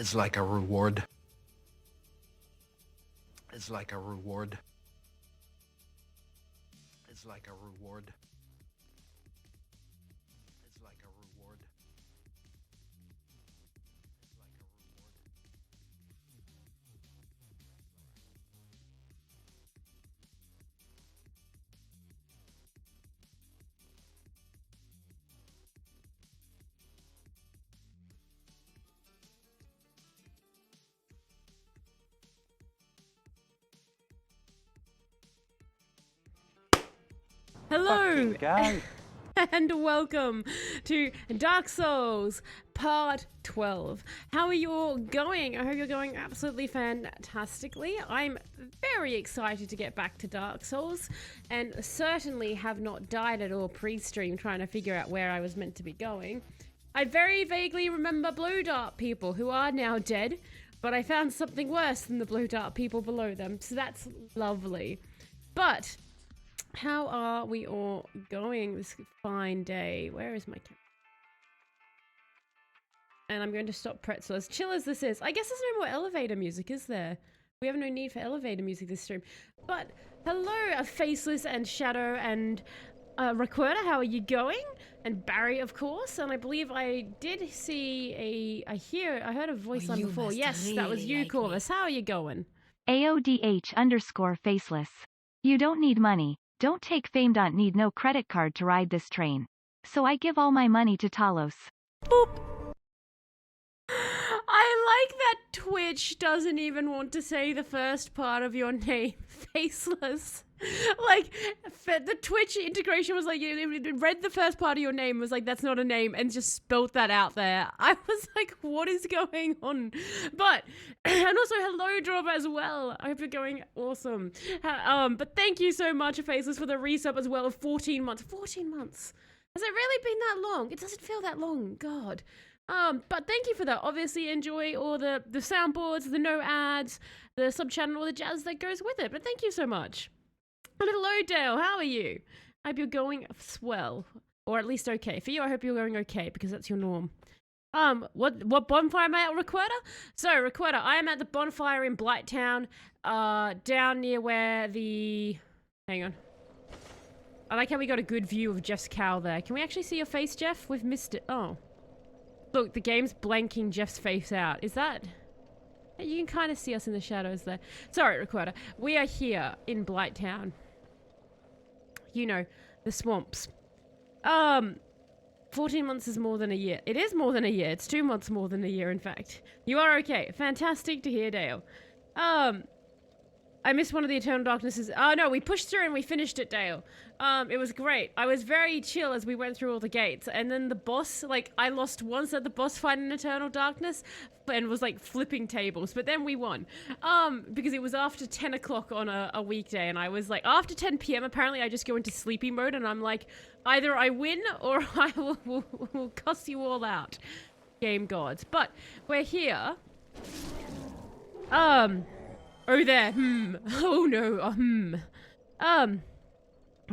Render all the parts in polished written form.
is like a reward. Is like a reward. Is like a reward. Is like a reward. Hello Go. and welcome to Dark Souls Part 12. How are you all going? I hope you're going absolutely fantastically. I'm very excited to get back to Dark Souls and certainly have not died at all pre-stream trying to figure out where I was meant to be going. I very vaguely remember Blue Dart people who are now dead, but I found something worse than the Blue Dart people below them, so that's lovely. But how are we all going this fine day? Where is my camera? And I'm going to stop Pretzel. As chill as this is, I guess there's no more elevator music, is there? We have no need for elevator music this stream. But hello, Faceless and Shadow and Recorder, how are you going? And Barry, of course. And I believe I did see I heard a voice on before. Yes, that was you, Corvus. How are you going? AODH_faceless. You don't need money. Don't take fame. Don't need no credit card to ride this train. So I give all my money to Talos. Boop. I like that Twitch doesn't even want to say the first part of your name, Faceless. Like, the Twitch integration was like, it read the first part of your name, was like, that's not a name, and just spelt that out there. I was like, what is going on? But, and also, hello, Drop, as well. I hope you're going awesome. But thank you so much, Faceless, for the resub as well of 14 months. 14 months. Has it really been that long? It doesn't feel that long. God. But thank you for that. Obviously, enjoy all the soundboards, the no ads, the sub-channel, all the jazz that goes with it. But thank you so much. And hello, Dale. How are you? I hope you're going swell, or at least okay. For you, I hope you're going okay because that's your norm. What bonfire am I at, Recorder? So, Recorder, I am at the bonfire in Blighttown, down near where the... Hang on. I like how we got a good view of Jeff's cowl there. Can we actually see your face, Jeff? We've missed it. Oh. Look, the game's blanking Jeff's face out. Is that... You can kind of see us in the shadows there. Sorry, Recorder. We are here in Blighttown. You know, the swamps. 14 months is more than a year. It is more than a year. It's 2 months more than a year, in fact. You are okay. Fantastic to hear, Dale. I missed one of the Eternal Darknesses. Oh, no, we pushed through and we finished it, Dale. It was great. I was very chill as we went through all the gates. And then the boss, like, I lost once at the boss fight in Eternal Darkness and was, like, flipping tables. But then we won. Because it was after 10 o'clock on a weekday. And I was like, after 10 p.m., apparently I just go into sleepy mode. And I'm like, either I win or I will cuss you all out. Game gods. But we're here. Oh, there. Oh, no.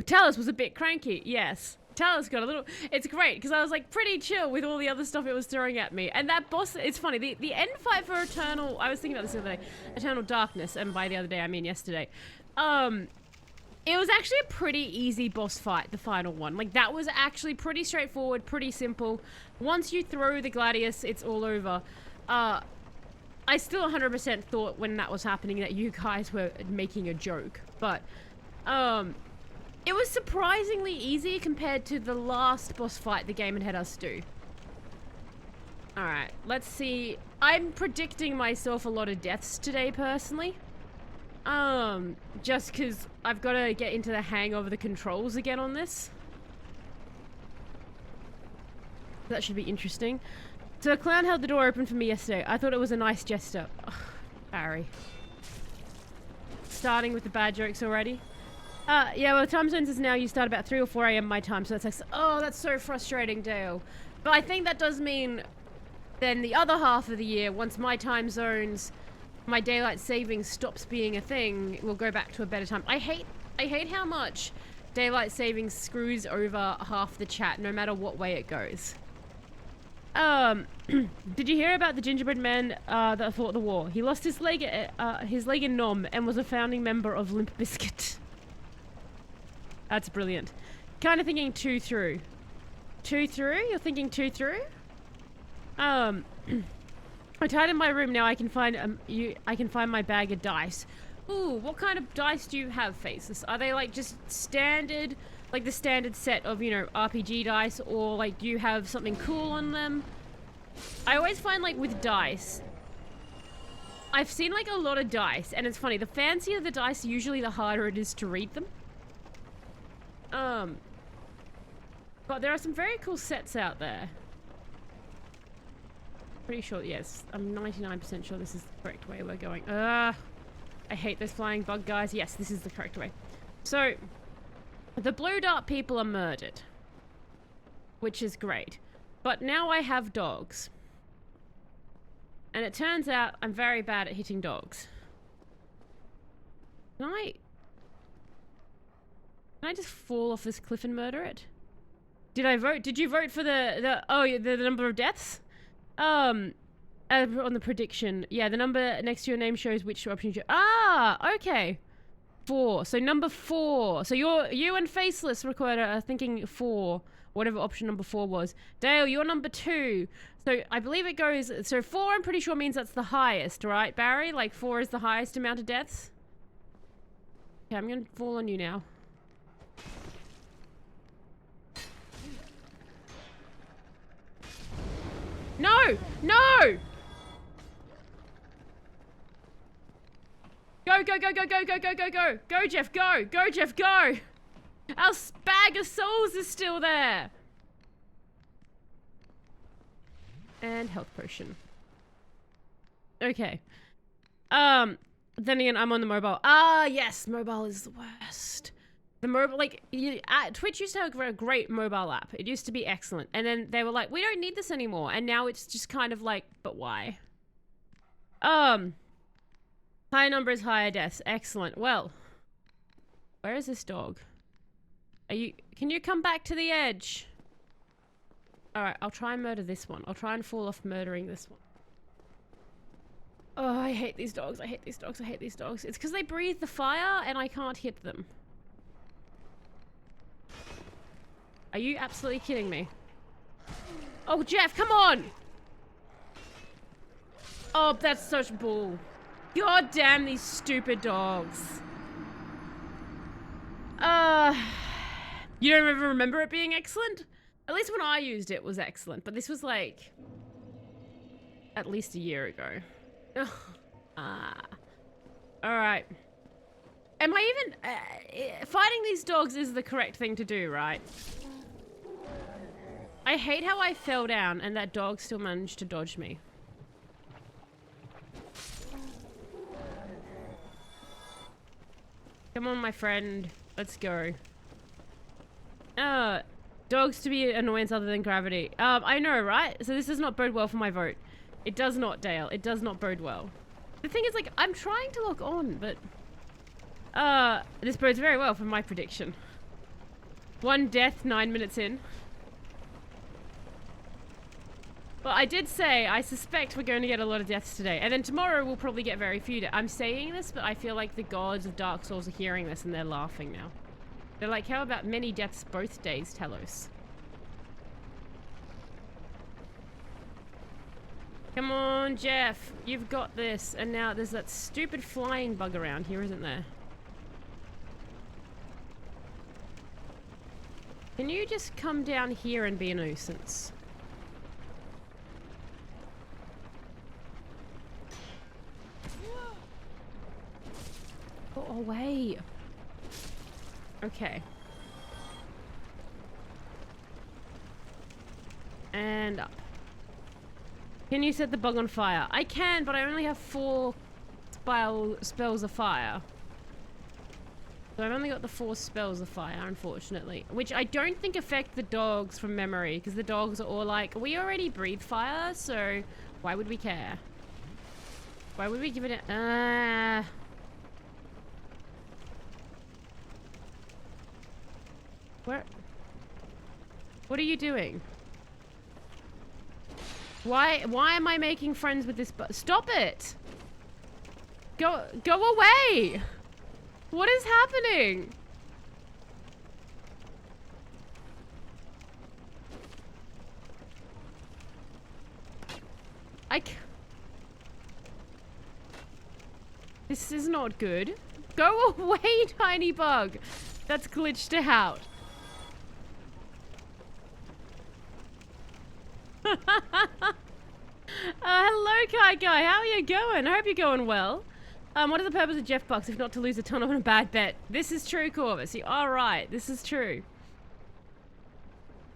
Talos was a bit cranky. Yes. Talos got a little... It's great, because I was, like, pretty chill with all the other stuff it was throwing at me. And that boss... It's funny. The end fight for Eternal... I was thinking about this the other day. Eternal Darkness. And by the other day, I mean yesterday. It was actually a pretty easy boss fight, the final one. Like, that was actually pretty straightforward, pretty simple. Once you throw the Gladius, it's all over. I still 100% thought when that was happening that you guys were making a joke, but it was surprisingly easy compared to the last boss fight the game had us do. Alright, let's see. I'm predicting myself a lot of deaths today, personally. Just because I've got to get into the hang of the controls again on this. That should be interesting. So a clown held the door open for me yesterday. I thought it was a nice gesture. Ugh, Barry. Starting with the bad jokes already. Yeah, well, time zones is now you start about 3 or 4 a.m. my time, so that's like, oh, that's so frustrating, Dale. But I think that does mean then the other half of the year, once my time zones, my daylight savings stops being a thing, we'll go back to a better time. I hate how much daylight savings screws over half the chat, no matter what way it goes. Did you hear about the gingerbread man that fought the war? He lost his leg in Nom and was a founding member of Limp Bizkit. That's brilliant. Kind of thinking 2 through. 2 through? You're thinking 2 through? I tied in my room now. I can find I can find my bag of dice. Ooh, what kind of dice do you have, Faces? Are they like just standard, like the standard set of, you know, RPG dice, or like do you have something cool on them? I always find like with dice, I've seen like a lot of dice, and it's funny, the fancier the dice, usually the harder it is to read them. But there are some very cool sets out there. Pretty sure, yes, I'm 99% sure this is the correct way we're going. I hate those flying bug guys. Yes, this is the correct way. So, the blue dart people are murdered, which is great. But now I have dogs. And it turns out I'm very bad at hitting dogs. Can I just fall off this cliff and murder it? Did I vote? Did you vote for the number of deaths? On the prediction. Yeah, the number next to your name shows which option you... Ah, okay. 4. So number 4. So you and Faceless Recorder are thinking 4. Whatever option number 4 was. Dale, you're number 2. So I believe it goes... So 4, I'm pretty sure, means that's the highest, right, Barry? Like 4 is the highest amount of deaths? Okay, I'm gonna fall on you now. No! No! Go, go, go, go, go, go, go, go, go! Go, Jeff, go! Go, Jeff, go! Our bag of souls is still there! And health potion. Okay. Then again, I'm on the mobile. Ah, yes! Mobile is the worst. The mobile, like, Twitch used to have a great mobile app. It used to be excellent. And then they were like, we don't need this anymore. And now it's just kind of like, but why? Higher numbers, higher deaths. Excellent. Well, where is this dog? Can you come back to the edge? Alright, I'll try and murder this one. I'll try and fall off murdering this one. Oh, I hate these dogs. I hate these dogs. I hate these dogs. It's because they breathe the fire and I can't hit them. Are you absolutely kidding me? Oh, Jeff, come on! Oh, that's such bull. God damn these stupid dogs. You don't ever remember it being excellent? At least when I used it was excellent, but this was like... at least a year ago. Alright. Am I even... fighting these dogs is the correct thing to do, right? I hate how I fell down and that dog still managed to dodge me. Come on, my friend. Let's go. Dogs to be annoyance other than gravity. I know, right? So this does not bode well for my vote. It does not, Dale. It does not bode well. The thing is, like, I'm trying to lock on, but... this bodes very well for my prediction. 1 death, 9 minutes in. Well, I did say I suspect we're going to get a lot of deaths today. And then tomorrow we'll probably get very few. I'm saying this, but I feel like the gods of Dark Souls are hearing this and they're laughing now. They're like, how about many deaths both days, Telos? Come on, Jeff. You've got this. And now there's that stupid flying bug around here, isn't there? Can you just come down here and be a nuisance? Go away. Okay. And up. Can you set the bug on fire? I can, but I only have 4 spells of fire. So I've only got the 4 spells of fire, unfortunately. Which I don't think affect the dogs from memory, because the dogs are all like, we already breathe fire, so why would we care? Why would we give it a... Where? What are you doing? Why am I making friends with this stop it! Go away! What is happening? This is not good. Go away, tiny bug! That's glitched out. Hello, Kite Guy. How are you going? I hope you're going well. What is the purpose of Jeff Bucks if not to lose a ton on a bad bet? This is true, Corvus. You are right. This is true.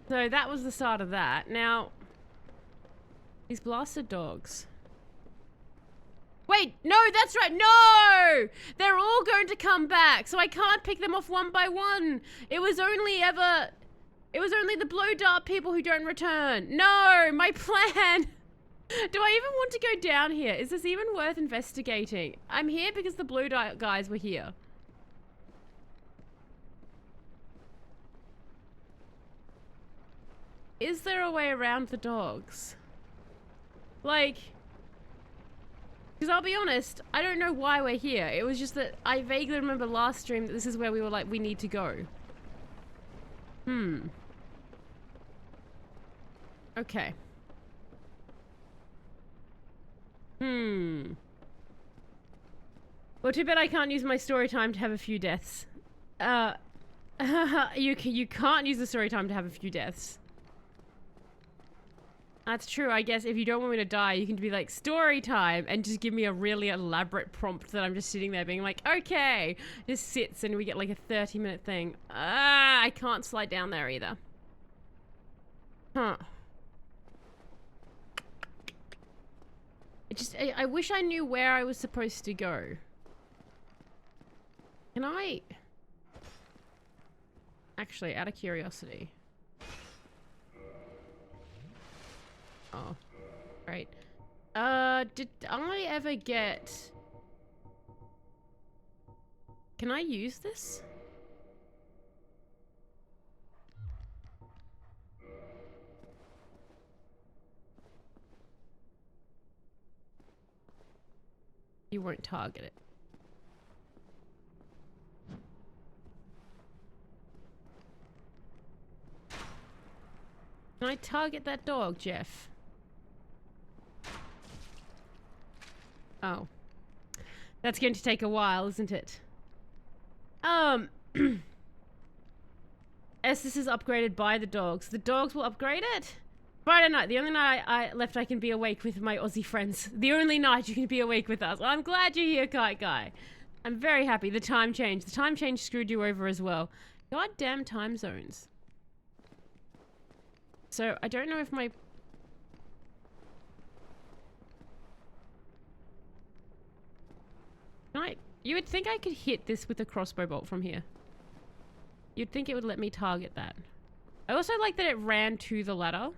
So that was the start of that. Now, these blasted dogs. Wait, no, that's right. No! They're all going to come back, so I can't pick them off one by one. It was only the blow dart people who don't return. No, my plan. Do I even want to go down here? Is this even worth investigating? I'm here because the blue dart guys were here. Is there a way around the dogs? Like, because I'll be honest, I don't know why we're here. It was just that I vaguely remember last stream that this is where we were like, we need to go. Okay. Well, too bad I can't use my story time to have a few deaths. You can't use the story time to have a few deaths. That's true, I guess. If you don't want me to die, you can be like, story time, and just give me a really elaborate prompt that I'm just sitting there being like, okay. Just sits and we get like a 30-minute thing. I can't slide down there either. Huh. I wish I knew where I was supposed to go. Can I? Actually, out of curiosity. Oh, great. Did I ever get... Can I use this? You won't target it. Can I target that dog, Jeff? Oh. That's going to take a while, isn't it? Estes is upgraded by the dogs. The dogs will upgrade it? Friday night, the only night I left I can be awake with my Aussie friends. The only night you can be awake with us. Well, I'm glad you're here, Kite Guy. I'm very happy. The time change. The time change screwed you over as well. Goddamn time zones. So, I don't know if my... You would think I could hit this with a crossbow bolt from here. You'd think it would let me target that. I also like that it ran to the ladder.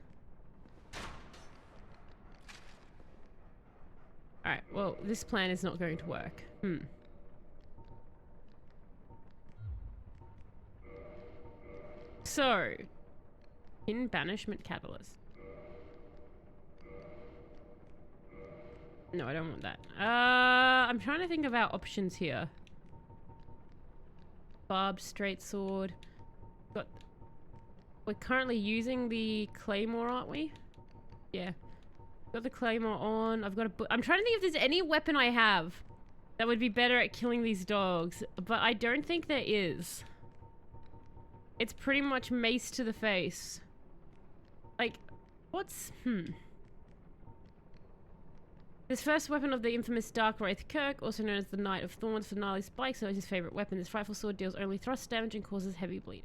Alright, well, this plan is not going to work. So, in banishment catalyst. No, I don't want that. I'm trying to think of our options here. Barbed straight sword. We're currently using the claymore, aren't we? Yeah. Got the claymore on. I've got I'm trying to think if there's any weapon I have that would be better at killing these dogs, but I don't think there is. It's pretty much mace to the face. Like, what's... This first weapon of the infamous Dark Wraith Kirk, also known as the Knight of Thorns for gnarly spikes, is his favorite weapon. This frightful sword deals only thrust damage and causes heavy bleed.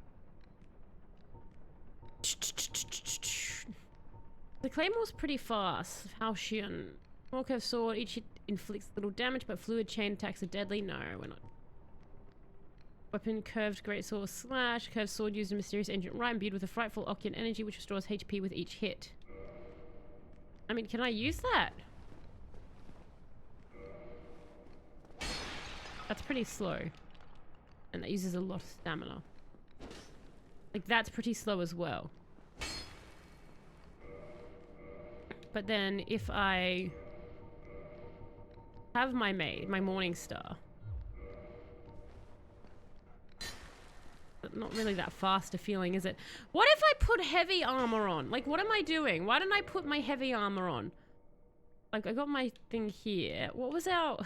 The Claymore's pretty fast. Halcyon. Small curved sword. Each hit inflicts little damage, but fluid chain attacks are deadly. No, we're not. Weapon, curved greatsword slash. Curved sword used in mysterious ancient rite, imbued with a frightful Occult energy which restores HP with each hit. I mean, can I use that? That's pretty slow. And that uses a lot of stamina. Like, that's pretty slow as well. But then if I have my maid, my morning star, but not really that fast a feeling, is it? What if I put heavy armor on? Like, what am I doing? Why didn't I put my heavy armor on? Like, I got my thing here. What was our...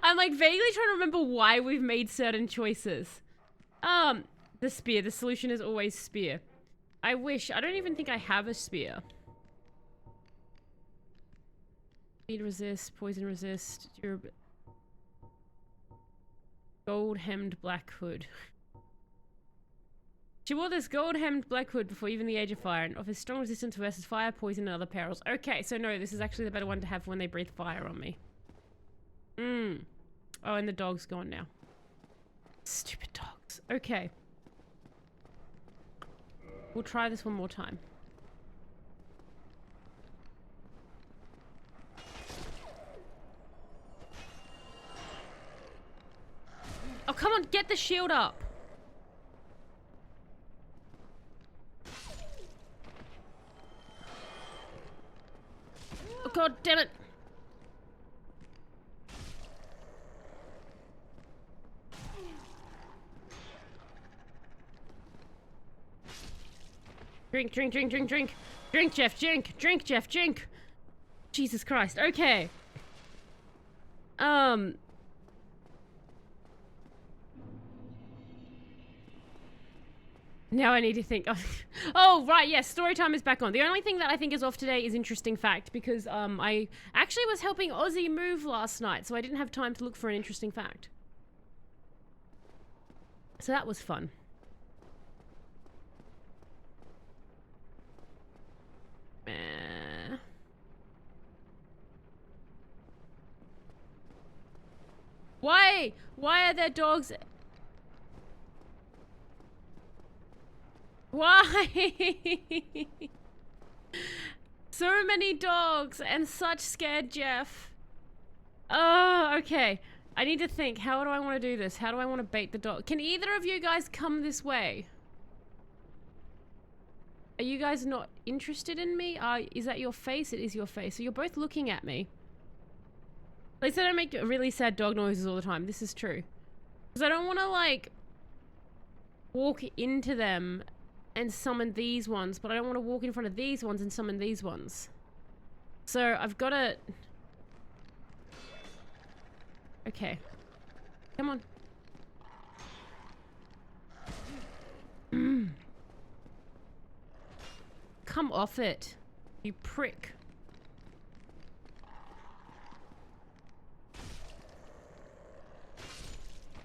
I'm, like, vaguely trying to remember why we've made certain choices. The spear. The solution is always spear. I wish... I don't even think I have a spear. Speed resist, poison resist, gold-hemmed black hood. She wore this gold-hemmed black hood before even the Age of Fire and offers strong resistance versus fire, poison, and other perils. Okay, so no, this is actually the better one to have when they breathe fire on me. Oh, and the dog's gone now. Stupid dogs. Okay. We'll try this one more time. Oh, come on, get the shield up. Oh, God damn it. Drink, drink, drink, drink, drink. Drink, Jeff, drink. Drink, Jeff, drink. Jesus Christ. Okay. Now I need to think. Oh, right, yes, story time is back on. The only thing that I think is off today is interesting fact, because I actually was helping Ozzy move last night, so I didn't have time to look for an interesting fact. So that was fun. Why? Why are there dogs? Why? So many dogs and such scared Jeff. Oh, okay. I need to think. How do I want to do this? How do I want to bait the dog? Can either of you guys come this way? Are you guys not interested in me? Is that your face? It is your face. So you're both looking at me. At least I don't make really sad dog noises all the time. This is true. Because I don't want to, like, walk into them and summon these ones, but I don't want to walk in front of these ones and summon these ones. So I've got to... Okay. Come on. Come off it, you prick.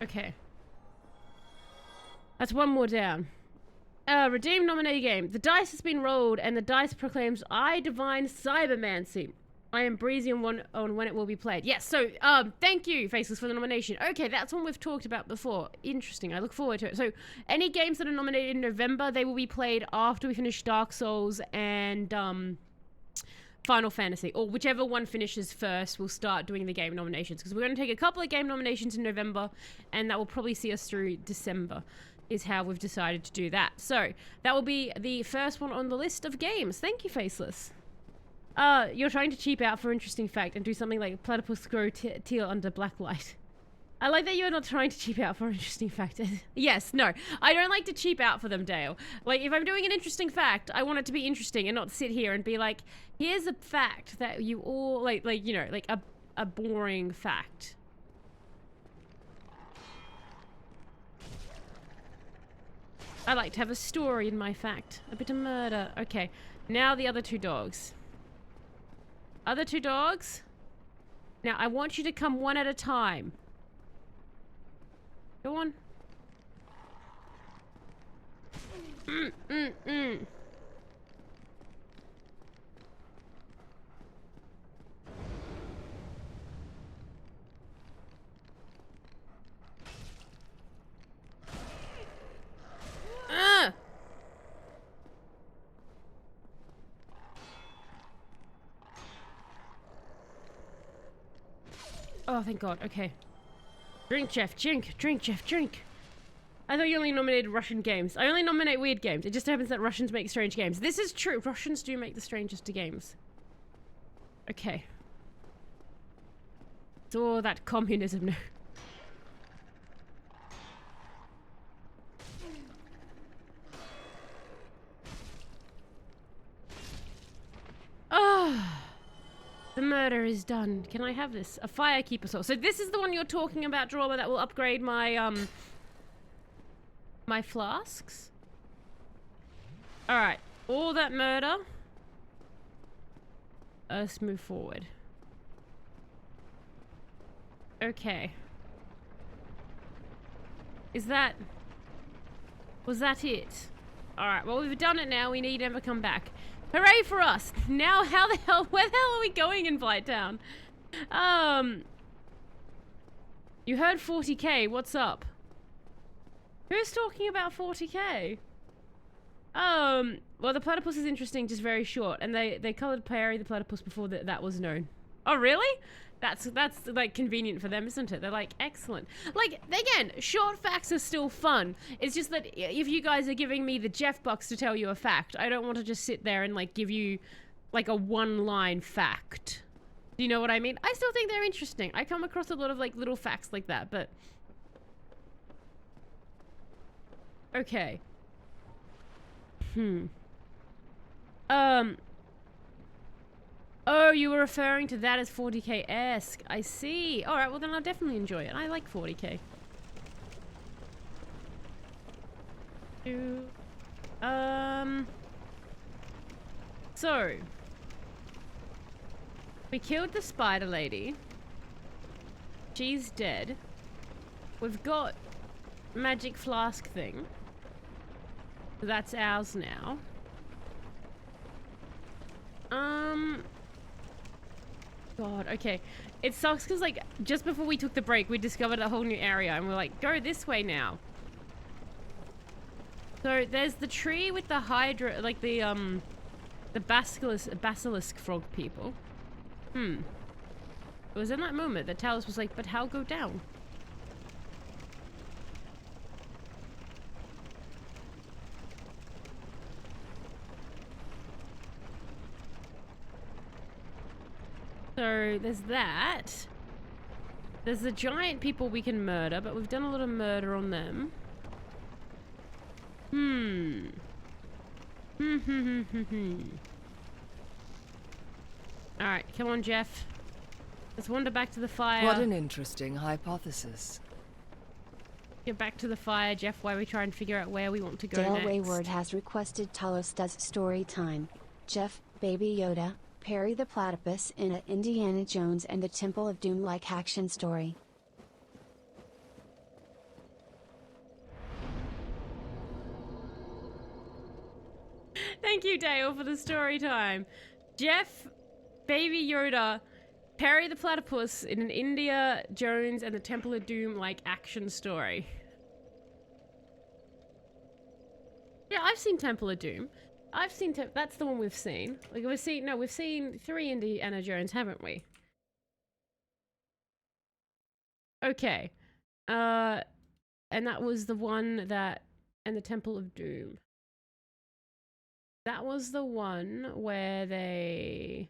Okay. That's one more down. Redeem nominee game. The dice has been rolled and the dice proclaims I divine cybermancy. I am breezy on when it will be played. Yes, so thank you, Faceless, for the nomination. Okay, that's one we've talked about before. Interesting. I look forward to it. So any games that are nominated in November, they will be played after we finish Dark Souls and Final Fantasy, or whichever one finishes first, we'll start doing the game nominations, because we're going to take a couple of game nominations in November, and that will probably see us through December, is how we've decided to do that. So that will be the first one on the list of games. Thank you, Faceless. You're trying to cheap out for interesting fact and do something like platypus grow teal under black light. I like that you're not trying to cheap out for interesting fact. Yes, no. I don't like to cheap out for them, Dale. Like, if I'm doing an interesting fact, I want it to be interesting and not sit here and be like, here's a fact that you all, like you know, like a boring fact. I like to have a story in my fact. A bit of murder. Okay, now the other two dogs. Other two dogs? Now, I want you to come one at a time. Go on. Oh, thank God. Okay. Drink, Jeff. Drink. Drink, Jeff. Drink. I thought you only nominated Russian games. I only nominate weird games. It just happens that Russians make strange games. This is true. Russians do make the strangest of games. Okay. It's all that communism now. Ah. The murder is done. Can I have this? A firekeeper sword. So this is the one you're talking about, Drawer, that will upgrade my, my flasks? Alright. All that murder. Let's move forward. Okay. Is that... Was that it? Alright, well we've done it now. We need him to come back. Hooray for us! Now how the hell... Where the hell are we going in Blighttown? You heard 40k. What's up? Who's talking about 40k? Well the platypus is interesting, just very short. And they colored Perry the platypus before that was known. Oh really? That's like convenient for them, isn't it? They're like, excellent. Like, again, short facts are still fun. It's just that if you guys are giving me the Jeff bucks to tell you a fact, I don't want to just sit there and like give you like a one-line fact. Do you know what I mean? I still think they're interesting. I come across a lot of like little facts like that, but... Okay. Oh, you were referring to that as 40k-esque. I see. Alright, well then I'll definitely enjoy it. I like 40k. So. We killed the spider lady. She's dead. We've got magic flask thing. That's ours now. God, okay. It sucks because, like, just before we took the break, we discovered a whole new area, and we're like, go this way now. So, there's the tree with the hydra, like, the basilisk frog people. It was in that moment that Talos was like, but how go down? So, there's that. There's the giant people we can murder, but we've done a lot of murder on them. Alright, come on, Jeff. Let's wander back to the fire. What an interesting hypothesis. Get back to the fire, Jeff, while we try and figure out where we want to go Dale next. Wayward has requested Talos does story time. Jeff, Baby Yoda, Perry the Platypus in a Indiana Jones and the Temple of Doom like action story. Thank you, Dale, for the story time. Jeff, Baby Yoda, Perry the Platypus in an Indiana Jones and the Temple of Doom like action story. Yeah, I've seen Temple of Doom. I've seen that's the one we've seen. Like we've seen 3 Indiana Jones, haven't we? Okay. And that was the one that and the Temple of Doom. That was the one where they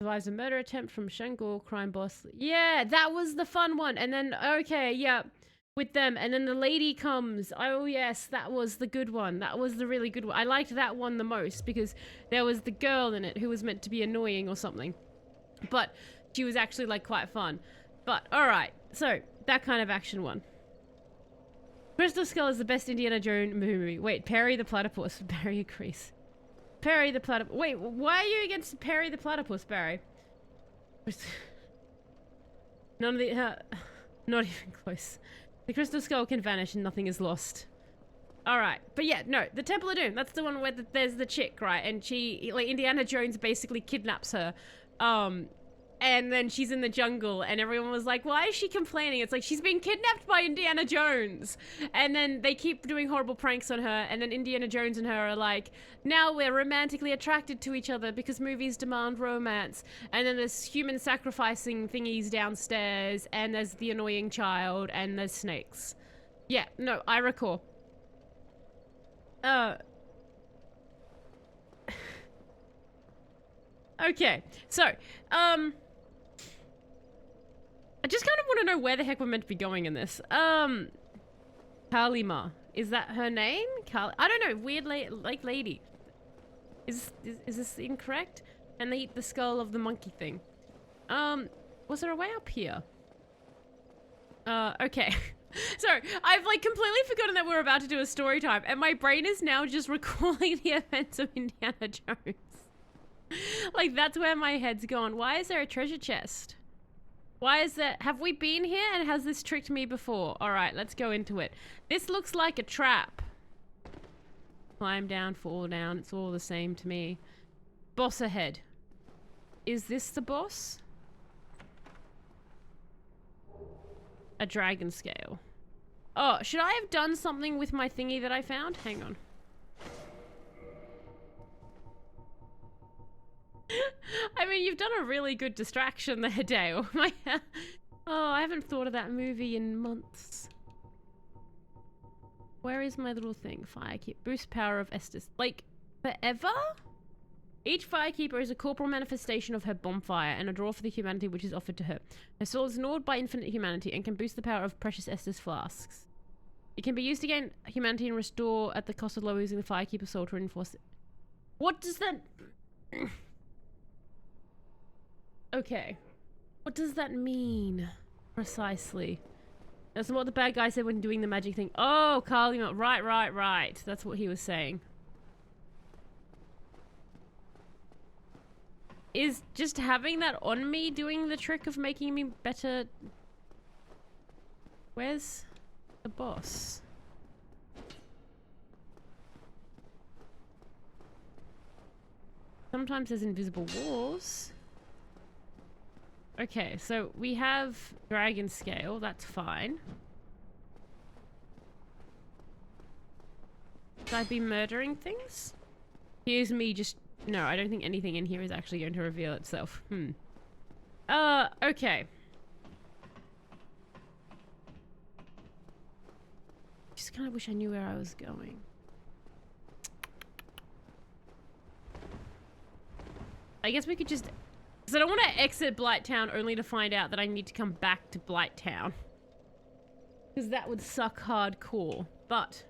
survives a murder attempt from Shangor crime boss. Yeah, that was the fun one. And then okay, yeah. With them, and then the lady comes. Oh yes, that was the good one. That was the really good one. I liked that one the most because there was the girl in it who was meant to be annoying or something, but she was actually like quite fun. But all right, so that kind of action one. Crystal Skull is the best Indiana Jones movie. Wait, Perry the Platypus. Barry agrees. Perry the Platypus. Wait, why are you against Perry the Platypus, Barry? None of the not even close. The Crystal Skull can vanish and nothing is lost. Alright, but yeah, no, the Temple of Doom, that's the one where there's the chick, right? And she, like, Indiana Jones basically kidnaps her. And then she's in the jungle and everyone was like, why is she complaining? It's like, she's being kidnapped by Indiana Jones. And then they keep doing horrible pranks on her. And then Indiana Jones and her are like, now we're romantically attracted to each other because movies demand romance. And then there's human sacrificing thingies downstairs. And there's the annoying child and there's snakes. Yeah, no, I recall. Okay, so, I just kind of want to know where the heck we're meant to be going in this. Kalima. Is that her name? I don't know. Weird lady. Is this incorrect? And they eat the skull of the monkey thing. Was there a way up here? Okay. So, I've like completely forgotten that we're about to do a story time, and my brain is now just recalling the events of Indiana Jones. Like, that's where my head's gone. Why is there a treasure chest? Why is there... Have we been here and has this tricked me before? Alright, let's go into it. This looks like a trap. Climb down, fall down. It's all the same to me. Boss ahead. Is this the boss? A dragon scale. Oh, should I have done something with my thingy that I found? Hang on. I mean, you've done a really good distraction there, Dale. Oh, I haven't thought of that movie in months. Where is my little thing? Firekeeper. Boost power of Estes. Like, forever? Each firekeeper is a corporal manifestation of her bonfire and a draw for the humanity which is offered to her. Her soul is gnawed by infinite humanity and can boost the power of precious Estes flasks. It can be used to gain humanity and restore at the cost of losing the firekeeper soul to reinforce it. What does that... Okay. What does that mean? Precisely. That's what the bad guy said when doing the magic thing. Oh, Kalima. Right. That's what he was saying. Is just having that on me doing the trick of making me better? Where's the boss? Sometimes there's invisible walls. Okay, so we have dragon scale. That's fine. Should I be murdering things? Here's me just... No, I don't think anything in here is actually going to reveal itself. Okay. Just kind of wish I knew where I was going. I guess we could just... Because I don't want to exit Blighttown only to find out that I need to come back to Blighttown. Because that would suck hardcore. But...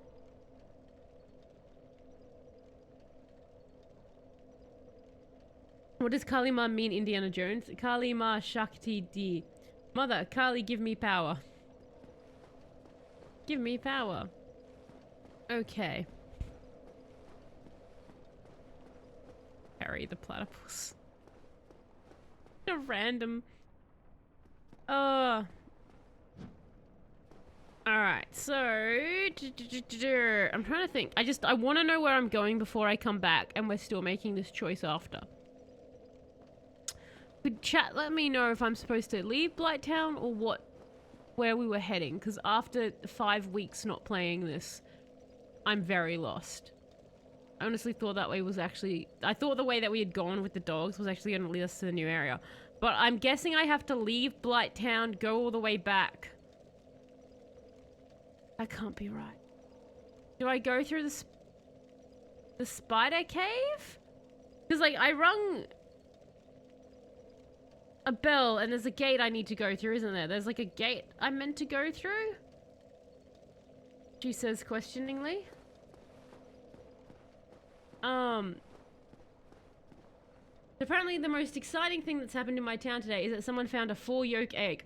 What does Kali Ma mean, Indiana Jones? Kali Ma Shakti Di. Mother, Kali, give me power. Give me power. Okay. Harry the platypus. A random... Alright, so... I'm trying to think. I want to know where I'm going before I come back, and we're still making this choice after. Could chat let me know if I'm supposed to leave Blighttown or where we were heading, because after 5 weeks not playing this, I'm very lost. I honestly thought that way was actually... I thought the way that we had gone with the dogs was actually going to lead us to the new area. But I'm guessing I have to leave Blighttown, go all the way back. That can't be right. Do I go through the spider cave? Because, like, I rung a bell and there's a gate I need to go through, isn't there? There's, like, a gate I'm meant to go through? She says questioningly. Apparently the most exciting thing that's happened in my town today is that someone found a 4-yolk egg.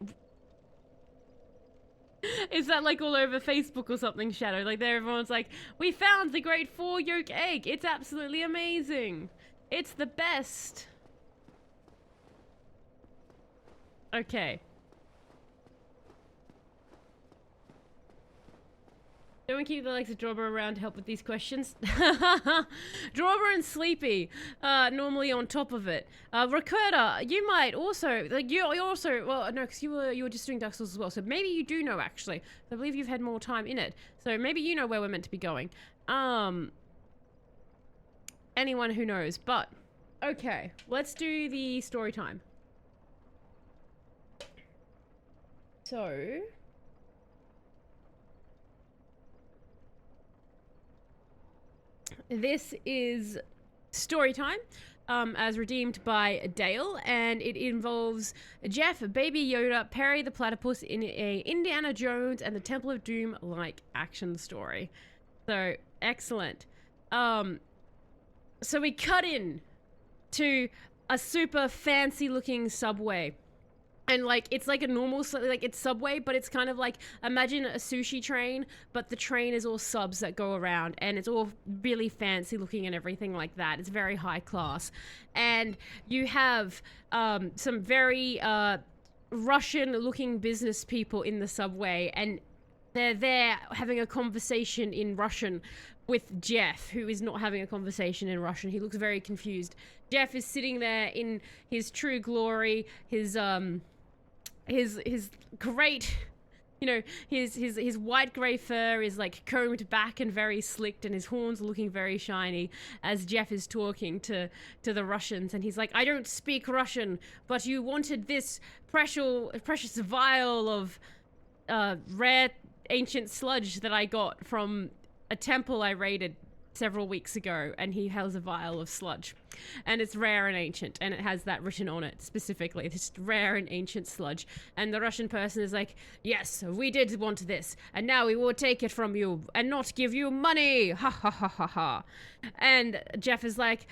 Is that like all over Facebook or something, Shadow? Like there everyone's like, we found the great 4-yolk egg. It's absolutely amazing. It's the best. Okay. Don't keep the legs of Drawber around to help with these questions. Drawber and Sleepy, normally on top of it. Rakurta, you might also, like, you also, well, no, because you were just doing Dark Souls as well, so maybe you do know, actually. I believe you've had more time in it, so maybe you know where we're meant to be going. Anyone who knows, but, okay, let's do the story time. So... This is story time. as redeemed by Dale, and it involves Jeff, Baby Yoda, Perry the Platypus in a Indiana Jones and the Temple of Doom like action story. So excellent. So we cut in to a super fancy looking subway. And, like, it's like a normal, like, it's Subway, but it's kind of like, imagine a sushi train, but the train is all subs that go around, and it's all really fancy looking and everything like that. It's very high class. And you have some very Russian-looking business people in the subway, and they're there having a conversation in Russian with Jeff, who is not having a conversation in Russian. He looks very confused. Jeff is sitting there in his true glory, his great, you know, his white grey fur is like combed back and very slicked, and his horns are looking very shiny as Jeff is talking to the Russians, and he's like, I don't speak Russian, but you wanted this precious vial of rare ancient sludge that I got from a temple I raided several weeks ago, and he has a vial of sludge, and it's rare and ancient, and it has that written on it specifically, this rare and ancient sludge. And the Russian person is like, yes, we did want this, and now we will take it from you and not give you money, ha ha ha ha ha. And Jeff is like,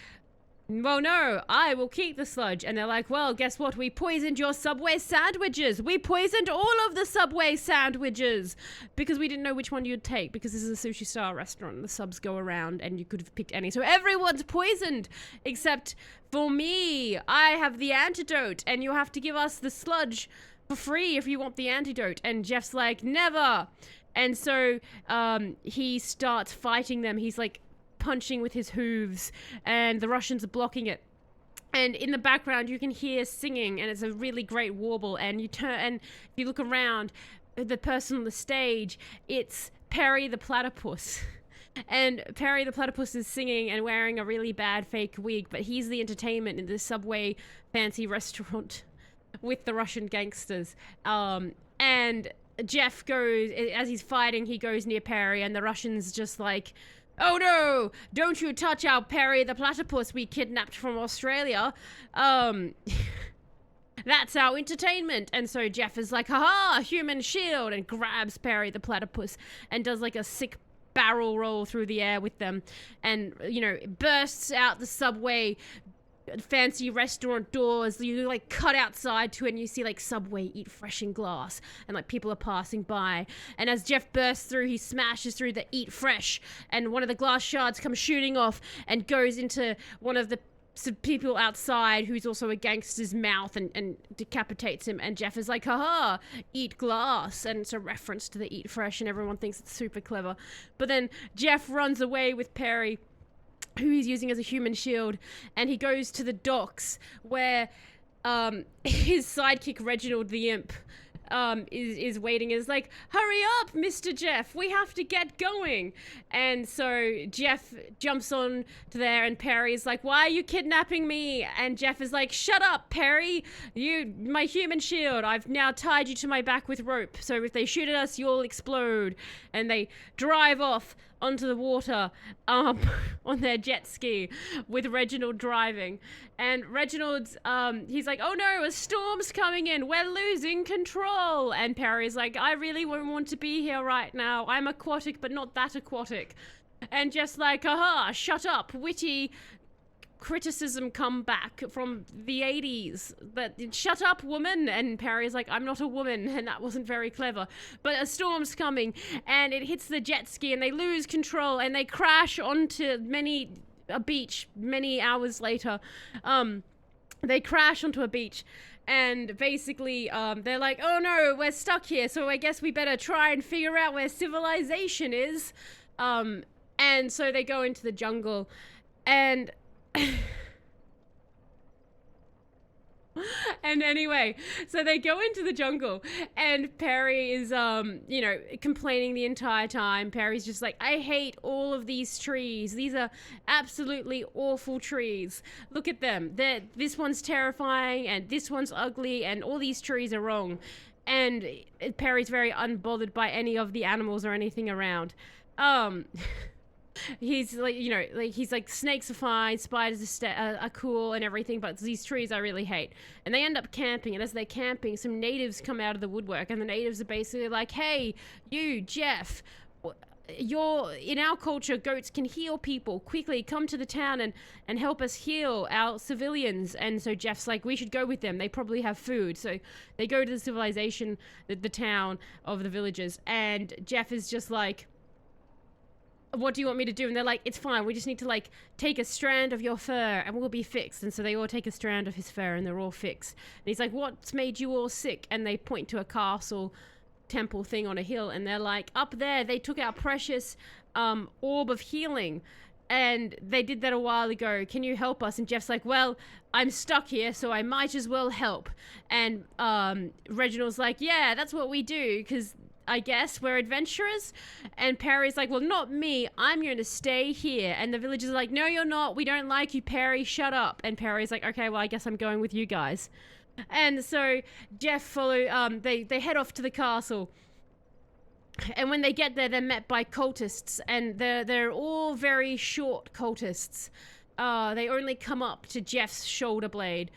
well, no, I will keep the sludge. And they're like, well, guess what? We poisoned your Subway sandwiches. We poisoned all of the Subway sandwiches because we didn't know which one you'd take, because this is a sushi star restaurant. The subs go around and you could have picked any. So everyone's poisoned except for me. I have the antidote, and you have to give us the sludge for free if you want the antidote. And Jeff's like, never. And so he starts fighting them. He's like punching with his hooves, and the Russians are blocking it. And in the background you can hear singing, and it's a really great warble. And you turn, and if you look around, the person on the stage, it's Perry the Platypus. And Perry the Platypus is singing and wearing a really bad fake wig, but he's the entertainment in this Subway fancy restaurant with the Russian gangsters. And Jeff goes, as he's fighting, he goes near Perry, and the Russians just like, oh no, don't you touch our Perry the Platypus we kidnapped from Australia. That's our entertainment. And so Jeff is like, haha, human shield, and grabs Perry the Platypus and does like a sick barrel roll through the air with them, and, you know, bursts out the Subway fancy restaurant doors. You like cut outside to it, and you see like Subway Eat Fresh in glass, and like people are passing by. And as Jeff bursts through, he smashes through the Eat Fresh, and one of the glass shards comes shooting off and goes into one of the people outside, who's also a gangster's mouth, and decapitates him. And Jeff is like, haha, eat glass, and it's a reference to the Eat Fresh, and everyone thinks it's super clever. But then Jeff runs away with Perry, who he's using as a human shield, and he goes to the docks where his sidekick Reginald the Imp is waiting, is like, hurry up, Mr. Jeff, we have to get going. And so Jeff jumps on to there, and Perry's like, why are you kidnapping me? And Jeff is like, shut up, Perry, you, my human shield, I've now tied you to my back with rope, so if they shoot at us, you'll explode. And they drive off onto the water on their jet ski with Reginald driving. And Reginald's he's like, oh no, a storm's coming in, we're losing control. And Perry's like, I really won't want to be here right now, I'm aquatic but not that aquatic. And just like, aha, shut up, witty criticism come back from the 80s, but shut up, woman. And Perry's like, I'm not a woman, and that wasn't very clever. But a storm's coming, and it hits the jet ski, and they lose control, and they crash onto a beach many hours later. They crash onto a beach, and basically they're like, oh no, we're stuck here, so I guess we better try and figure out where civilization is. And so they go into the jungle, and and anyway, so they go into the jungle, and Perry is, you know, complaining the entire time. Perry's just like, I hate all of these trees. These are absolutely awful trees. Look at them. This one's terrifying, and this one's ugly, and all these trees are wrong. And Perry's very unbothered by any of the animals or anything around. He's like, you know, like he's like, snakes are fine, spiders are cool and everything, but these trees I really hate. And they end up camping, and as they're camping, some natives come out of the woodwork, and the natives are basically like, hey, you, Jeff, in our culture, goats can heal people. Quickly come to the town and help us heal our civilians. And so Jeff's like, we should go with them, they probably have food. So they go to the civilization, the town of the villagers, and Jeff is just like, what do you want me to do? And they're like, it's fine, we just need to like take a strand of your fur and we'll be fixed. And so they all take a strand of his fur and they're all fixed. And he's like, what's made you all sick? And they point to a castle temple thing on a hill, and they're like, up there they took our precious orb of healing, and they did that a while ago, can you help us? And Jeff's like, well, I'm stuck here, so I might as well help. And Reginald's like, yeah, that's what we do, because I guess we're adventurers. And Perry's like, well, not me, I'm going to stay here. And the villagers are like, no, you're not, we don't like you, Perry, shut up. And Perry's like, okay, well, I guess I'm going with you guys. And so Jeff they head off to the castle. And when they get there, they're met by cultists, and they're all very short cultists. They only come up to Jeff's shoulder blade,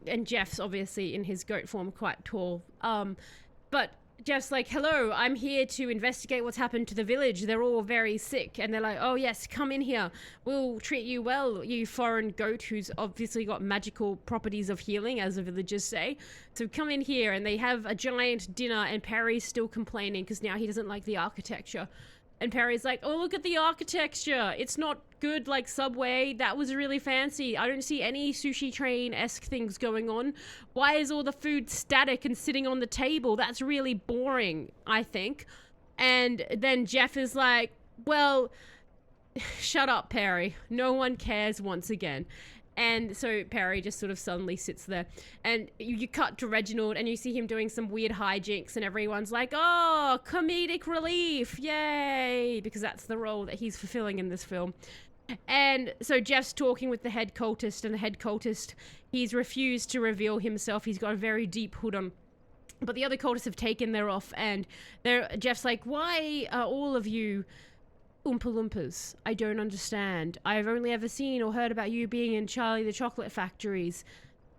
and Jeff's obviously in his goat form quite tall. But Jeff's like, hello, I'm here to investigate what's happened to the village. They're all very sick. And they're like, oh yes, come in here. We'll treat you well, you foreign goat who's obviously got magical properties of healing, as the villagers say. So come in here. And they have a giant dinner, and Perry's still complaining because now he doesn't like the architecture. And Perry's like, oh, look at the architecture. It's not good like Subway. That was really fancy. I don't see any sushi train-esque things going on. Why is all the food static and sitting on the table? That's really boring, I think. And then Jeff is like, well, shut up, Perry. No one cares once again. And so Perry just sort of suddenly sits there, and you cut to Reginald and you see him doing some weird hijinks, and everyone's like, oh, comedic relief, yay, because that's the role that he's fulfilling in this film. And so Jeff's talking with the head cultist, and the head cultist, he's refused to reveal himself. He's got a very deep hood on. But the other cultists have taken their off, and Jeff's like, why are all of you Oompa Loompas? I don't understand. I've only ever seen or heard about you being in Charlie the Chocolate Factory's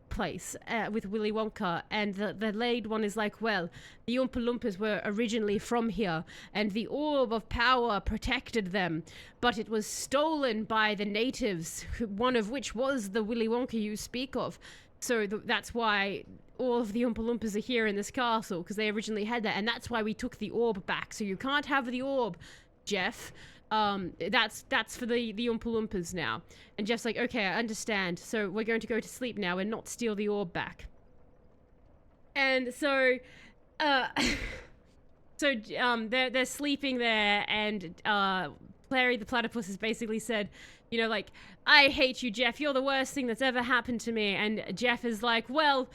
place with Willy Wonka. And the lead one is like, well, the Oompa Loompas were originally from here, and the orb of power protected them, but it was stolen by the natives, one of which was the Willy Wonka you speak of. So that's why all of the Oompa Loompas are here in this castle, because they originally had that, and that's why we took the orb back. So you can't have the orb, Jeff. That's for the Oompa Loompas now. And Jeff's like, okay, I understand. So we're going to go to sleep now and not steal the orb back. And so, they're sleeping there, and Larry the Platypus has basically said, you know, like, I hate you, Jeff. You're the worst thing that's ever happened to me. And Jeff is like, well,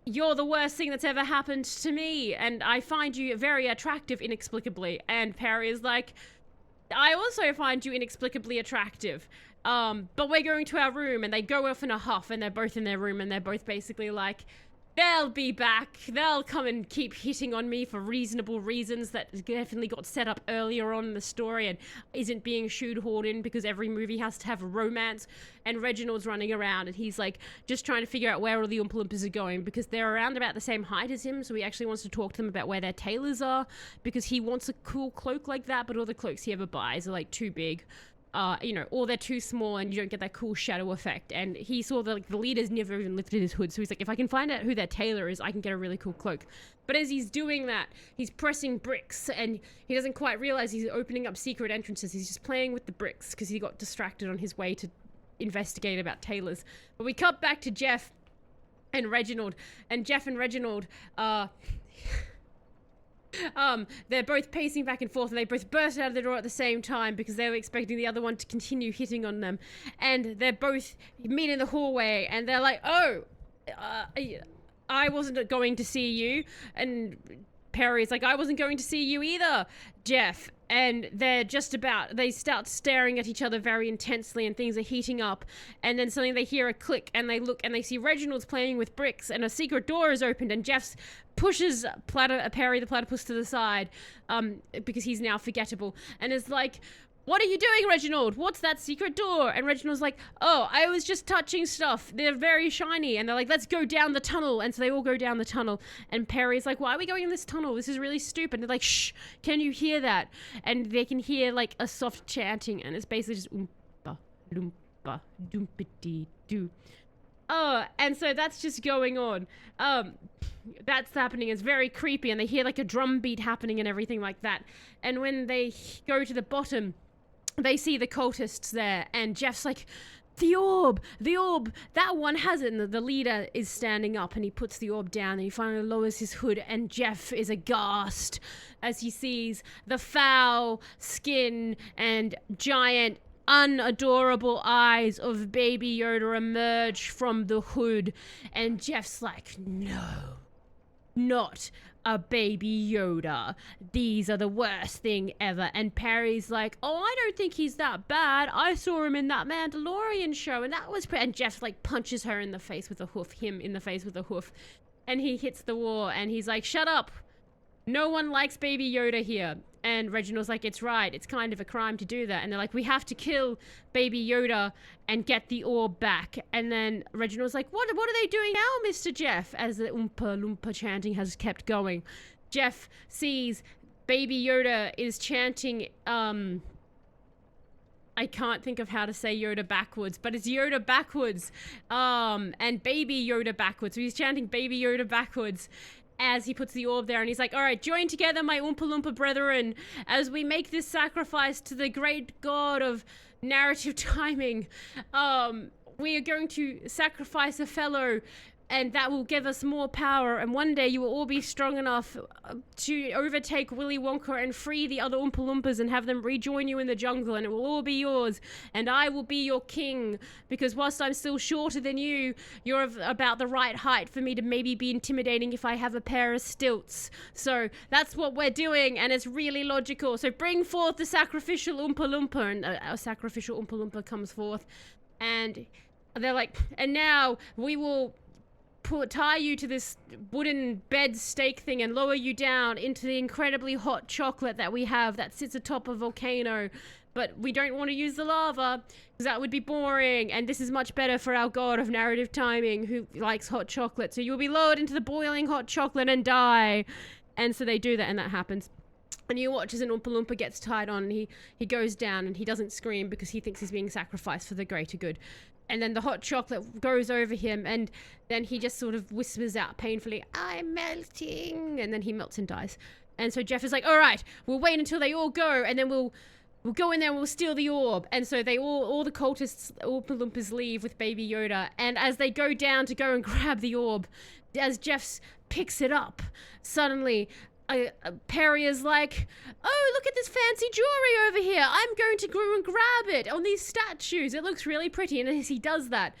you're the worst thing that's ever happened to me, and I find you very attractive inexplicably. And Perry is like, I also find you inexplicably attractive, but we're going to our room. And they go off in a huff, and they're both in their room, and they're both basically like, they'll be back, they'll come and keep hitting on me for reasonable reasons that definitely got set up earlier on in the story and isn't being shoehorned in because every movie has to have a romance. And Reginald's running around, and he's like just trying to figure out where all the Oompa Loompas are going, because they're around about the same height as him, so he actually wants to talk to them about where their tailors are, because he wants a cool cloak like that, but all the cloaks he ever buys are like too big. You know, or they're too small and you don't get that cool shadow effect. And he saw the leader's never even lifted his hood, so he's like, if I can find out who their tailor is, I can get a really cool cloak. But as he's doing that, he's pressing bricks, and he doesn't quite realize he's opening up secret entrances. He's just playing with the bricks because he got distracted on his way to investigate about tailors. But we cut back to Jeff and Reginald, and Jeff and Reginald they're both pacing back and forth, and they both burst out of the door at the same time because they were expecting the other one to continue hitting on them. And they're both meet in the hallway, and they're like, oh, I wasn't going to see you. And Perry's like, I wasn't going to see you either, Jeff. And they start staring at each other very intensely, and things are heating up. And then suddenly they hear a click, and they look, and they see Reginald's playing with bricks, and a secret door is opened, and Jeff pushes Perry the Platypus to the side, because he's now forgettable, and is like, what are you doing, Reginald? What's that secret door? And Reginald's like, oh, I was just touching stuff. They're very shiny. And they're like, let's go down the tunnel. And so they all go down the tunnel. And Perry's like, why are we going in this tunnel? This is really stupid. And they're like, shh, can you hear that? And they can hear like a soft chanting. And it's basically just oompa, loompa, doompity doo. Oh, and so that's just going on. That's happening. It's very creepy. And they hear like a drum beat happening and everything like that. And when they go to the bottom, they see the cultists there, and Jeff's like, the orb, that one has it. And the leader is standing up, and he puts the orb down, and he finally lowers his hood, and Jeff is aghast as he sees the foul skin and giant, unadorable eyes of Baby Yoda emerge from the hood. And Jeff's like, no, not a Baby Yoda. These are the worst thing ever. And Perry's like, oh, I don't think he's that bad. I saw him in that Mandalorian show, and that was and Jeff like punches her in the face with a hoof, him in the face with a hoof, and he hits the wall, and he's like, shut up. No one likes Baby Yoda here. And Reginald's like, it's right. It's kind of a crime to do that. And they're like, we have to kill Baby Yoda and get the orb back. And then Reginald's like, what are they doing now, Mr. Jeff? As the Oompa Loompa chanting has kept going. Jeff sees Baby Yoda is chanting, I can't think of how to say Yoda backwards, but it's Yoda backwards. And Baby Yoda backwards. So he's chanting Baby Yoda backwards as he puts the orb there, and he's like, all right, join together, my Oompa Loompa brethren, as we make this sacrifice to the great god of narrative timing. We are going to sacrifice a fellow, and that will give us more power, and one day you will all be strong enough to overtake Willy Wonka and free the other Oompa Loompas and have them rejoin you in the jungle, and it will all be yours, and I will be your king, because whilst I'm still shorter than you, you're about the right height for me to maybe be intimidating if I have a pair of stilts. So that's what we're doing, and it's really logical. So bring forth the sacrificial Oompa Loompa, and a sacrificial Oompa Loompa comes forth, and they're like, and now we will tie you to this wooden bed stake thing and lower you down into the incredibly hot chocolate that we have that sits atop a volcano. But we don't want to use the lava because that would be boring, and this is much better for our god of narrative timing who likes hot chocolate. So you'll be lowered into the boiling hot chocolate and die. And so they do that, and that happens. And you watch as an Oompa Loompa gets tied on, and he goes down, and he doesn't scream because he thinks he's being sacrificed for the greater good. And then the hot chocolate goes over him, and then he just sort of whispers out painfully, I'm melting, and then he melts and dies. And so Jeff is like, all right, we'll wait until they all go, and then we'll go in there and we'll steal the orb. And so they all the cultists, Oompa Loompas leave with Baby Yoda, and as they go down to go and grab the orb, as Jeff picks it up, suddenly Perry is like, oh, look at this fancy jewelry over here. I'm going to go and grab it on these statues. It looks really pretty. And as he does that,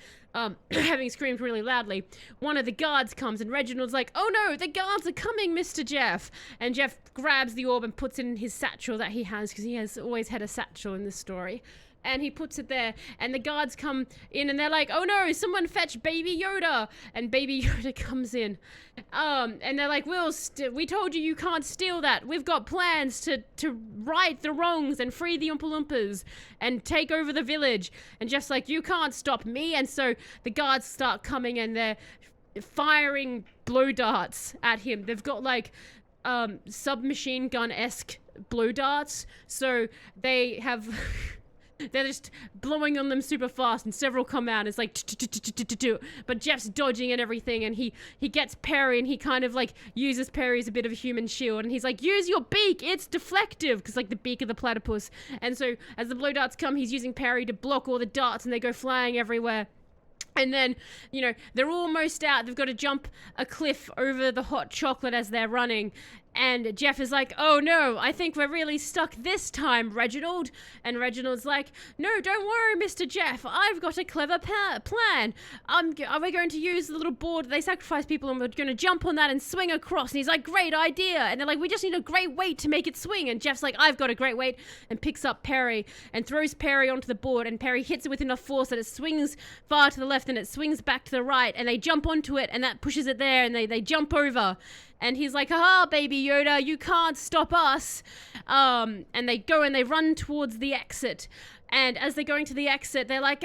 having screamed really loudly, one of the guards comes, and Reginald's like, oh no, the guards are coming, Mr. Jeff. And Jeff grabs the orb and puts it in his satchel that he has, because he has always had a satchel in this story. And he puts it there, and the guards come in, and they're like, oh no, someone fetch Baby Yoda. And Baby Yoda comes in, and they're like, we told you can't steal that. We've got plans to right the wrongs and free the Oompa Loompas and take over the village. And Jeff's like, you can't stop me. And so the guards start coming, and they're firing blow darts at him. They've got like submachine gun-esque blow darts, so they have they're just blowing on them super fast, and several come out. It's like, but Jeff's dodging and everything, and he gets Perry, and he kind of like uses Perry as a bit of a human shield, and he's like, use your beak, it's deflective, because like the beak of the platypus. And so as the blow darts come, he's using Perry to block all the darts, and they go flying everywhere. And then, you know, they're almost out. They've got to jump a cliff over the hot chocolate as they're running. And Jeff is like, oh no, I think we're really stuck this time, Reginald. And Reginald's like, no, don't worry, Mr. Jeff. I've got a clever plan. We're going to use the little board they sacrifice people, and we're going to jump on that and swing across. And he's like, great idea. And they're like, we just need a great weight to make it swing. And Jeff's like, I've got a great weight, and picks up Perry and throws Perry onto the board. And Perry hits it with enough force that it swings far to the left, and it swings back to the right. And they jump onto it, and that pushes it there, and they jump over. And he's like, "Ah, Baby Yoda, you can't stop us." And they go and they run towards the exit. And as they're going to the exit, they're like,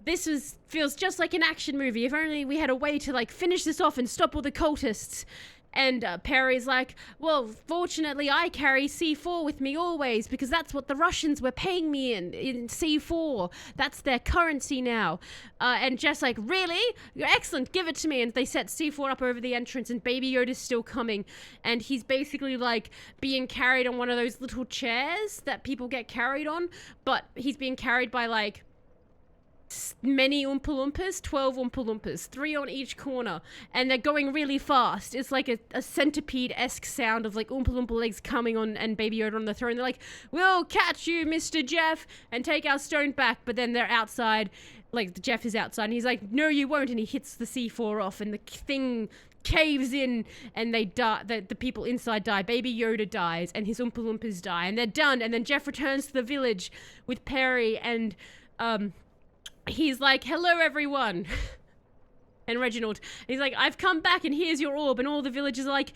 this feels just like an action movie. If only we had a way to, like, finish this off and stop all the cultists. And Perry's like, well, fortunately I carry C4 with me always, because that's what the Russians were paying me in C4. That's their currency now. And Jeff's like, really? Excellent, give it to me. And they set C4 up over the entrance, and Baby Yoda's still coming. And he's basically, like, being carried on one of those little chairs that people get carried on. But he's being carried by, like, many Oompa Loompas, 12 Oompa Loompas, 3 on each corner, and they're going really fast. It's like a centipede-esque sound of, like, Oompa Loompa legs coming on and Baby Yoda on the throne. They're like, we'll catch you, Mr. Jeff, and take our stone back. But then they're outside, like, Jeff is outside, and he's like, no, you won't, and he hits the C4 off, and the thing caves in, and they die. The people inside die. Baby Yoda dies, and his Oompa Loompas die, and they're done. And then Jeff returns to the village with Perry, and, he's like, hello, everyone. And Reginald, he's like, I've come back and here's your orb. And all the villagers are like,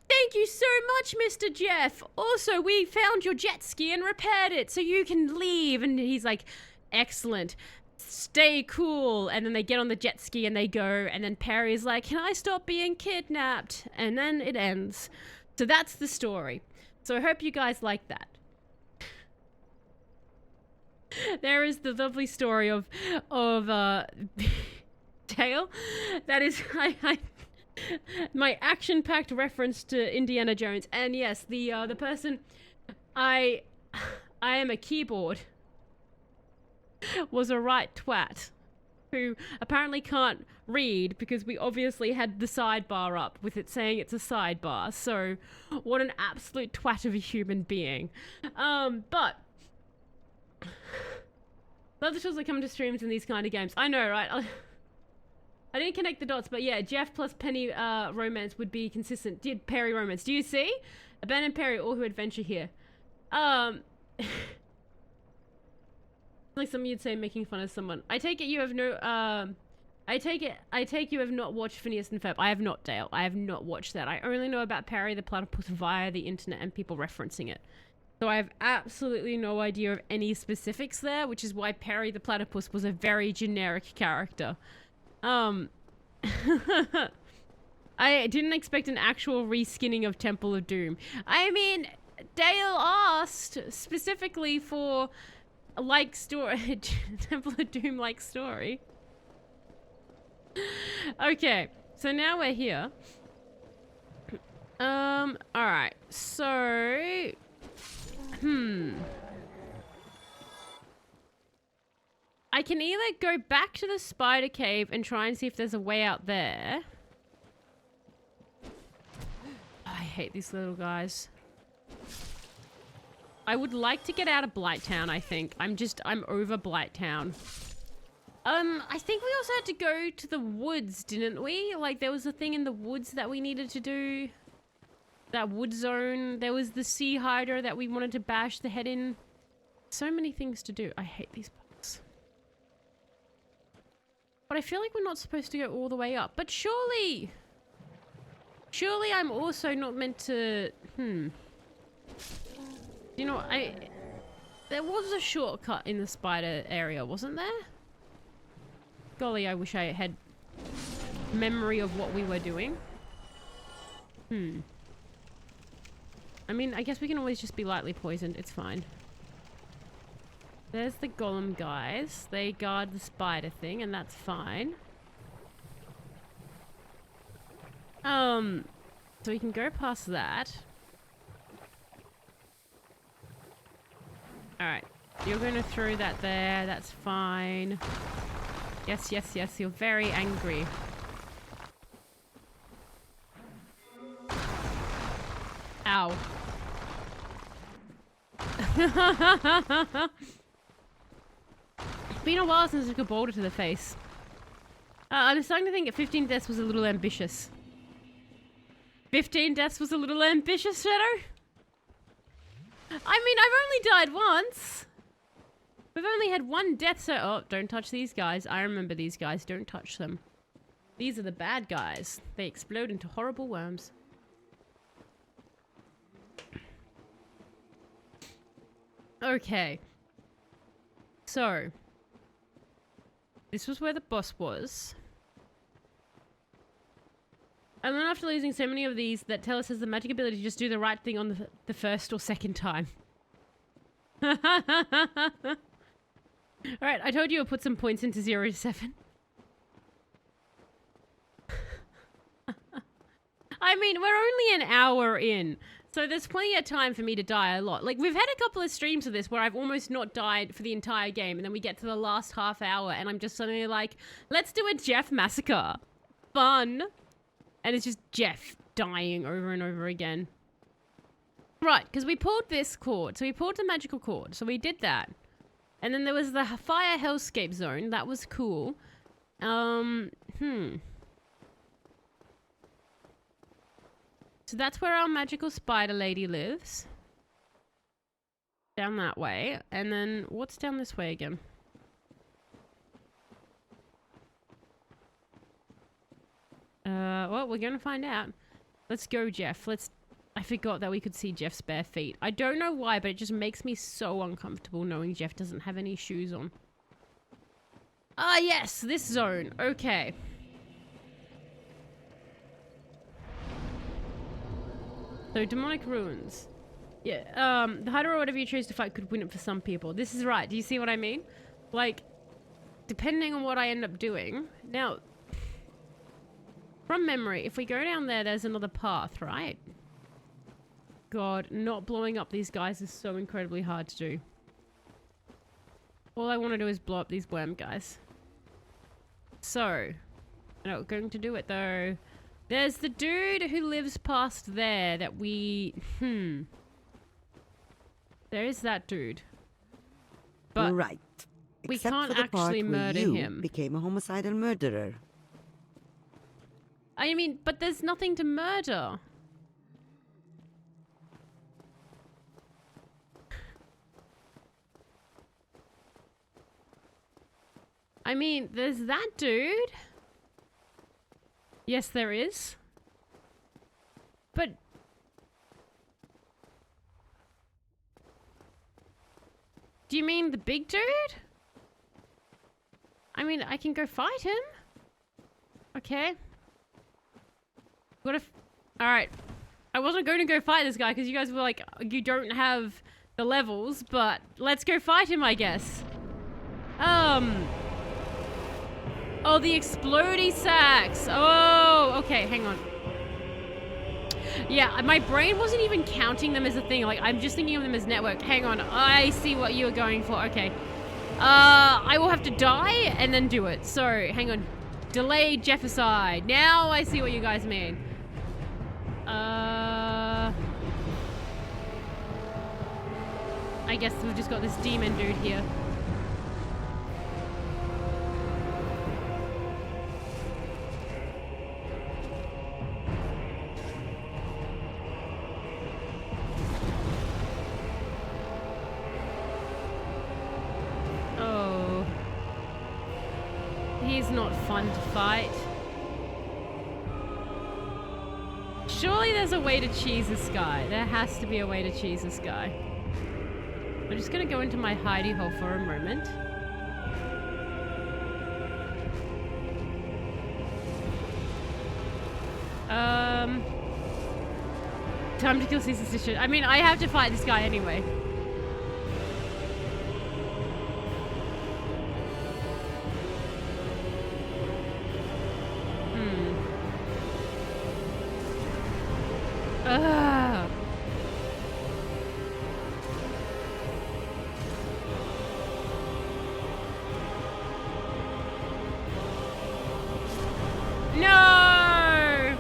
thank you so much, Mr. Jeff. Also, we found your jet ski and repaired it so you can leave. And he's like, excellent. Stay cool. And then they get on the jet ski and they go. And then Perry's like, can I stop being kidnapped? And then it ends. So that's the story. So I hope you guys like that. There is the lovely story of Dale. That is my action-packed reference to Indiana Jones. And yes, the person I am a keyboard was a right twat who apparently can't read because we obviously had the sidebar up with it saying it's a sidebar. So what an absolute twat of a human being. But love the tools that come to streams in these kind of games. I know, right? I didn't connect the dots, but yeah, Jeff plus Penny romance would be consistent. Did Perry romance? Do you see? Ben and Perry, all who adventure here. Like something you'd say making fun of someone. I take it you have no, I take you have not watched Phineas and Ferb. I have not, Dale. I have not watched that. I only know about Perry the Platypus via the internet and people referencing it. So I have absolutely no idea of any specifics there, which is why Perry the Platypus was a very generic character. I didn't expect an actual reskinning of Temple of Doom. I mean, Dale asked specifically for a like story, Temple of Doom like story. Okay, so now we're here. Alright, so I can either go back to the spider cave and try and see if there's a way out there. Oh, I hate these little guys. I would like to get out of Blighttown, I think. I'm over Blighttown. I think we also had to go to the woods, didn't we? Like, there was a thing in the woods that we needed to do. That wood zone. There was the sea hydra that we wanted to bash the head in. So many things to do. I hate these bugs. But I feel like we're not supposed to go all the way up. But surely I'm also not meant to... You know, there was a shortcut in the spider area, wasn't there? Golly, I wish I had memory of what we were doing. I mean, I guess we can always just be lightly poisoned. It's fine. There's the golem guys. They guard the spider thing, and that's fine. So we can go past that. Alright. You're going to throw that there. That's fine. Yes, yes, yes. You're very angry. Ow. It's been a while since I took a boulder to the face. I'm starting to think that 15 deaths was a little ambitious. 15 deaths was a little ambitious, Shadow? I mean, I've only died once. We've only had one death, so... Oh, don't touch these guys. I remember these guys. Don't touch them. These are the bad guys. They explode into horrible worms. Okay. So. This was where the boss was. And then after losing so many of these, that Tellus has the magic ability to just do the right thing on the first or second time. Alright, I told you I'll put some points into 0 to 7. I mean, we're only an hour in, so there's plenty of time for me to die a lot. Like, we've had a couple of streams of this where I've almost not died for the entire game, and then we get to the last half hour, and I'm just suddenly like, let's do a Jeff massacre. Fun. And it's just Jeff dying over and over again. Right, because we pulled this cord, so we pulled the magical cord, so we did that. And then there was the fire hellscape zone, that was cool. So that's where our magical spider lady lives. Down that way. And then what's down this way again? Well, we're gonna find out. Let's go, Jeff. I forgot that we could see Jeff's bare feet. I don't know why, but it just makes me so uncomfortable knowing Jeff doesn't have any shoes on. Ah, yes, this zone. Okay. So, demonic ruins. Yeah, the hider or whatever you choose to fight could win it for some people. This is right. Do you see what I mean? Like, depending on what I end up doing. Now, from memory, if we go down there, there's another path, right? God, not blowing up these guys is so incredibly hard to do. All I want to do is blow up these worm guys. So, I'm not going to do it though. There's the dude who lives past there that we... There is that dude. But right. we Except can't for the part actually where murder you him. became a homicidal murderer. I mean, but there's nothing to murder. I mean, there's that dude. Yes, there is. But... do you mean the big dude? I mean, I can go fight him. Okay. What if... alright. I wasn't going to go fight this guy because you guys were like, you don't have the levels, but let's go fight him, I guess. Oh, the explodey sacks. Oh, okay, hang on. Yeah, my brain wasn't even counting them as a thing. Like, I'm just thinking of them as network. Hang on, I see what you were going for. Okay. I will have to die and then do it. So, hang on. Delay Jefficide. Now I see what you guys mean. I guess we've just got this demon dude here. Oh. He's not fun to fight. Surely there's a way to cheese this guy. There has to be a way to cheese this guy. I'm just gonna go into my hidey hole for a moment. Time to kill Caesar's Stitcher. I mean, I have to fight this guy anyway. Ugh. No!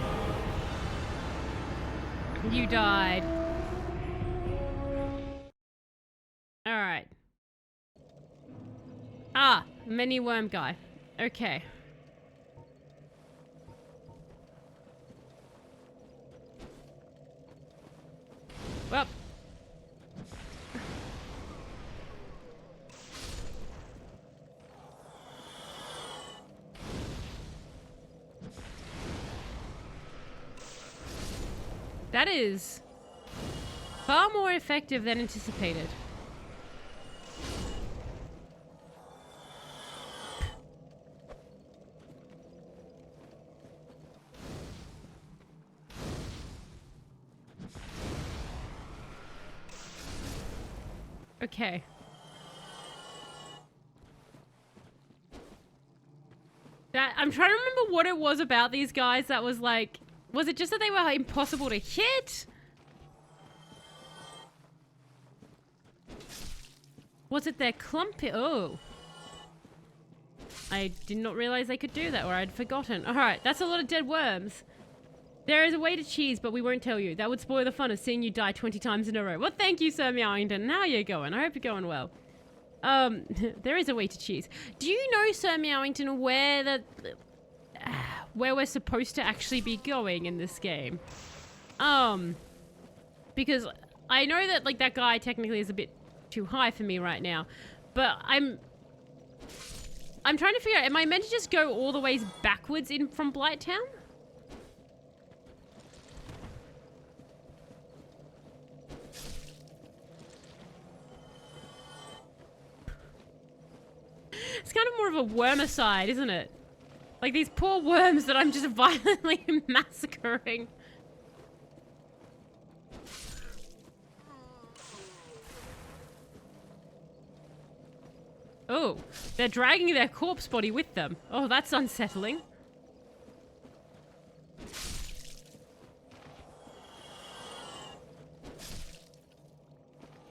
You died. Alright. Ah, mini worm guy. Okay. Well. That is far more effective than anticipated. Okay. I'm trying to remember what it was about these guys that was like... Was it just that they were impossible to hit? Was it their clumpy? Oh. I did not realize they could do that, or I'd forgotten. Alright, that's a lot of dead worms. There is a way to cheese, but we won't tell you. That would spoil the fun of seeing you die 20 times in a row. Well, thank you, Sir Meowington. How are you going? I hope you're going well. There is a way to cheese. Do you know, Sir Meowington, where we're supposed to actually be going in this game? Because I know that, like, that guy technically is a bit too high for me right now, but I'm trying to figure out, am I meant to just go all the ways backwards in from Blighttown? It's kind of more of a wormicide, isn't it? Like these poor worms that I'm just violently massacring. Oh, they're dragging their corpse body with them. Oh, that's unsettling.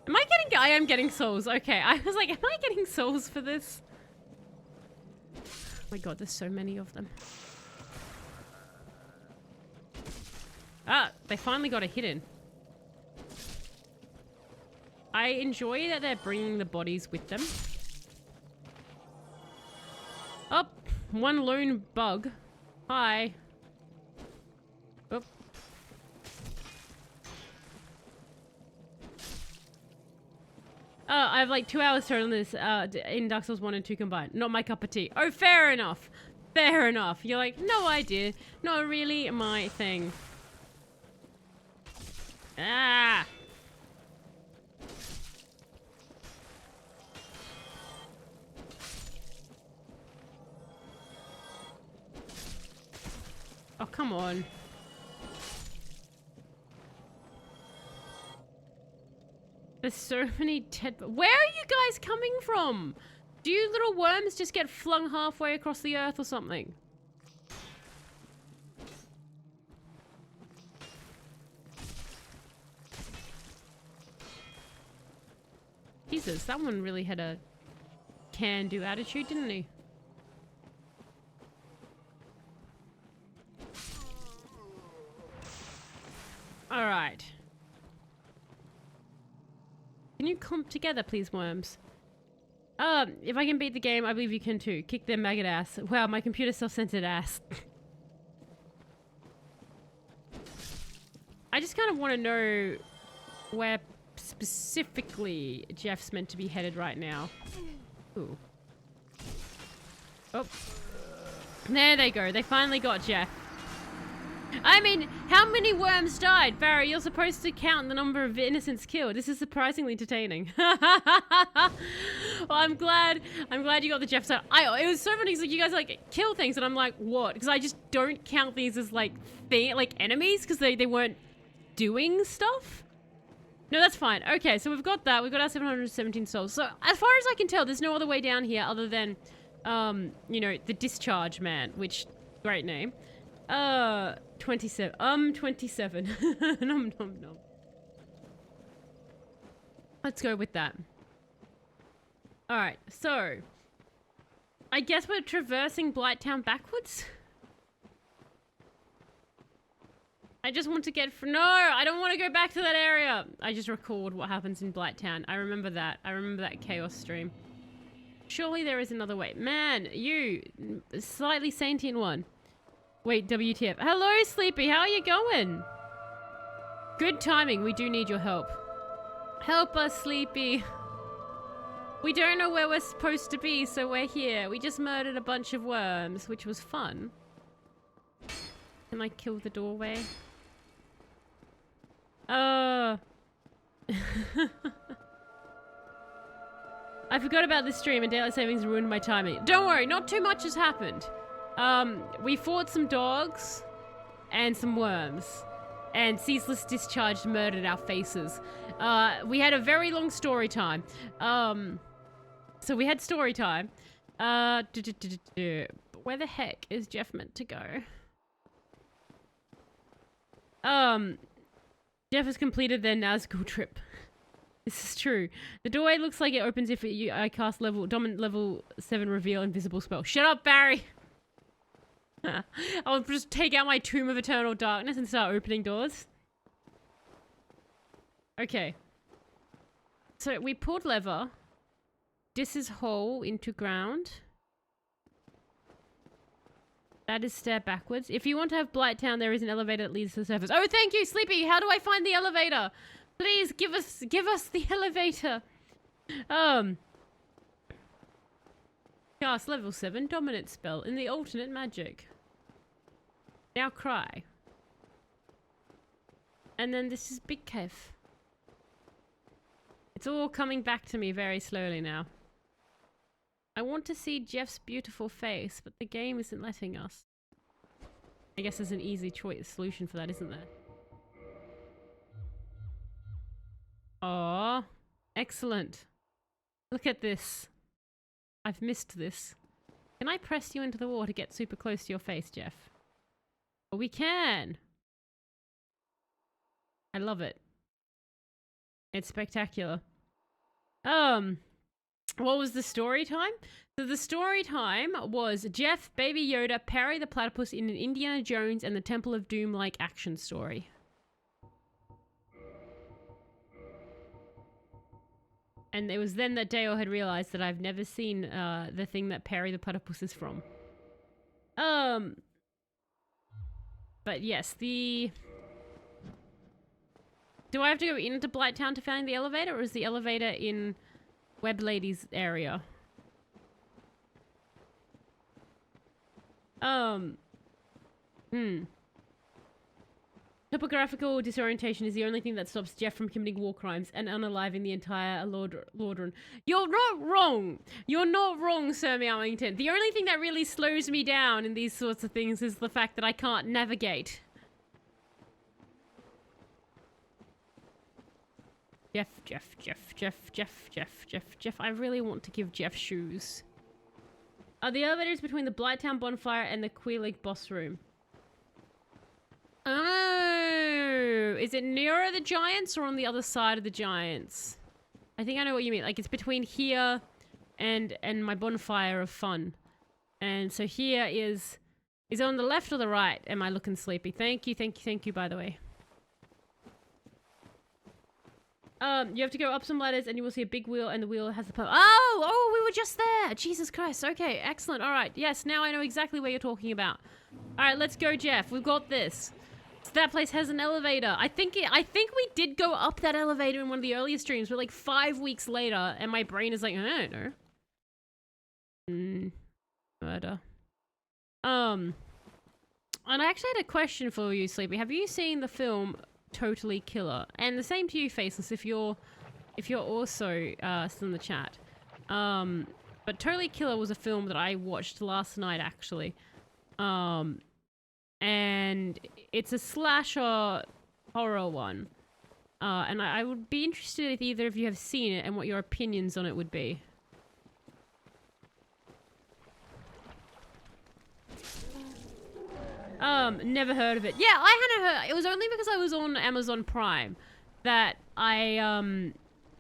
Am I getting... I am getting souls. Okay, I was like, am I getting souls for this? Oh my god, there's so many of them. Ah, they finally got a hit in. I enjoy that they're bringing the bodies with them. Oh, one lone bug. Hi. Oh. I have like 2 hours to on this in Dark Souls 1 and 2 combined. Not my cup of tea. Oh, fair enough. Fair enough. You're like, no idea. Not really my thing. Ah. Oh, come on. There's so many dead... Where are you guys coming from? Do you little worms just get flung halfway across the earth or something? Jesus, that one really had a can-do attitude, didn't he? Alright. Can you clump together, please, worms? If I can beat the game, I believe you can too. Kick their maggot ass. Wow, my computer self-censored ass. I just kind of want to know where specifically Jeff's meant to be headed right now. Ooh. Oh. There they go. They finally got Jeff. I mean, how many worms died? Barry, you're supposed to count the number of innocents killed. This is surprisingly entertaining. Well, I'm glad you got the Jeff side. It was so funny because like, you guys like kill things and I'm like, what? Because I just don't count these as like enemies because they weren't doing stuff. No, that's fine. Okay, so we've got that. We've got our 717 souls. So as far as I can tell, there's no other way down here other than, you know, the Discharge Man, which, great name. 27. 27. Nom nom nom. Let's go with that. Alright, so I guess we're traversing Blighttown backwards? I just want to get... No! I don't want to go back to that area! I just record what happens in Blighttown. I remember that. I remember that chaos stream. Surely there is another way. Man, you... Slightly sentient one. Wait, WTF. Hello, Sleepy. How are you going? Good timing. We do need your help. Help us, Sleepy. We don't know where we're supposed to be, so we're here. We just murdered a bunch of worms, which was fun. Can I kill the doorway? I forgot about this stream and daylight savings ruined my timing. Don't worry, not too much has happened. We fought some dogs and some worms. and ceaseless discharge murdered our faces. We had a very long story time. So we had story time. Where the heck is Jeff meant to go? Jeff has completed their Nazgul trip. This is true. The doorway looks like it opens if I cast dominant level 7 reveal invisible spell. Shut up, Barry! I'll just take out my Tomb of Eternal Darkness and start opening doors. Okay. So we pulled lever. This is hole into ground. That is stair backwards. If you want to have Blighttown, there is an elevator that leads to the surface. Oh, thank you, Sleepy! How do I find the elevator? Please give us the elevator. Cast level 7 dominant spell in the alternate magic. Now cry. And then this is Big Cave. It's all coming back to me very slowly now. I want to see Jeff's beautiful face, but the game isn't letting us. I guess there's an easy solution for that, isn't there? Aww. Excellent. Look at this. I've missed this. Can I press you into the wall to get super close to your face, Jeff? Oh, we can! I love it. It's spectacular. What was the story time? So the story time was Jeff, Baby Yoda, Perry the Platypus in an Indiana Jones and the Temple of Doom-like action story. And it was then that Dale had realized that I've never seen the thing that Perry the Platypus is from. But yes, Do I have to go into Blighttown to find the elevator, or is the elevator in Web Lady's area? Topographical disorientation is the only thing that stops Jeff from committing war crimes and unaliving the entire Lordran. You're not wrong! You're not wrong, Sir Meowington. The only thing that really slows me down in these sorts of things is the fact that I can't navigate. Jeff. I really want to give Jeff shoes. The elevators between the Blighttown bonfire and the Queelig boss room. Oh, is it nearer the giants or on the other side of the giants? I think I know what you mean. Like, it's between here and my bonfire of fun. And so here is it on the left or the right? Am I looking sleepy? Thank you, by the way. You have to go up some ladders and you will see a big wheel and the wheel has the Oh, we were just there. Jesus Christ. Okay, excellent. All right. Yes, now I know exactly what you're talking about. All right, let's go, Jeff. We've got this. So that place has an elevator. I think we did go up that elevator in one of the earlier streams, but like 5 weeks later, and my brain is like, I don't know. Murder. And I actually had a question for you, Sleepy. Have you seen the film Totally Killer? And the same to you, Faceless, if you're also still in the chat. But Totally Killer was a film that I watched last night, actually. And it's a slasher horror one. And I would be interested if either of you have seen it and what your opinions on it would be. Never heard of it. Yeah, I hadn't heard. It was only because I was on Amazon Prime that I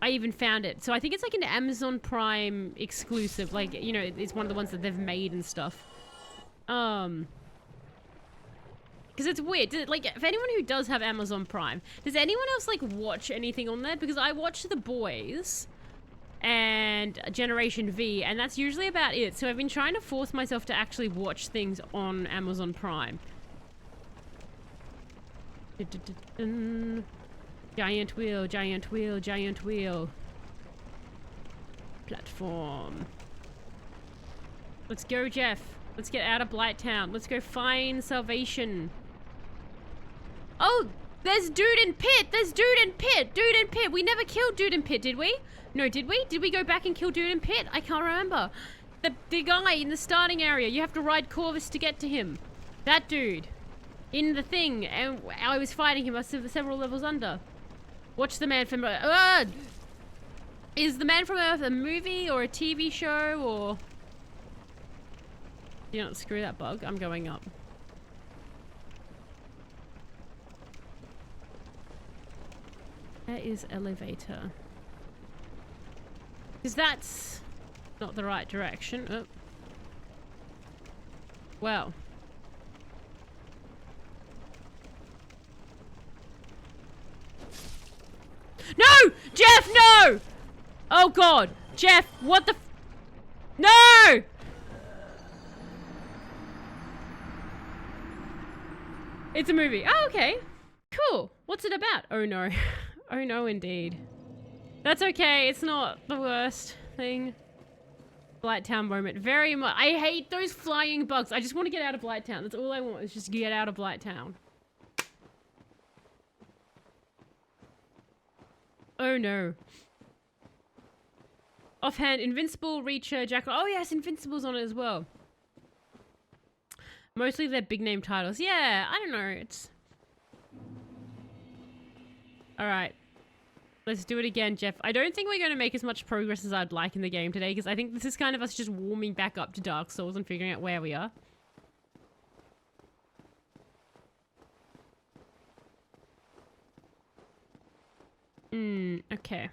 even found it. So I think it's like an Amazon Prime exclusive. Like, you know, it's one of the ones that they've made and stuff. Because it's weird. Like, if anyone who does have Amazon Prime, does anyone else, like, watch anything on there? Because I watch The Boys and Generation V, and that's usually about it. So I've been trying to force myself to actually watch things on Amazon Prime. Giant wheel, giant wheel, giant wheel. Platform. Let's go, Jeff. Let's get out of Blighttown. Let's go find salvation. Oh, there's Dude in Pit. There's Dude in Pit. Dude in Pit. We never killed Dude in Pit, did we? No, did we? Did we go back and kill Dude in Pit? I can't remember. The guy in the starting area. You have to ride Corvus to get to him. That dude. in the thing, and I was fighting him several levels under. Watch The Man from Earth. Is The Man from Earth a movie or a TV show or... You don't screw that bug. I'm going up. There is elevator. Because that's not the right direction. Oh. Well. No! Jeff, no! Oh god. Jeff, what the f— No! It's a movie. Oh, okay. Cool. What's it about? Oh no. Oh no, indeed. That's okay. It's not the worst thing. Blighttown moment. Very much. I hate those flying bugs. I just want to get out of Blighttown. That's all I want, is just get out of Blighttown. Oh no. Offhand, Invincible, Reacher, Jackal. Oh yes, Invincible's on it as well. Mostly their big name titles. Yeah, I don't know. It's... Alright. Let's do it again, Jeff. I don't think we're going to make as much progress as I'd like in the game today, because I think this is kind of us just warming back up to Dark Souls and figuring out where we are. Okay.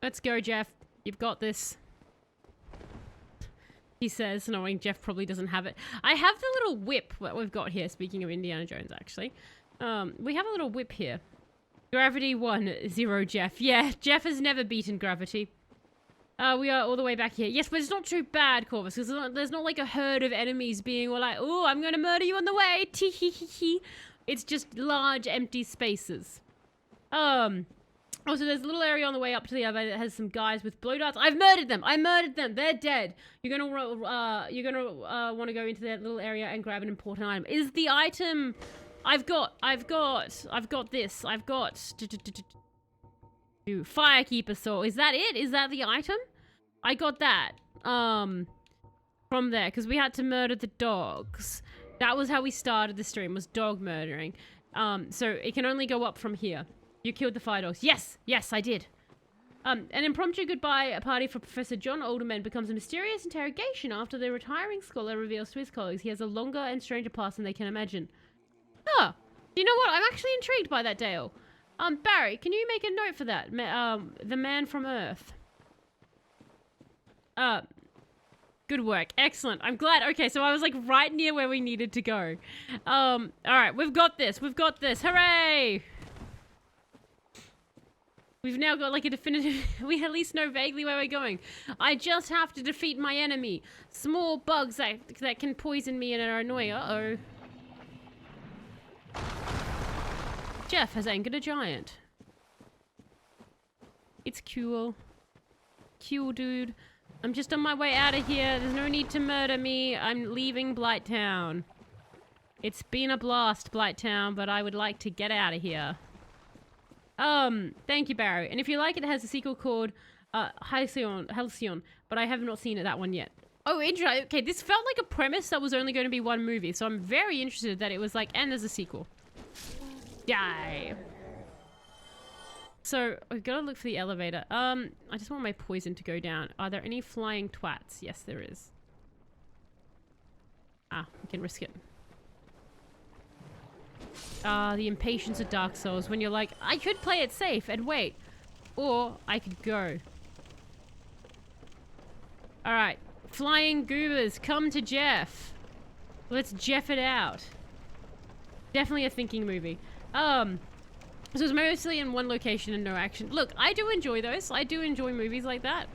Let's go, Jeff. You've got this. He says, knowing Jeff probably doesn't have it. I have the little whip that we've got here, speaking of Indiana Jones, actually. We have a little whip here. Gravity 1-0, Jeff. Yeah, Jeff has never beaten gravity. We are all the way back here. Yes, but it's not too bad, Corvus, because there's not like a herd of enemies being all like, oh, I'm gonna murder you on the way. Tee-hee-hee-hee. It's just large, empty spaces. Also, there's a little area on the way up to the elevator that has some guys with blow darts. I've murdered them. I murdered them. They're dead. You're gonna want to go into that little area and grab an important item. Is the item? I've got this. I've got Firekeeper Saw. Is that it? Is that the item? I got that. From there, because we had to murder the dogs. That was how we started the stream, was dog murdering. So it can only go up from here. You killed the fire dogs. Yes! Yes, I did. An impromptu goodbye party for Professor John Alderman becomes a mysterious interrogation after the retiring scholar reveals to his colleagues he has a longer and stranger past than they can imagine. Huh. You know what? I'm actually intrigued by that, Dale. Barry, can you make a note for that? The Man from Earth. Good work. Excellent. I'm glad. Okay, so I was like right near where we needed to go. Alright, we've got this. We've got this. Hooray! We've now got like a definitive... We at least know vaguely where we're going. I just have to defeat my enemy. Small bugs that can poison me and are annoying. Uh-oh. Jeff has angered a giant. It's cool. Cool, dude. I'm just on my way out of here. There's no need to murder me. I'm leaving Blighttown. It's been a blast, Blighttown, but I would like to get out of here. Thank you, Barry. And if you like it, has a sequel called Halcyon, but I have not seen that one yet. Oh, interesting. Okay, this felt like a premise that was only going to be one movie, so I'm very interested that it was like, and there's a sequel. Die. So, I've got to look for the elevator. I just want my poison to go down. Are there any flying twats? Yes, there is. Ah, we can risk it. The impatience of Dark Souls, when you're like, I could play it safe and wait. Or, I could go. Alright. Flying goobers, come to Jeff. Let's Jeff it out. Definitely a thinking movie. So it's mostly in one location and no action. Look, I do enjoy those. I do enjoy movies like that.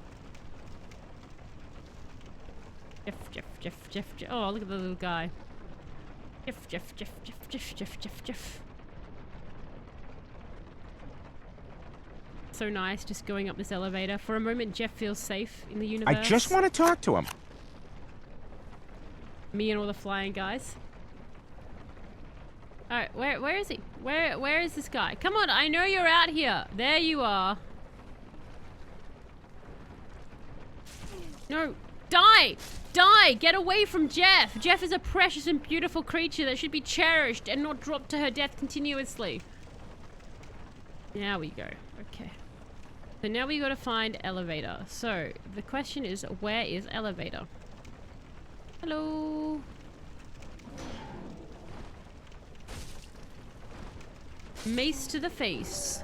Jeff. Oh, look at the little guy. Jeff. So nice, just going up this elevator. For a moment, Jeff feels safe in the universe. I just want to talk to him. Me and all the flying guys. Alright, where is he? Where is this guy? Come on, I know you're out here. There you are. No. Die! Die! Get away from Jeff! Jeff is a precious and beautiful creature that should be cherished and not dropped to her death continuously. Now we go. Okay. So now we gotta find elevator. So, the question is, where is elevator? Hello? Mace to the face.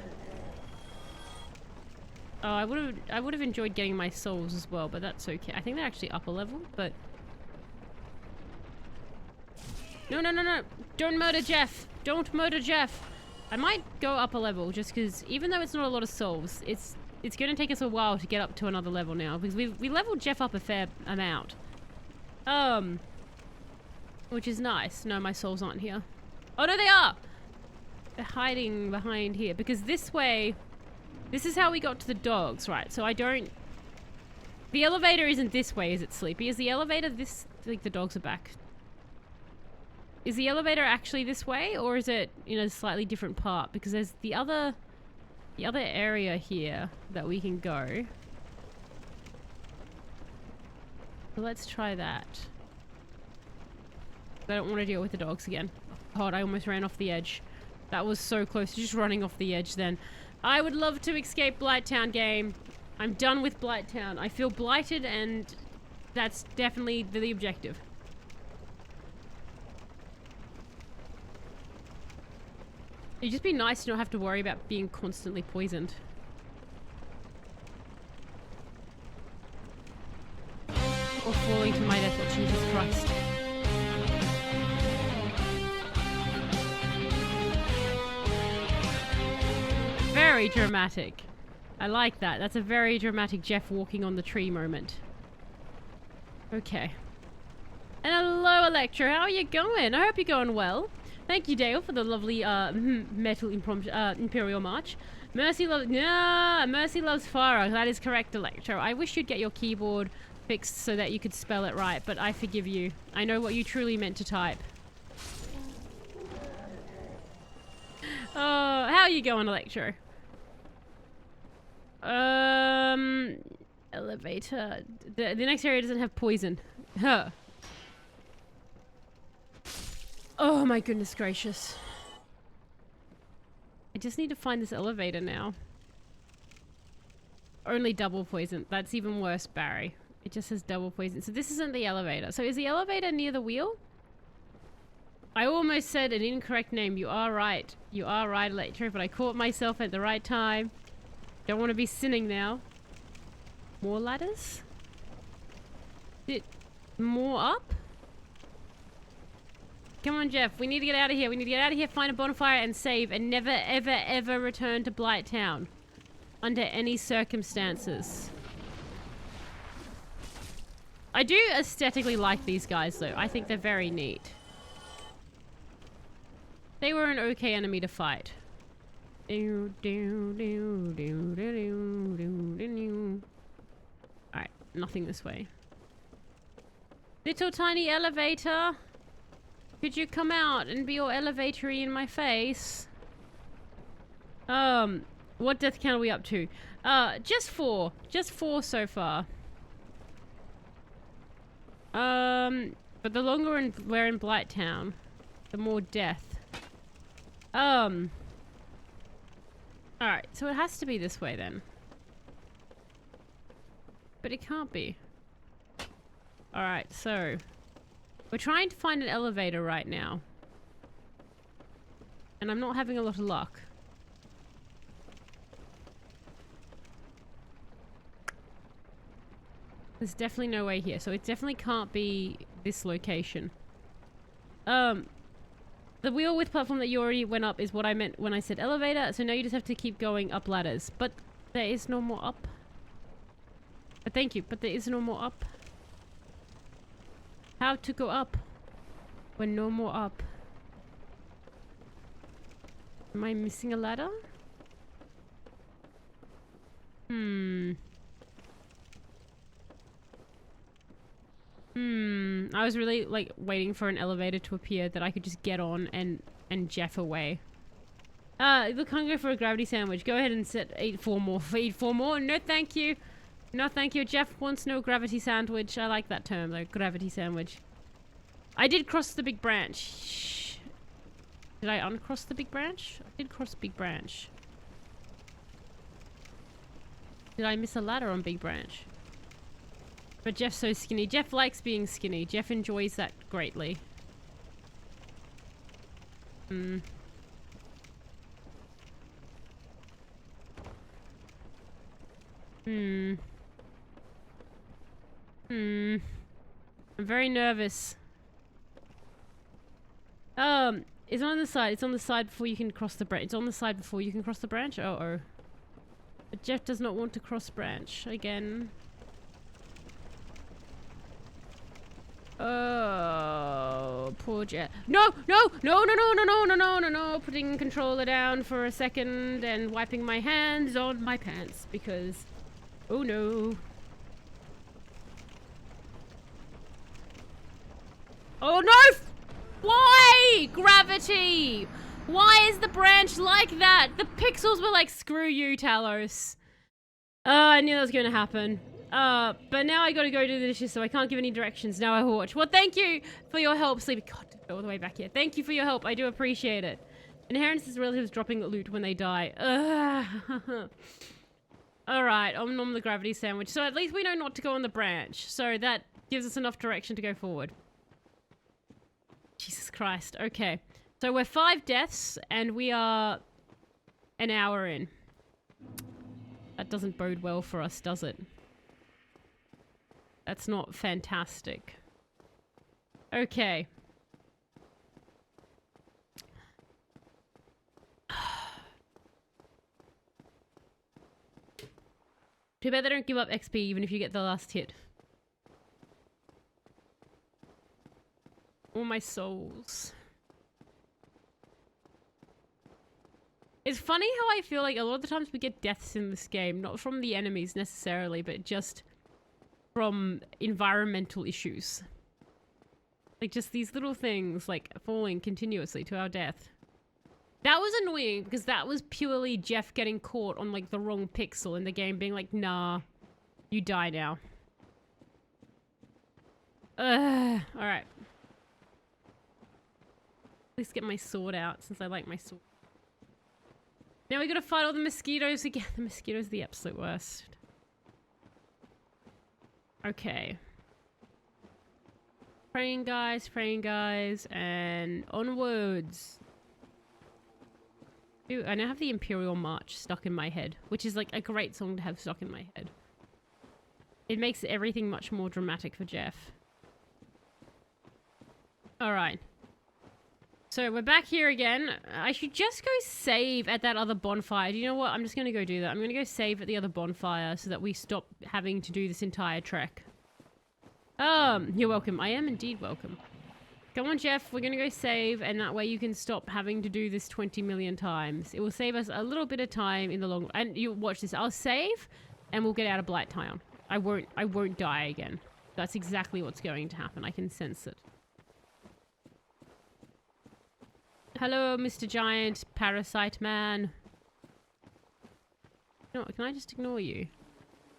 Oh, I would have enjoyed getting my souls as well, but that's okay. I think they're actually upper level, but... No, no, no, no! Don't murder Jeff! Don't murder Jeff! I might go upper level, just because even though it's not a lot of souls, it's going to take us a while to get up to another level now, because we leveled Jeff up a fair amount. Which is nice. No, my souls aren't here. Oh, no, they are! They're hiding behind here, because this way... This is how we got to the dogs, right? So I don't... The elevator isn't this way, is it, Sleepy? Is the elevator this... Like, the dogs are back. Is the elevator actually this way, or is it in a slightly different part? Because there's the other area here that we can go. So let's try that. I don't want to deal with the dogs again. God, I almost ran off the edge. That was so close to just running off the edge then. I would love to escape Blighttown, game. I'm done with Blighttown. I feel blighted, and that's definitely the objective. It'd just be nice to not have to worry about being constantly poisoned. Or falling to my death, oh Jesus Christ. Very dramatic. I like that. That's a very dramatic Jeff walking on the tree moment. Okay. And hello, Electra. How are you going? I hope you're going well. Thank you, Dale, for the lovely metal Imperial March. Mercy loves Farah. That is correct, Electra. I wish you'd get your keyboard fixed so that you could spell it right, but I forgive you. I know what you truly meant to type. Oh, how are you going, Electro? Elevator. The next area doesn't have poison. Huh. Oh my goodness gracious. I just need to find this elevator now. Only double poison. That's even worse, Barry. It just says double poison. So this isn't the elevator. So is the elevator near the wheel? I almost said an incorrect name. You are right. You are right, Electro, but I caught myself at the right time. Don't want to be sinning now. More ladders? More up? Come on, Jeff. We need to get out of here. We need to get out of here, find a bonfire, and save, and never, ever, ever return to Blighttown. Under any circumstances. I do aesthetically like these guys, though. I think they're very neat. They were an okay enemy to fight. Alright, nothing this way. Little tiny elevator. Could you come out and be all elevatory in my face? What death count are we up to? Just 4. Just 4 so far. But the longer we're in Blighttown, the more death. Alright, so it has to be this way then. But it can't be. Alright, so... We're trying to find an elevator right now. And I'm not having a lot of luck. There's definitely no way here, so it definitely can't be this location. The wheel with platform that you already went up is what I meant when I said elevator, so now you just have to keep going up ladders. But there is no more up. Thank you, but there is no more up. How to go up when no more up? Am I missing a ladder? I was really like waiting for an elevator to appear that I could just get on and Jeff away. Look hungry for a gravity sandwich. Go ahead and eat 4 more. Eat 4 more. No, thank you. No, thank you. Jeff wants no gravity sandwich. I like that term, though. Gravity sandwich. I did cross the big branch. Did I uncross the big branch? I did cross big branch. Did I miss a ladder on big branch? But Jeff's so skinny. Jeff likes being skinny. Jeff enjoys that greatly. I'm very nervous. It's on the side. It's on the side before you can cross the branch. It's on the side before you can cross the branch. Uh-oh. But Jeff does not want to cross branch again. Oh, poor Jeff. No! Putting controller down for a second and wiping my hands on my pants because... Oh no. Oh no! Why? Gravity! Why is the branch like that? The pixels were like, screw you, Talos. I knew that was gonna happen. But now I gotta go do the dishes, so I can't give any directions. Now I watch. Well, thank you for your help, Sleepy. God, all the way back here. Thank you for your help. I do appreciate it. Inheritance relatives dropping loot when they die. Alright, on the gravity sandwich. So at least we know not to go on the branch. So that gives us enough direction to go forward. Jesus Christ. Okay. So we're 5 deaths, and we are an hour in. That doesn't bode well for us, does it? That's not fantastic. Okay. Too bad they don't give up XP even if you get the last hit. All my souls. It's funny how I feel like a lot of the times we get deaths in this game, not from the enemies necessarily, but just from environmental issues. Like just these little things like falling continuously to our death. That was annoying because that was purely Jeff getting caught on like the wrong pixel in the game being like, nah, you die now. Alright. Let's get my sword out since I like my sword. Now we gotta fight all the mosquitoes again. The mosquitoes are the absolute worst. Okay. Praying guys, and onwards. Ooh, I now have the Imperial March stuck in my head, which is like a great song to have stuck in my head. It makes everything much more dramatic for Jeff. Alright. So we're back here again. I should just go save at that other bonfire. Do you know what? I'm just going to go do that. I'm going to go save at the other bonfire so that we stop having to do this entire trek. You're welcome. I am indeed welcome. Come on, Jeff. We're going to go save, and that way you can stop having to do this 20 million times. It will save us a little bit of time in the long... And you watch this. I'll save, and we'll get out of Blight Town. I won't die again. That's exactly what's going to happen. I can sense it. Hello, Mr. Giant Parasite Man. No, can I just ignore you?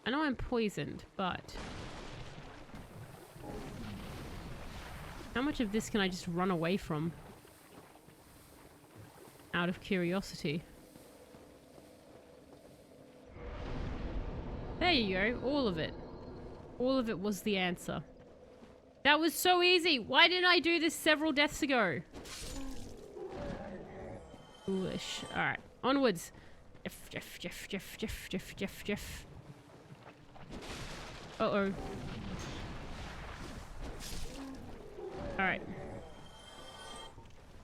I know I'm poisoned, but... How much of this can I just run away from? Out of curiosity. There you go, all of it. All of it was the answer. That was so easy! Why didn't I do this several deaths ago? Foolish. Alright, onwards. Jeff. Uh-oh. Alright.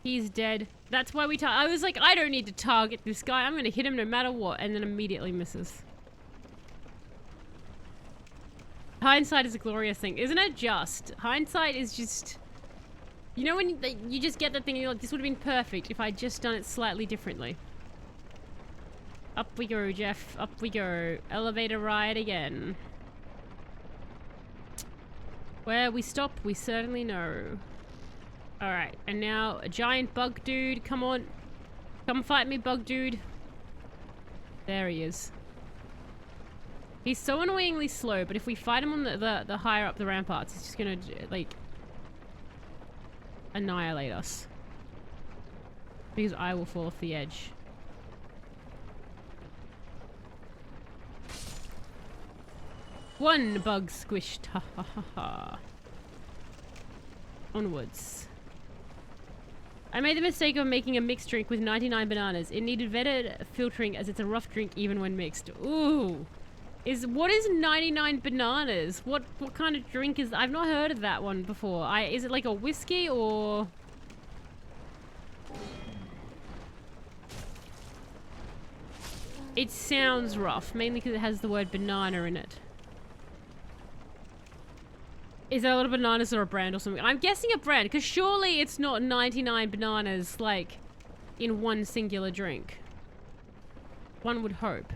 He's dead. That's why we I was like, I don't need to target this guy. I'm gonna hit him no matter what, and then immediately misses. Hindsight is a glorious thing, isn't it? Just. Hindsight is just... You know when you just get that thing and you're like, this would have been perfect if I'd just done it slightly differently. Up we go, Jeff. Up we go. Elevator ride again. Where we stop, we certainly know. Alright, and now a giant bug dude. Come on. Come fight me, bug dude. There he is. He's so annoyingly slow, but if we fight him on the higher up the ramparts, he's just gonna, like, annihilate us. Because I will fall off the edge. One bug squished. Ha ha ha ha. Onwards. I made the mistake of making a mixed drink with 99 bananas. It needed better filtering as it's a rough drink even when mixed. Ooh. What is 99 bananas? What kind of drink is... I've not heard of that one before. Is it like a whiskey or... It sounds rough, mainly because it has the word banana in it. Is there a lot of bananas or a brand or something? I'm guessing a brand, because surely it's not 99 bananas, like, in one singular drink. One would hope.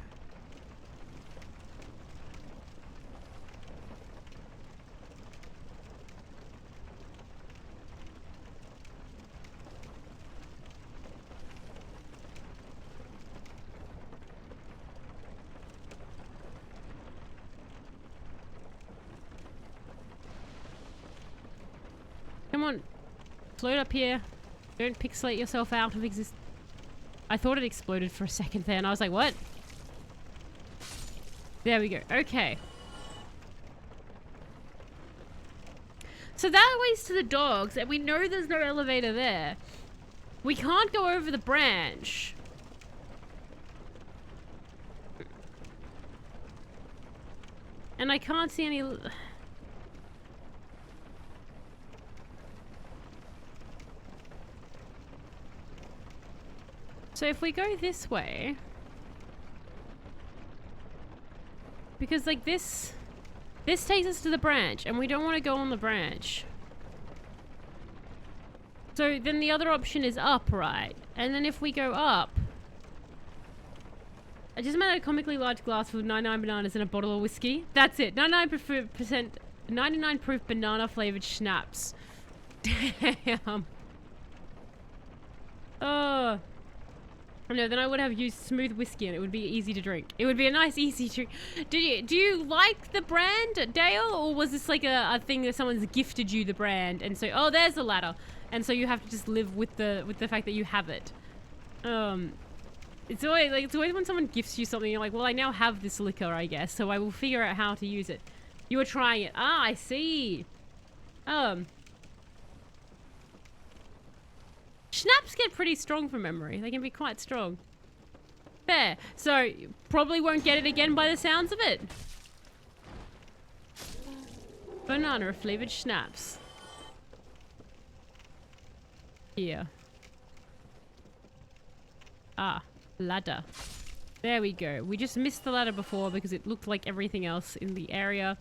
Come on. Float up here. Don't pixelate yourself out of exist. I thought it exploded for a second there and I was like, what? There we go. Okay. So that leads to the dogs and we know there's no elevator there. We can't go over the branch. And I can't see any... So if we go this way, because like this takes us to the branch and we don't want to go on the branch. So then the other option is up, right? And then if we go up, I just made a comically large glass with 99 bananas and a bottle of whiskey. That's it. 99 proof banana flavored schnapps. Damn. Oh. No, then I would have used smooth whiskey and it would be easy to drink. It would be a nice, easy drink. Do you like the brand, Dale? Or was this like a thing that someone's gifted you the brand and so, oh, there's the ladder. And so you have to just live with the fact that you have it. It's always when someone gifts you something, you're like, well, I now have this liquor, I guess, so I will figure out how to use it. You were trying it. Ah, I see. Schnapps get pretty strong from memory. They can be quite strong. Fair. So, probably won't get it again by the sounds of it. Banana flavored schnapps. Here. Ah, ladder. There we go. We just missed the ladder before because it looked like everything else in the area.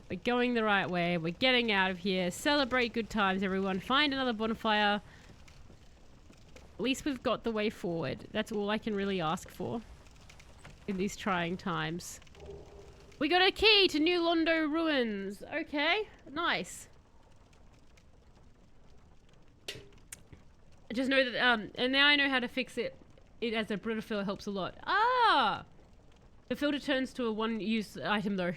We're going the right way. We're getting out of here. Celebrate good times, everyone. Find another bonfire. At least we've got the way forward. That's all I can really ask for in these trying times. We got a key to New Londo ruins. Okay, nice. I just know that, and now I know how to fix it. It as a Brita filter helps a lot. Ah! The filter turns to a one-use item though.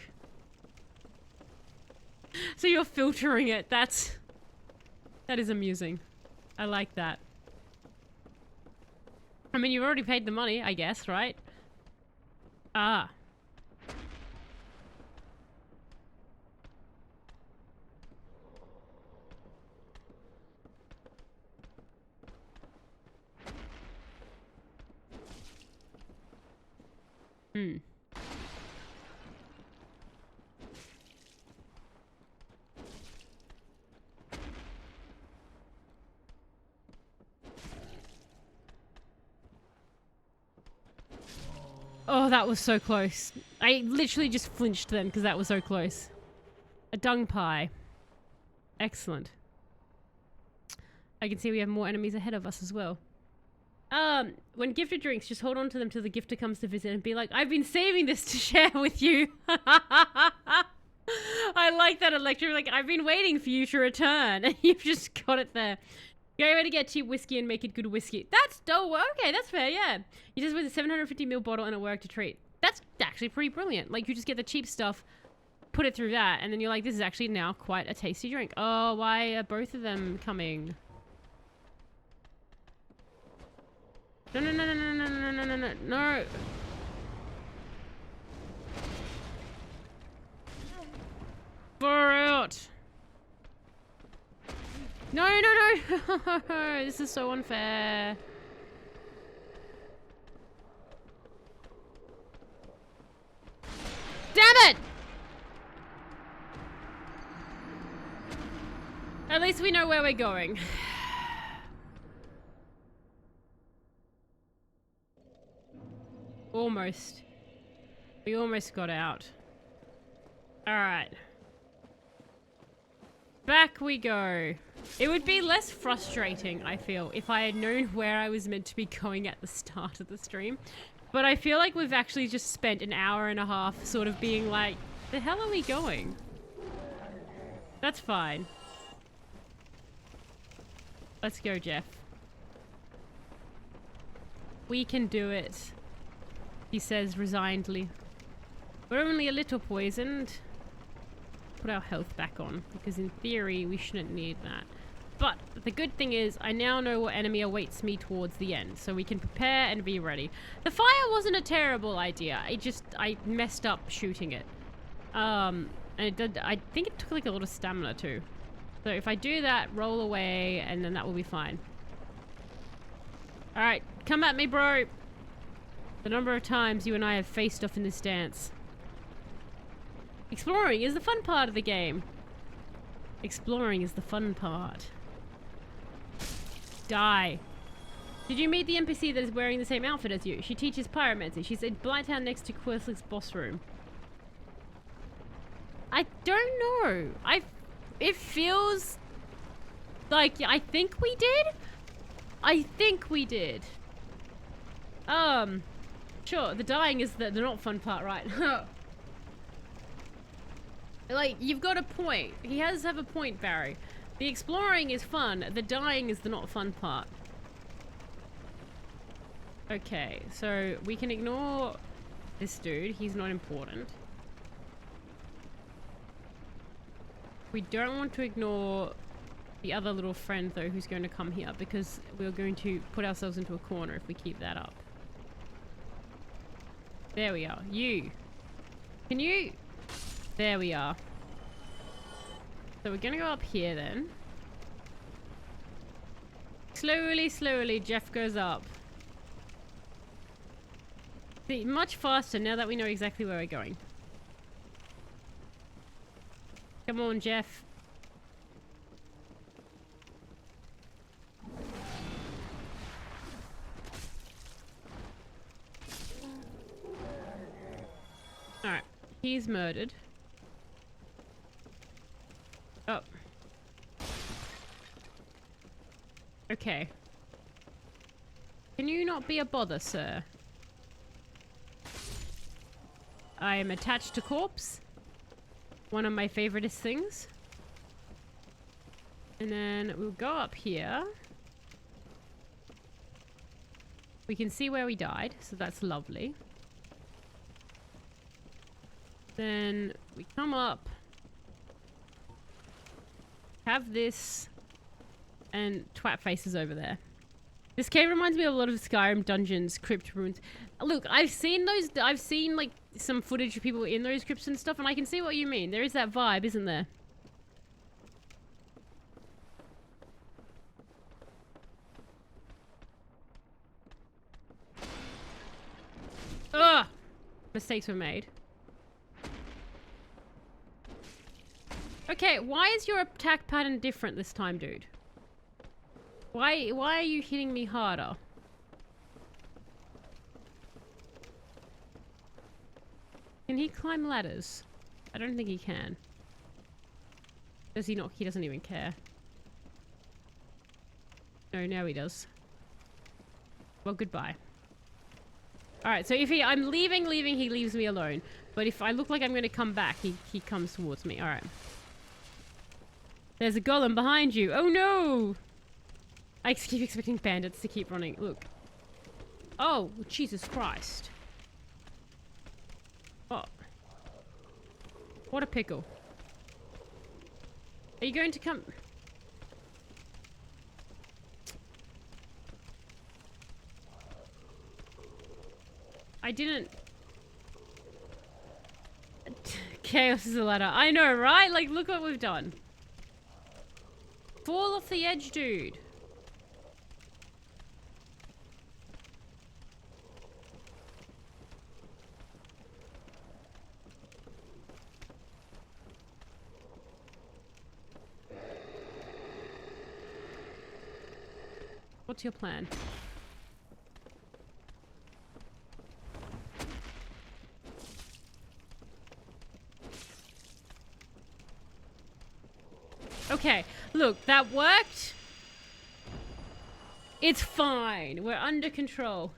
So you're filtering it. That is amusing. I like that. I mean, you've already paid the money, I guess, right? Ah. Hmm. Oh, that was so close. I literally just flinched then because that was so close. A dung pie. Excellent. I can see we have more enemies ahead of us as well. When gifted drinks, just hold on to them till the gifter comes to visit and be like, I've been saving this to share with you. I like that, Electra. Like, I've been waiting for you to return and you've just got it there. Go ready to get cheap whiskey and make it good whiskey. That's dope. Okay, that's fair, yeah. You just with a 750ml bottle and it worked a treat. That's actually pretty brilliant. Like, you just get the cheap stuff, put it through that, and then you're like, this is actually now quite a tasty drink. Oh, why are both of them coming? No, no, no, no, no, no, no, no, no, no, no. Far out. No, no, no. This is so unfair. Damn it! At least we know where we're going. Almost. We almost got out. Alright. Back we go. It would be less frustrating, I feel, if I had known where I was meant to be going at the start of the stream. But I feel like we've actually just spent an hour and a half sort of being like, the hell are we going? That's fine. Let's go, Jeff. We can do it, he says resignedly. We're only a little poisoned. Put our health back on, because in theory we shouldn't need that. But the good thing is I now know what enemy awaits me towards the end, so we can prepare and be ready. The fire wasn't a terrible idea. I messed up shooting it. And it did, I think it took like a lot of stamina too. So if I do that, roll away, and then that will be fine. Alright, come at me, bro. The number of times you and I have faced off in this dance. Exploring is the fun part of the game. Exploring is the fun part. Die. Did you meet the NPC that is wearing the same outfit as you? She teaches pyromancy. She's in Blighttown next to Querslick's boss room. I don't know. It feels like I think we did. I think we did. Sure. The dying is the not fun part, right? Like, you've got a point. He has to have a point, Barry. The exploring is fun. The dying is the not fun part. Okay, so we can ignore this dude. He's not important. We don't want to ignore the other little friend, though, who's going to come here, because we're going to put ourselves into a corner if we keep that up. There we are. You. Can you... There we are. So we're gonna go up here then. Slowly, slowly, Jeff goes up. See, much faster now that we know exactly where we're going. Come on, Jeff. Alright, he's murdered. Oh. Okay. Can you not be a bother, sir? I am attached to corpse. One of my favoriteest things. And then we'll go up here. We can see where we died, so that's lovely. Then we come up. Have this, and twat faces over there. This cave reminds me of a lot of Skyrim dungeons, crypt ruins. Look, I've seen those. I've seen like some footage of people in those crypts and stuff, and I can see what you mean. There is that vibe, isn't there? Ugh! Mistakes were made. Okay, why is your attack pattern different this time, dude? Why are you hitting me harder? Can he climb ladders? I don't think he can. Does he not? He doesn't even care. No, now he does. Well, goodbye. Alright, so if I'm leaving, he leaves me alone. But if I look like I'm going to come back, he comes towards me. Alright. There's a golem behind you. Oh no! I keep expecting bandits to keep running. Look. Oh, Jesus Christ. What a pickle. Are you going to come? I didn't... Chaos is a ladder. I know, right? Like, look what we've done. Fall off the edge, dude. What's your plan? Okay, look, that worked. It's fine. We're under control.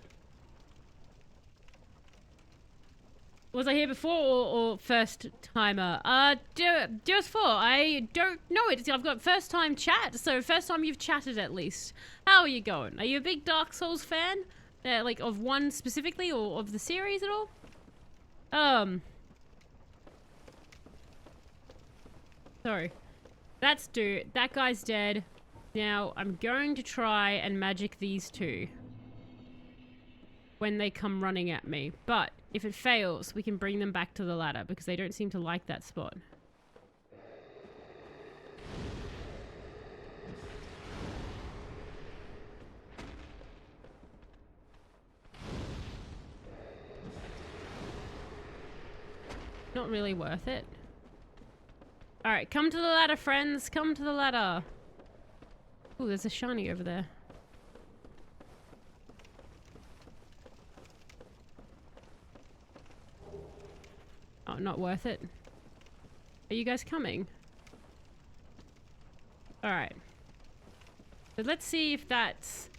Was I here before or first timer? Just for. I don't know it. I've got first time chat, so first time you've chatted at least. How are you going? Are you a big Dark Souls fan? Like of one specifically or of the series at all? Sorry. That guy's dead. Now, I'm going to try and magic these two when they come running at me. But if it fails, we can bring them back to the ladder because they don't seem to like that spot. Not really worth it. Alright, come to the ladder, friends. Come to the ladder. Oh, there's a shiny over there. Oh, not worth it. Are you guys coming? Alright. So let's see if that's...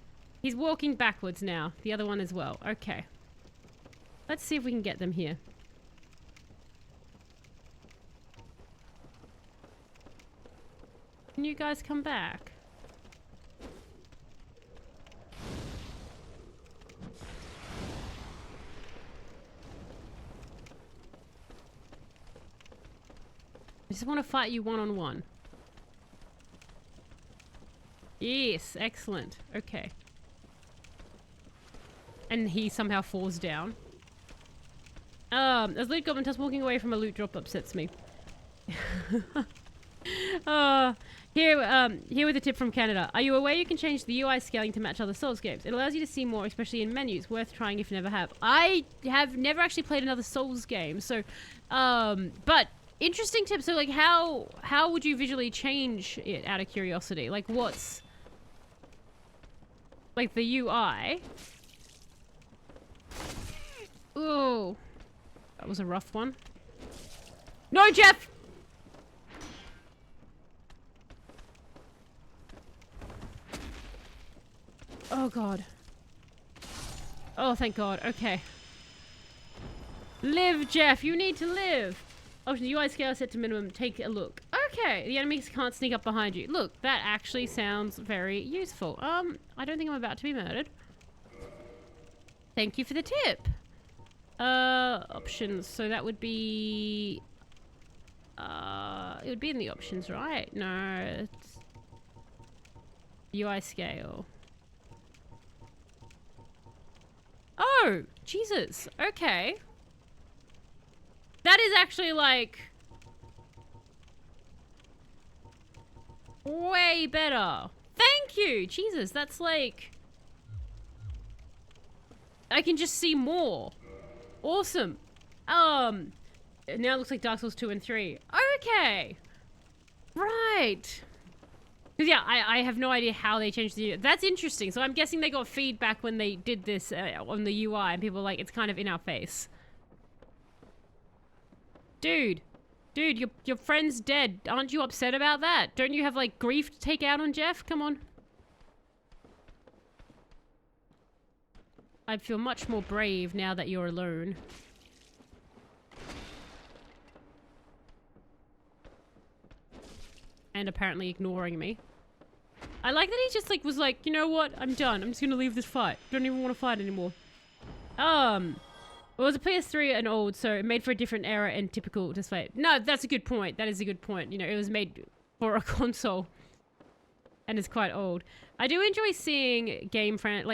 He's walking backwards now. The other one as well. Okay. Let's see if we can get them here. Can you guys come back? I just want to fight you one-on-one. Yes, excellent. Okay. And he somehow falls down. As loot goblin just walking away from a loot drop upsets me. Here with a tip from Canada. Are you aware you can change the UI scaling to match other Souls games? It allows you to see more, especially in menus. Worth trying if you never have. I have never actually played another Souls game, so, but interesting tip. So, like, how would you visually change it out of curiosity? Like, what's, like, the UI? Ooh. That was a rough one. No, Jeff! Oh, God. Oh, thank God. Okay. Live, Jeff. You need to live. Option UI scale set to minimum. Take a look. Okay. The enemies can't sneak up behind you. Look, that actually sounds very useful. I don't think I'm about to be murdered. Thank you for the tip. Options. So that would be... it would be in the options, right? No. It's... UI scale. Oh, Jesus. Okay. That is actually, like... way better. Thank you! Jesus, that's like... I can just see more. Awesome. Now it looks like Dark Souls 2 and 3. Okay. Right. Because yeah, I have no idea how they changed the... That's interesting. So I'm guessing they got feedback when they did this on the UI and people were like, it's kind of in our face. Dude, your friend's dead. Aren't you upset about that? Don't you have like grief to take out on Jeff? Come on. I'd feel much more brave now that you're alone. And apparently ignoring me. I like that he just like was like, you know what? I'm done. I'm just gonna leave this fight. Don't even want to fight anymore. Well, it was a PS3 and old, so it made for a different era and typical display. No, that's a good point. That is a good point. You know, it was made for a console and it's quite old. I do enjoy seeing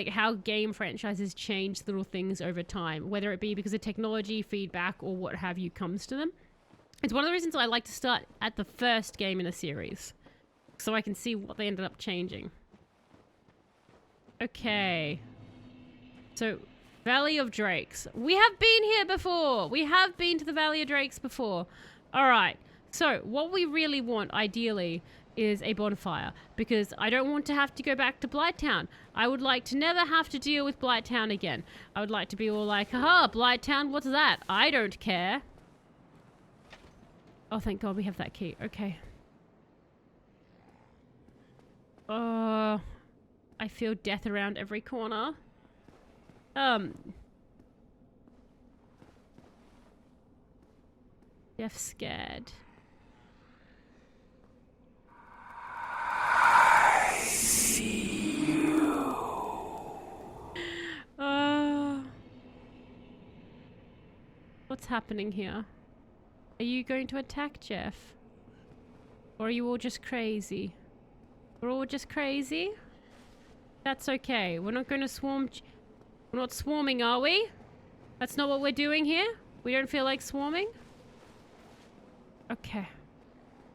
how game franchises change little things over time, whether it be because of technology, feedback, or what have you comes to them. It's one of the reasons I like to start at the first game in a series, so I can see what they ended up changing. Okay. So, Valley of Drakes. We have been here before! We have been to the Valley of Drakes before. Alright, so what we really want, ideally, is a bonfire, because I don't want to have to go back to Blighttown. I would like to never have to deal with Blighttown again. I would like to be all like, haha, Blighttown, what's that? I don't care. Oh, thank God we have that key. Okay. I feel death around every corner. Jeff's scared. What's happening here? Are you going to attack Jeff? Or are you all just crazy? We're all just crazy? That's okay. We're not going to swarm... We're not swarming, are we? That's not what we're doing here? We don't feel like swarming? Okay.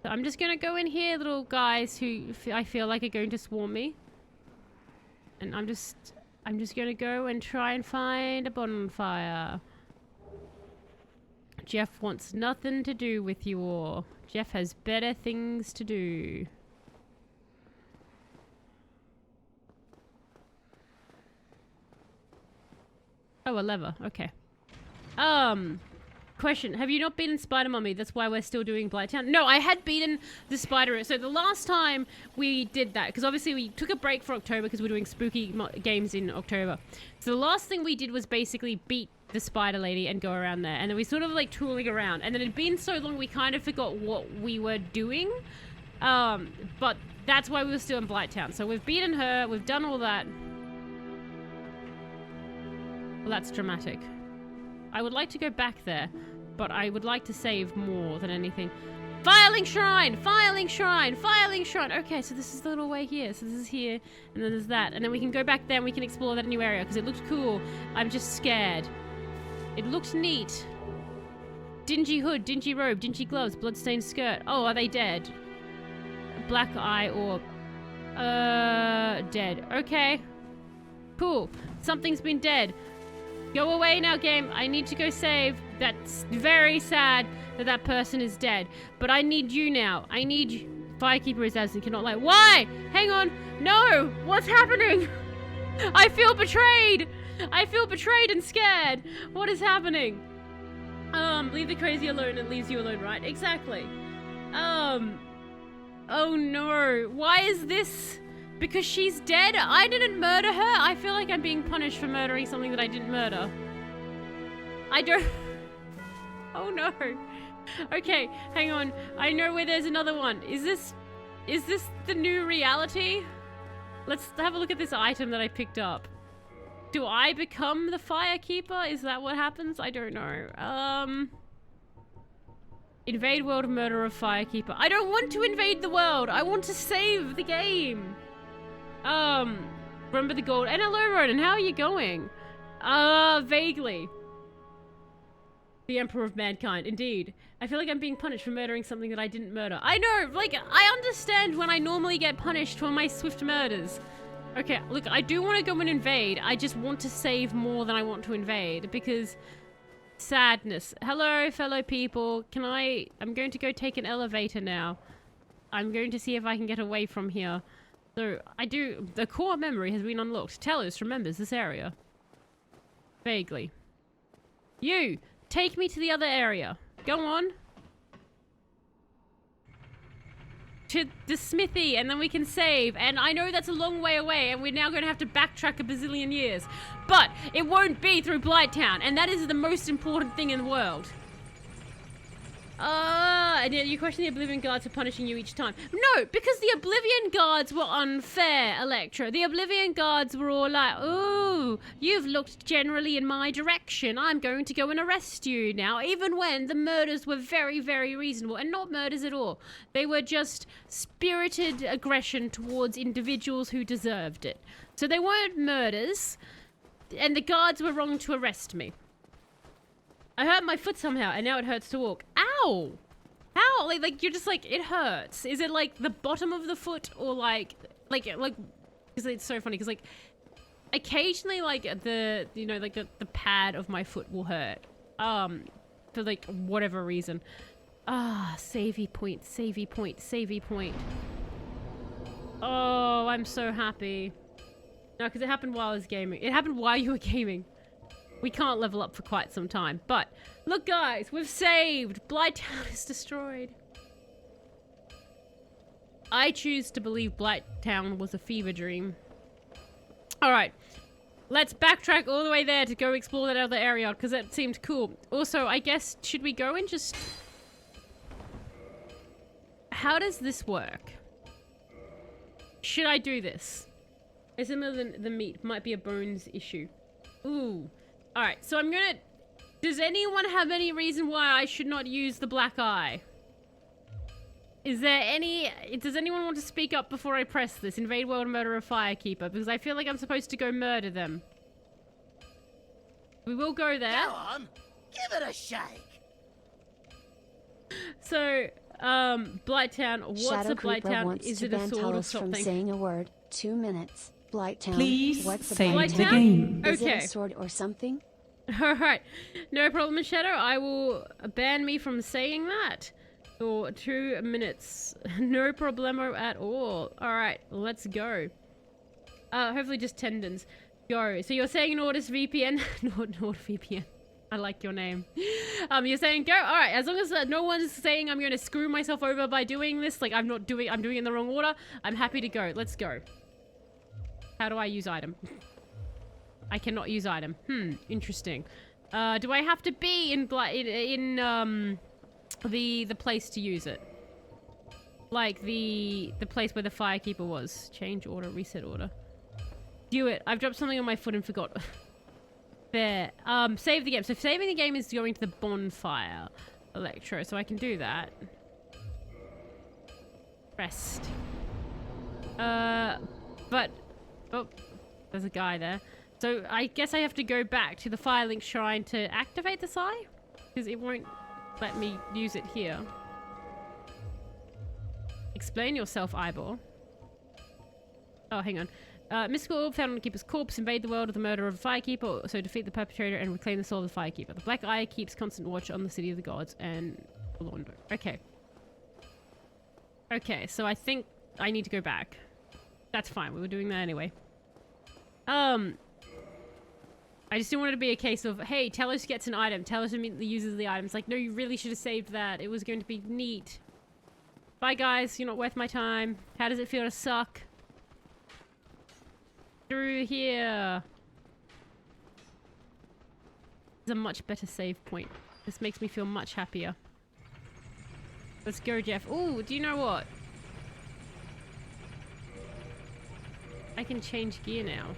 So I'm just gonna go in here, little guys who I feel like are going to swarm me. And I'm just gonna go and try and find a bonfire. Jeff wants nothing to do with you all. Jeff has better things to do. Oh, a lever. Okay. Question. Have you not beaten Spider Mummy? That's why we're still doing Blighttown. No, I had beaten the Spider... So the last time we did that, because obviously we took a break for October because we're doing spooky games in October. So the last thing we did was basically beat the Spider Lady and go around there. And then we sort of like tooling around. And then it'd been so long we kind of forgot what we were doing. But that's why we were still in Blighttown. So we've beaten her. We've done all that. Well, that's dramatic. I would like to go back there, but I would like to save more than anything. Filing Shrine! Filing Shrine! Filing Shrine! Okay, so this is the little way here. So this is here, and then there's that. And then we can go back there and we can explore that new area, because it looks cool. I'm just scared. It looks neat. Dingy hood, dingy robe, dingy gloves, bloodstained skirt. Oh, are they dead? Black eye orb. Dead. Okay. Cool. Something's been dead. Go away now, game. I need to go save. That's very sad that that person is dead. But I need you now. I need you. Firekeeper is absent. Cannot lie. Why? Hang on. No. What's happening? I feel betrayed. I feel betrayed and scared. What is happening? Leave the crazy alone. It leaves you alone, right? Exactly. Oh no. Why is this... Because she's dead? I didn't murder her? I feel like I'm being punished for murdering something that I didn't murder. I don't... Oh no. Okay, hang on. I know where there's another one. Is this the new reality? Let's have a look at this item that I picked up. Do I become the Firekeeper? Is that what happens? I don't know. Invade world, murder of Firekeeper. I don't want to invade the world. I want to save the game. Remember the gold. And hello, Ronan. How are you going? Vaguely. The Emperor of Mankind. Indeed. I feel like I'm being punished for murdering something that I didn't murder. I know. Like, I understand when I normally get punished for my swift murders. Okay, look, I do want to go and invade. I just want to save more than I want to invade because sadness. Hello, fellow people. I'm going to go take an elevator now. I'm going to see if I can get away from here. So, the core memory has been unlocked. Telos remembers this area. Vaguely. You, take me to the other area. Go on. To the smithy, and then we can save. And I know that's a long way away, and we're now going to have to backtrack a bazillion years. But it won't be through Blighttown, and that is the most important thing in the world. And yet you question the Oblivion Guards for punishing you each time. No, because the Oblivion Guards were unfair, Electra. The Oblivion Guards were all like, ooh, you've looked generally in my direction. I'm going to go and arrest you now. Even when the murders were very, very reasonable. And not murders at all. They were just spirited aggression towards individuals who deserved it. So they weren't murders. And the guards were wrong to arrest me. I hurt my foot somehow, and now it hurts to walk. Ow! How? Like you're just like, it hurts. Is it like the bottom of the foot or like, because it's so funny, because like, occasionally like the, you know, like the pad of my foot will hurt. For like whatever reason. Savey point, savey point, savey point. Oh, I'm so happy. No, because it happened while I was gaming. It happened while you were gaming. We can't level up for quite some time. But, look guys, we've saved! Blighttown is destroyed. I choose to believe Blighttown was a fever dream. Alright. Let's backtrack all the way there to go explore that other area, because that seemed cool. Also, I guess, should we go and just... How does this work? Should I do this? It's similar than the meat. Might be a bones issue. Ooh. Alright, so I'm gonna... Does anyone have any reason why I should not use the black eye? Is there any... Does anyone want to speak up before I press this? Invade world, murder a firekeeper. Because I feel like I'm supposed to go murder them. We will go there. Go on, give it a shake. So, Blighttown. What's Shadow a Creeper Blighttown? wants Is to it a ban sword or Talos from something? saying a word. 2 minutes. Blighttown. Please What's a save Blighttown? the game. Is it Okay. a sword or something? Alright. No problem, Shadow. I will ban me from saying that. For 2 minutes. No problemo at all. Alright, let's go. Hopefully just tendons. Go. So you're saying NordVPN? NordVPN. I like your name. You're saying go? Alright, as long as no one's saying I'm gonna screw myself over by doing this, like I'm doing it in the wrong order, I'm happy to go. Let's go. How do I use item? I cannot use item. Interesting. Do I have to be in the place to use it? Like the place where the firekeeper was. Change order, reset order. Do it. I've dropped something on my foot and forgot. There. Save the game. So saving the game is going to the bonfire, Electro. So I can do that. Rest. But oh, there's a guy there. So I guess I have to go back to the Firelink Shrine to activate this eye, because it won't let me use it here. Explain yourself, eyeball. Oh, hang on. Mystical orb found on the keeper's corpse. Invade the world of the murder of a firekeeper. So defeat the perpetrator and reclaim the soul of the firekeeper. The black eye keeps constant watch on the city of the gods and Londo. Okay. Okay, so I think I need to go back. That's fine. We were doing that anyway. I just didn't want it to be a case of, hey, Talos gets an item. Talos immediately uses the item. It's like, no, you really should have saved that. It was going to be neat. Bye, guys. You're not worth my time. How does it feel to suck? Through here. This is a much better save point. This makes me feel much happier. Let's go, Jeff. Ooh, do you know what? I can change gear now.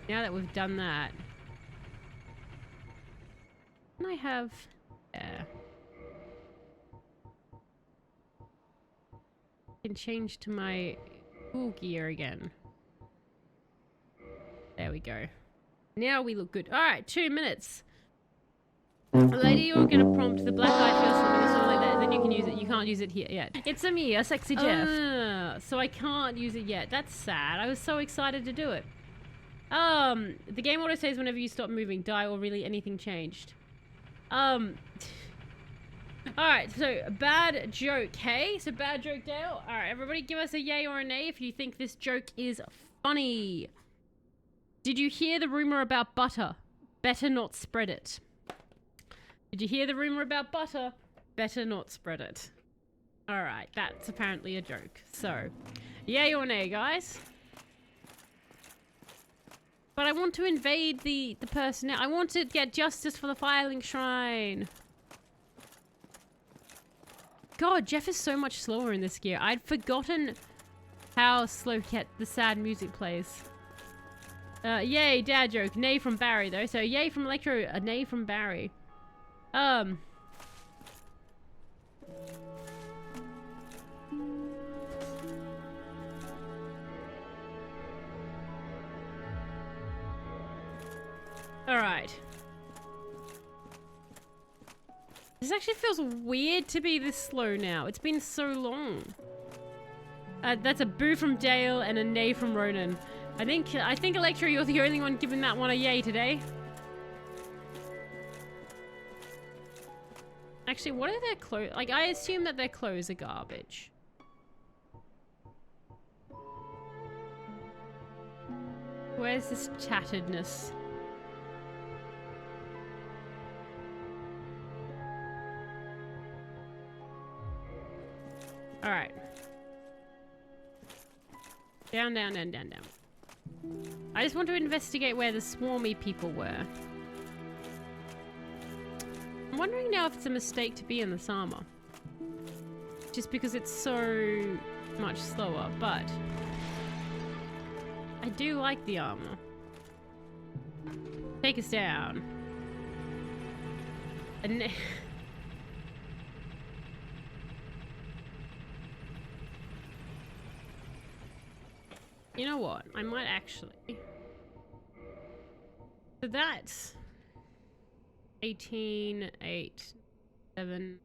Now that we've done that. Can I have... Yeah. I can change to my cool gear again. There we go. Now we look good. Alright, 2 minutes. Lady, you're gonna prompt the black eye feels something or something like that, then you can use it. You can't use it here yet. It's a me, a sexy Jeff. So I can't use it yet. That's sad. I was so excited to do it. The game auto says whenever you stop moving, die, or really anything changed. Alright, so bad joke, hey? So bad joke, Dale. Alright, everybody give us a yay or a nay if you think this joke is funny. Did you hear the rumor about butter? Better not spread it. Did you hear the rumor about butter? Better not spread it. Alright, that's apparently a joke. So, yay or nay, guys? But I want to invade the person. I want to get justice for the Firelink Shrine. God, Jeff is so much slower in this gear. I'd forgotten how slow the sad music plays. Yay, dad joke. Nay from Barry, though. So, yay from Electro, a nay from Barry. Alright. This actually feels weird to be this slow now. It's been so long. That's a boo from Dale and a nay from Ronan. I think Electra, you're the only one giving that one a yay today. Actually, what are their clothes? Like, I assume that their clothes are garbage. Where's this tatteredness? Alright. Down, down, down, down, down. I just want to investigate where the swarmy people were. I'm wondering now if it's a mistake to be in this armor. Just because it's so much slower, but I do like the armor. Take us down. And you know what? I might actually. So that's 18, 8, 7.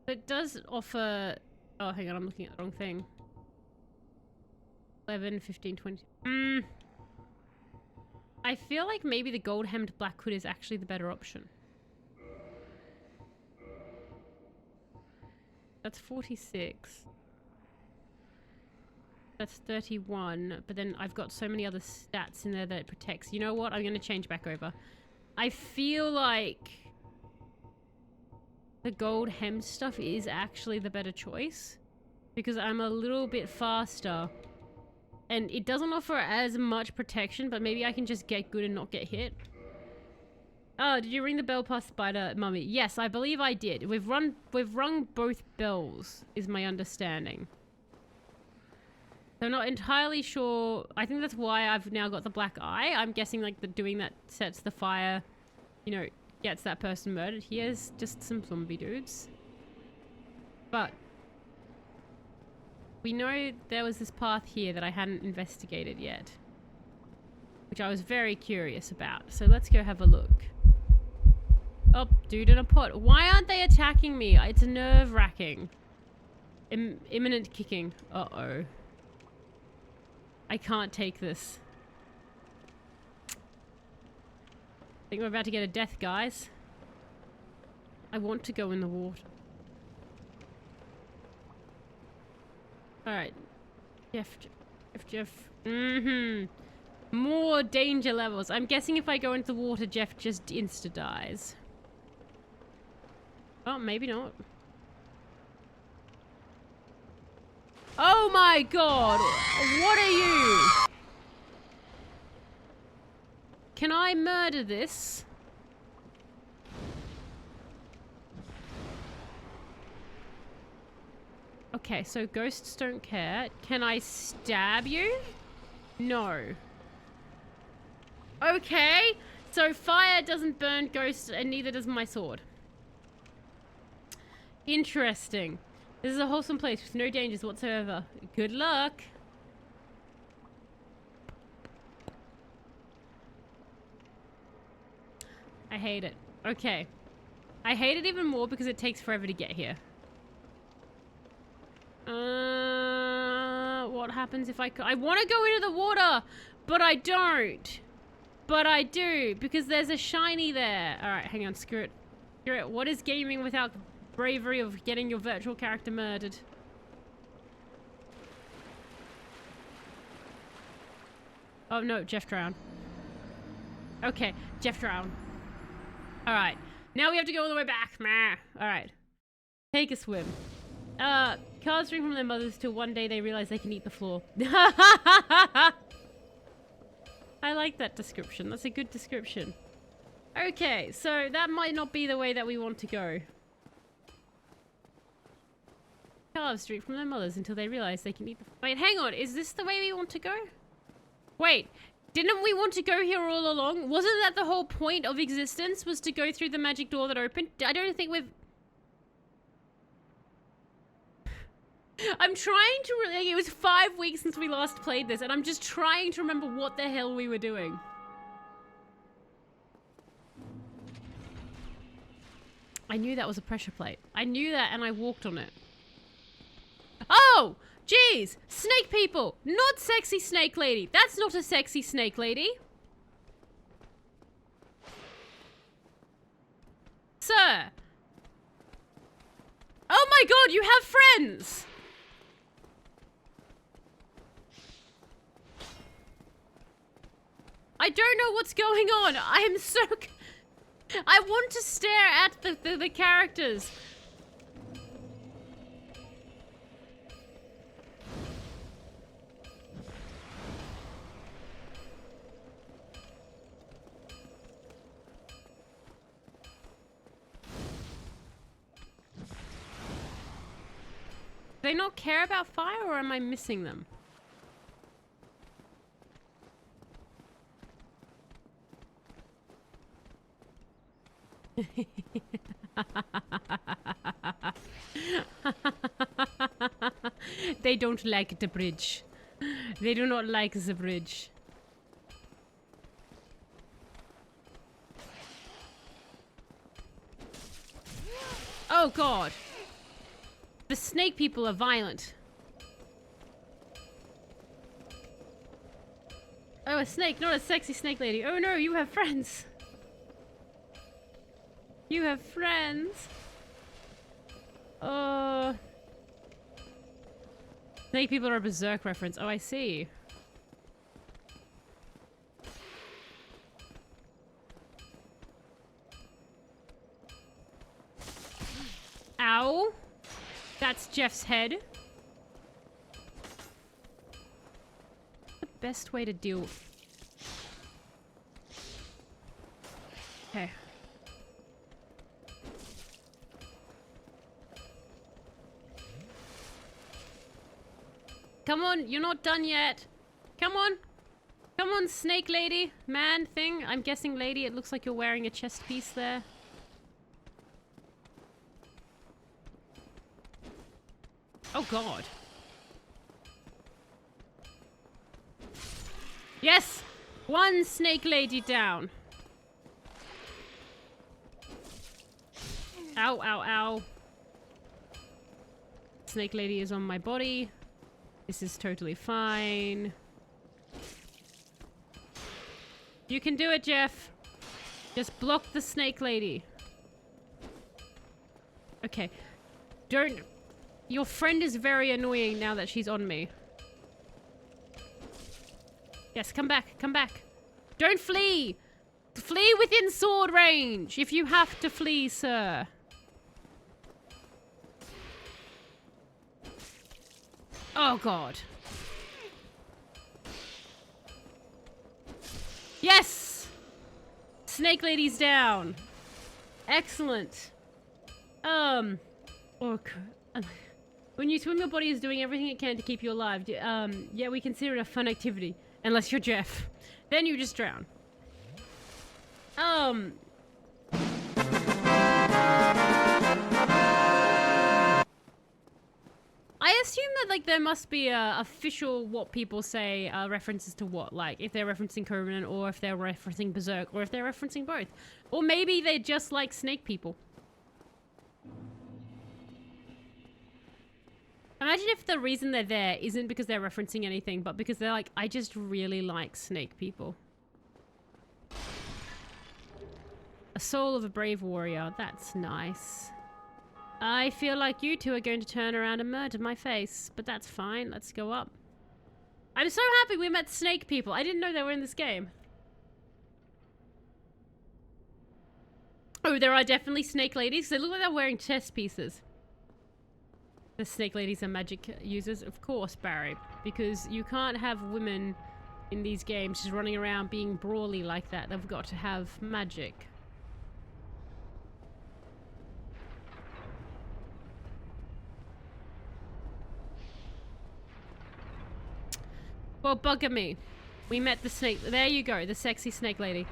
It does offer. Oh, hang on, I'm looking at the wrong thing. 11, 15, 20. I feel like maybe the gold hemmed black hood is actually the better option. That's 46. That's 31, but then I've got so many other stats in there that it protects. You know what? I'm going to change back over. I feel like the gold hemmed stuff is actually the better choice because I'm a little bit faster and it doesn't offer as much protection, but maybe I can just get good and not get hit. Oh, did you ring the bell past Spider Mummy? Yes, I believe I did. We've rung both bells, is my understanding. So I'm not entirely sure. I think that's why I've now got the black eye. I'm guessing like doing that sets the fire, you know, gets that person murdered. Here's just some zombie dudes. But we know there was this path here that I hadn't investigated yet, which I was very curious about. So let's go have a look. Oh, dude in a pot. Why aren't they attacking me? It's nerve-wracking. Imminent kicking. Uh-oh. I can't take this. I think we're about to get a death, guys. I want to go in the water. Alright. Jeff. More danger levels. I'm guessing if I go into the water, Jeff just insta-dies. Oh, maybe not. Oh my god! What are you? Can I murder this? Okay, so ghosts don't care. Can I stab you? No. Okay, so fire doesn't burn ghosts and neither does my sword. Interesting. This is a wholesome place with no dangers whatsoever. Good luck. I hate it. Okay. I hate it even more because it takes forever to get here. What happens if I want to go into the water, but I don't. But I do, because there's a shiny there. Alright, hang on, screw it. Screw it. What is gaming without the bravery of getting your virtual character murdered? Oh no, Jeff drowned. Okay, Jeff drowned. Alright, now we have to go all the way back. Alright, take a swim. Cars drink from their mothers till one day they realize they can eat the floor. I like that description. That's a good description. Okay, so that might not be the way that we want to go. Calves straight from their mothers until they realize they can eat the... Wait, hang on. Is this the way we want to go? Wait, didn't we want to go here all along? Wasn't that the whole point of existence, was to go through the magic door that opened? I don't think we've... I'm trying to... It was 5 weeks since we last played this, and I'm just trying to remember what the hell we were doing. I knew that was a pressure plate. I knew that, and I walked on it. Oh! Jeez! Snake people! Not sexy snake lady! That's not a sexy snake lady! Sir! Oh my god, you have friends! I don't know what's going on. I am so... I want to stare at the characters. Do they not care about fire, or am I missing them? They don't like the bridge. They do not like the bridge. Oh god. The snake people are violent. Oh, a snake, not a sexy snake lady. Oh no, you have friends. You have friends. Snake people are a berserk reference. Oh, I see. Ow. That's Jeff's head. The best way to deal. Okay. Come on, you're not done yet. Come on. Come on, snake lady. Man thing. I'm guessing lady. It looks like you're wearing a chest piece there. Oh god. Yes! One snake lady down. Ow, ow, ow. Snake lady is on my body. This is totally fine. You can do it, Jeff. Just block the snake lady. Okay. Don't... Your friend is very annoying now that she's on me. Yes, come back, come back. Don't flee! Flee within sword range if you have to flee, sir. Oh god. Yes! Snake lady's down. Excellent. When you swim, your body is doing everything it can to keep you alive. Yeah, we consider it a fun activity. Unless you're Jeff. Then you just drown. I assume that, like, there must be a official what people say references to what. Like, if they're referencing Covenant, or if they're referencing Berserk, or if they're referencing both. Or maybe they're just like snake people. Imagine if the reason they're there isn't because they're referencing anything, but because they're like, I just really like snake people. A soul of a brave warrior. That's nice. I feel like you two are going to turn around and murder my face, but that's fine. Let's go up. I'm so happy we met snake people. I didn't know they were in this game. Oh, there are definitely snake ladies. They look like they're wearing chest pieces. The snake ladies are magic users, of course, Barry, because you can't have women in these games, just running around being brawly like that. They've got to have magic. Well, bugger me. We met the snake. There you go, the sexy snake lady.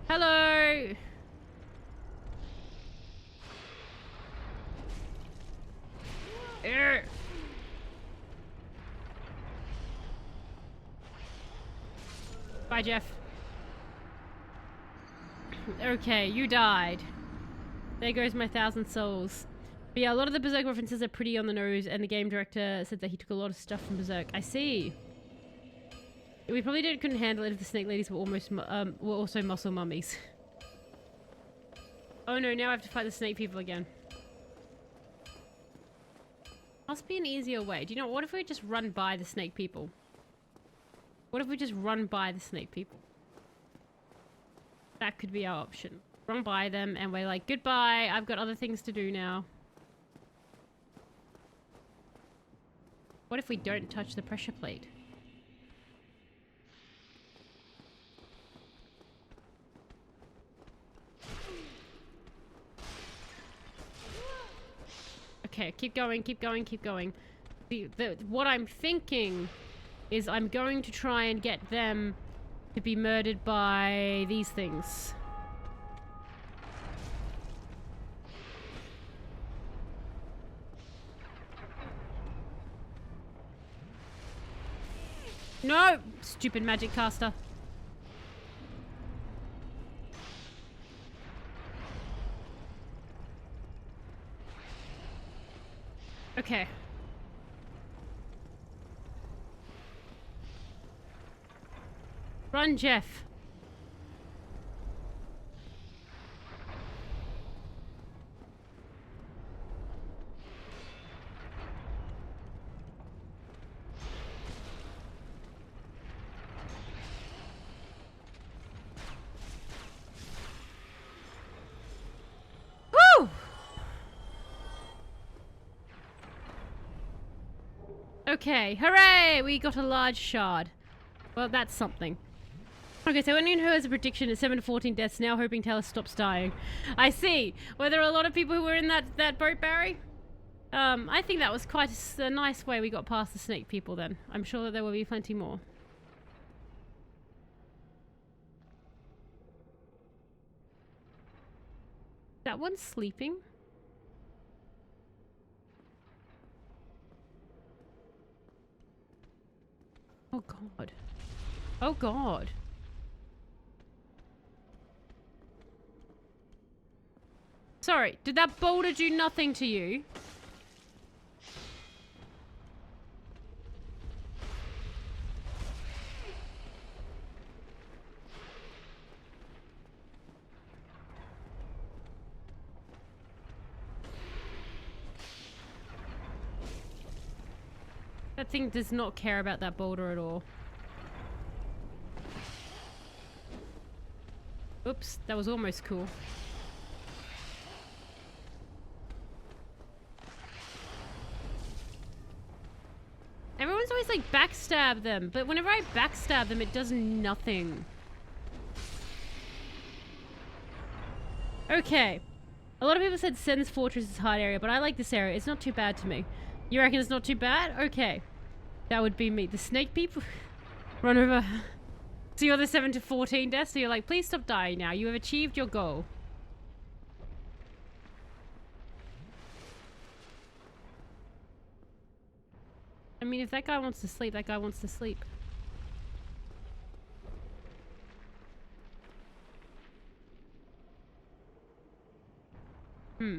Hello! Urgh. Bye, Jeff. Okay, you died. There goes my 1,000 souls. But yeah, a lot of the Berserk references are pretty on the nose, and the game director said that he took a lot of stuff from Berserk. I see. We probably couldn't handle it if the snake ladies were were also muscle mummies. Oh no, now I have to fight the snake people again. Must be an easier way. Do you know, what if we just run by the snake people? What if we just run by the snake people? That could be our option. Run by them and we're like, goodbye, I've got other things to do now. What if we don't touch the pressure plate? Okay, keep going, keep going, keep going. What I'm thinking is I'm going to try and get them to be murdered by these things. No! Stupid magic caster. Okay. Run, Jeff. Woo! Okay, hooray! We got a large shard. Well, that's something. Okay, so anyone who has a prediction at 7 to 14 deaths now hoping Taylor stops dying. I see. Were there a lot of people who were in that boat, Barry? I think that was quite a nice way we got past the snake people then. I'm sure that there will be plenty more. That one's sleeping. Oh god. Oh god. Sorry, did that boulder do nothing to you? That thing does not care about that boulder at all. Oops, that was almost cool. Everyone's always like backstab them, but whenever I backstab them, it does nothing. Okay. A lot of people said Sen's Fortress is hard area, but I like this area. It's not too bad to me. You reckon it's not too bad? Okay. That would be me. The snake people run over. So you're the 7 to 14 deaths, so you're like, please stop dying now. You have achieved your goal. I mean, if that guy wants to sleep, that guy wants to sleep. Hmm.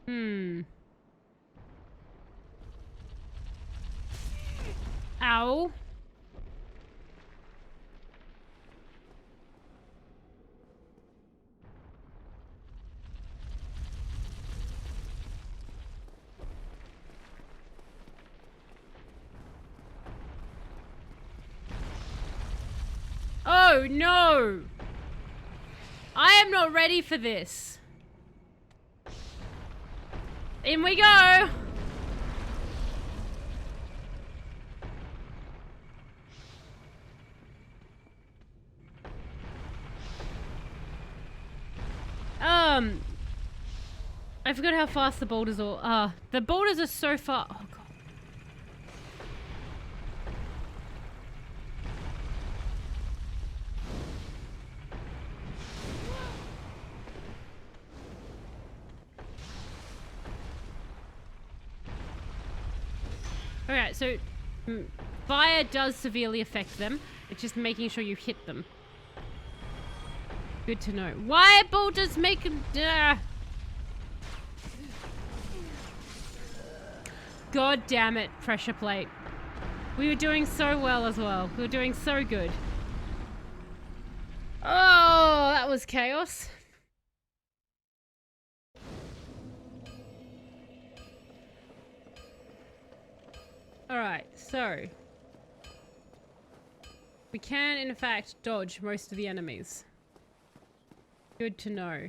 Hmm. Ow. Oh no! I am not ready for this. In we go! I forgot how fast the boulders are. The boulders are so far. Oh, God. Alright, so fire does severely affect them. It's just making sure you hit them. Good to know. Why boulders make... God damn it, pressure plate. We were doing so well as well. We were doing so good. Oh, that was chaos. Alright, so... we can, in fact, dodge most of the enemies. Good to know.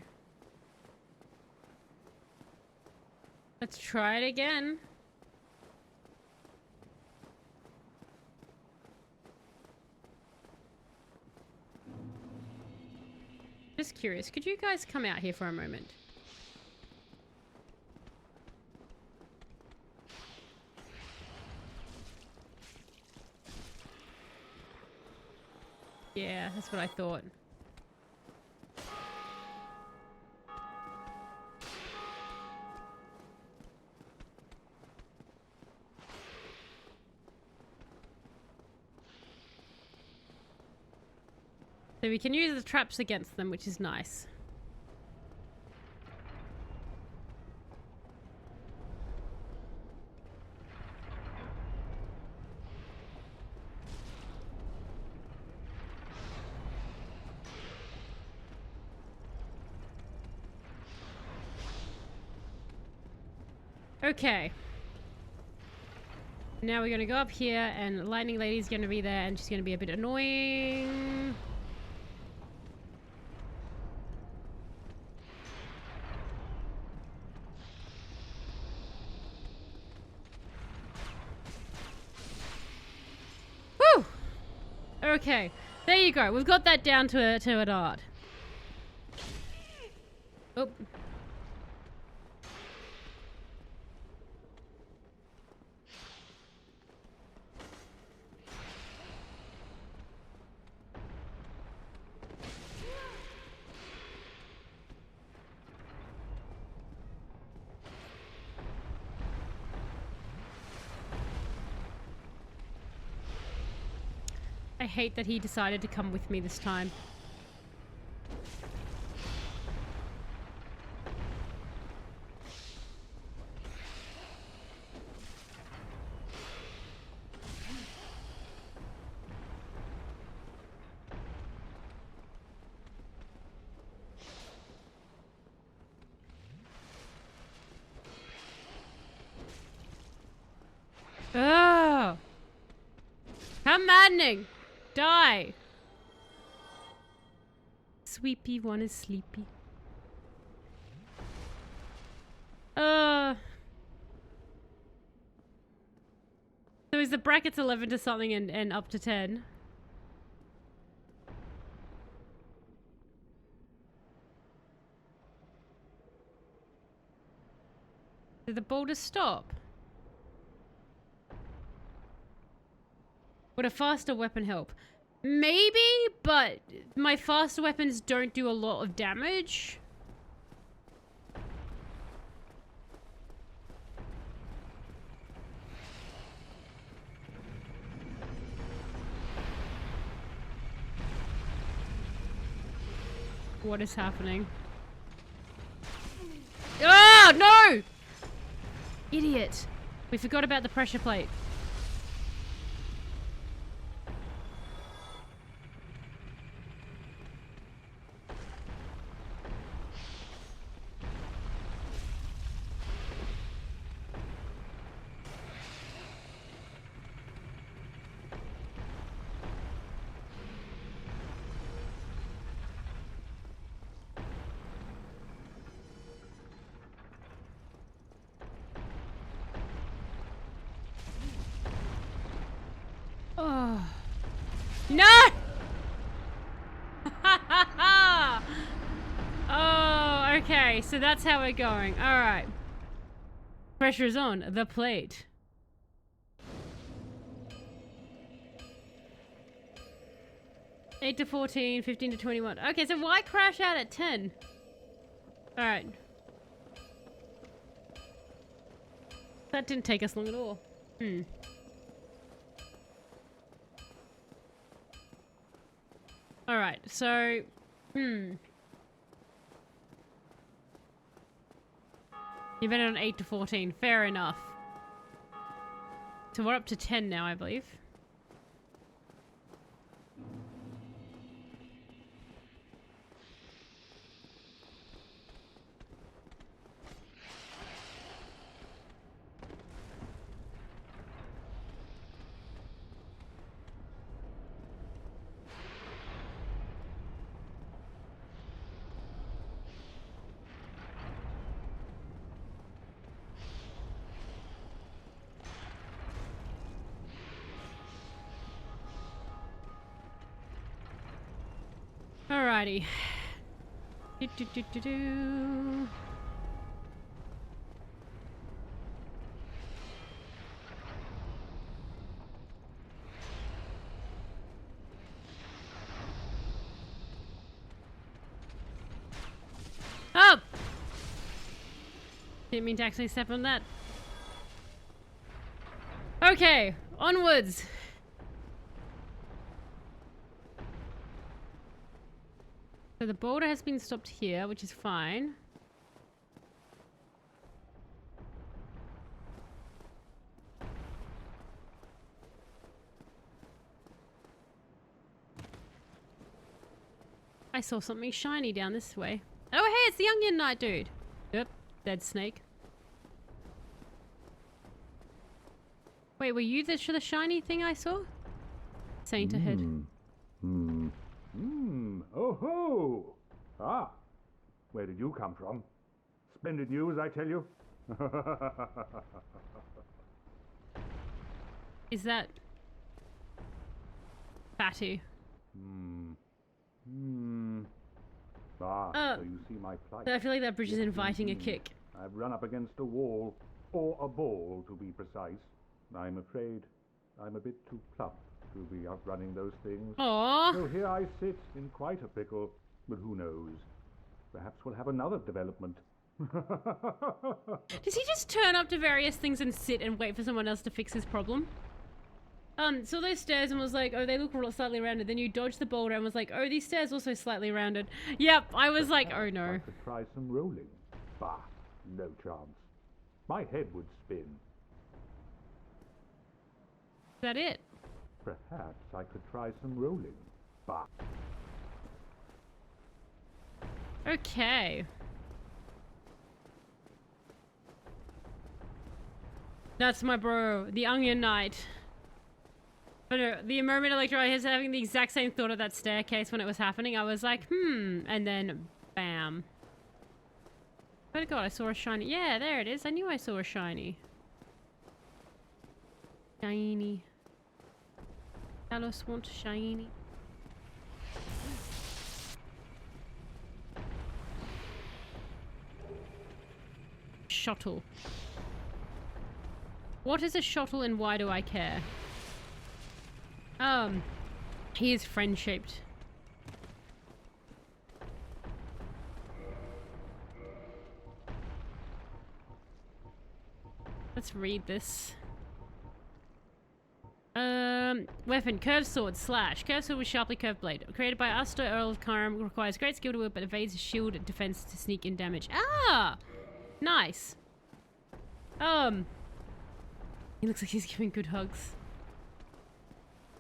Let's try it again. Just curious, could you guys come out here for a moment? Yeah, that's what I thought. So we can use the traps against them, which is nice. Okay. Now we're gonna go up here and Lightning Lady's gonna be there and she's gonna be a bit annoying. Woo! Okay. There you go. We've got that down to an art. Oh. I hate that he decided to come with me this time. Oh! How maddening! Die! Sweepy one is sleepy. So is the brackets 11 to something and up to 10? Did the boulder stop? Would a faster weapon help? Maybe, but my faster weapons don't do a lot of damage. What is happening? Oh, no! Idiot. We forgot about the pressure plate. No! Oh, okay. So that's how we're going. All right. Pressure is on the plate. Eight to 14, 15 to 21. Okay, so why crash out at 10? All right. That didn't take us long at all. All right, so, You bet on 8 to 14. Fair enough. So we're up to 10 now, I believe. Alrighty. Do. Oh! Didn't mean to actually step on that. Okay, onwards. So the boulder has been stopped here, which is fine. I saw something shiny down this way. Oh, hey, it's the Onion Knight dude. Yep, dead snake. Wait, were you the shiny thing I saw? Saint ahead. Oh ho! Ah, where did you come from? Splendid news, I tell you. Is that Batu? Ah, so you see my plight. I feel like that bridge is inviting a kick. I've run up against a wall, or a ball to be precise. I'm afraid I'm a bit too plump to be outrunning those things. Aww. So here I sit in quite a pickle, but who knows? Perhaps we'll have another development. Does he just turn up to various things and sit and wait for someone else to fix his problem? Saw those stairs and was like, oh, they look slightly rounded. Then you dodged the boulder and was like, oh, these stairs also slightly rounded. Yep, I was like, oh no. I could try some rolling. Bah, no chance. My head would spin. Is that it? Perhaps I could try some rolling. Bah. Okay. That's my bro, the Onion Knight. But no, the moment I was having the exact same thought of that staircase when it was happening. I was like, and then bam. Oh god, I saw a shiny. Yeah, there it is. I knew I saw a shiny. Shiny. Talos want shiny. Shuttle. What is a shuttle and why do I care? He is friend-shaped. Let's read this. Weapon, curved sword, slash. Curved sword with sharply curved blade. Created by Astor, Earl of Karam, requires great skill to wield, but evades shield defense to sneak in damage. Ah! Nice. He looks like he's giving good hugs.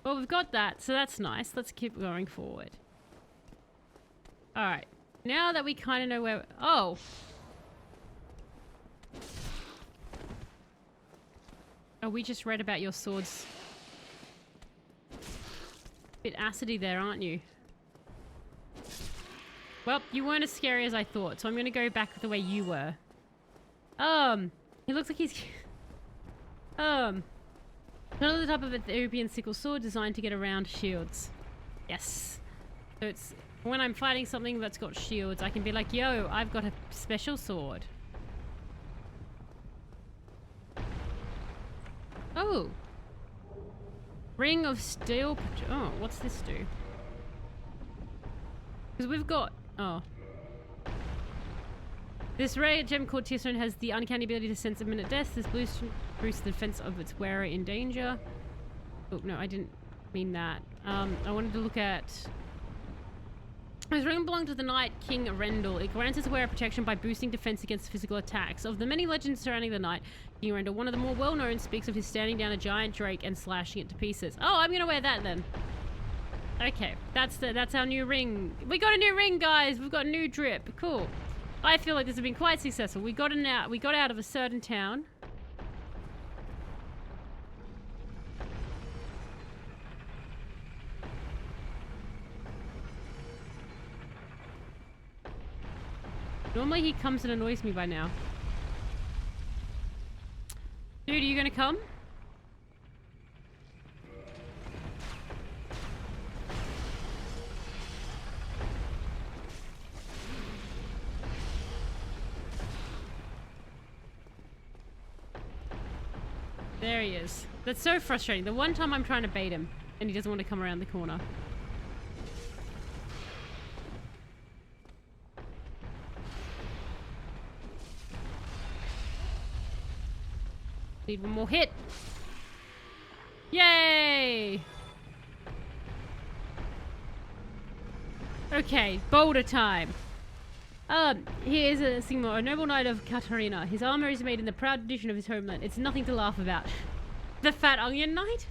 Well, we've got that, so that's nice. Let's keep going forward. Alright. Now that we kind of know where... Oh! Oh, we just read about your swords. Bit acidy there, aren't you? Well, you weren't as scary as I thought, so I'm gonna go back the way you were. He looks like he's... Not at the top of an Ethiopian sickle sword designed to get around shields. Yes. So it's when I'm fighting something that's got shields, I can be like, yo, I've got a special sword. Oh. Ring of Steel. Oh, what's this do? Because we've got... Oh. This rare gem called Tearstone has the uncanny ability to sense imminent death. This boosts the defense of its wearer in danger. Oh, no, I didn't mean that. I wanted to look at... This ring belonged to the Knight King Rendell. It grants its wearer protection by boosting defense against physical attacks. Of the many legends surrounding the Knight King Rendell, one of the more well-known speaks of his standing down a giant drake and slashing it to pieces. Oh, I'm gonna wear that then. Okay, that's our new ring. We got a new ring, guys. We've got a new drip. Cool. I feel like this has been quite successful. We got out of a certain town. Normally he comes and annoys me by now. Dude, are you gonna come? There he is. That's so frustrating. The one time I'm trying to bait him and he doesn't want to come around the corner. Need one more hit. Yay! Okay, boulder time. He is a Sigmar, a noble knight of Katarina. His armor is made in the proud tradition of his homeland. It's nothing to laugh about. The Fat Onion Knight?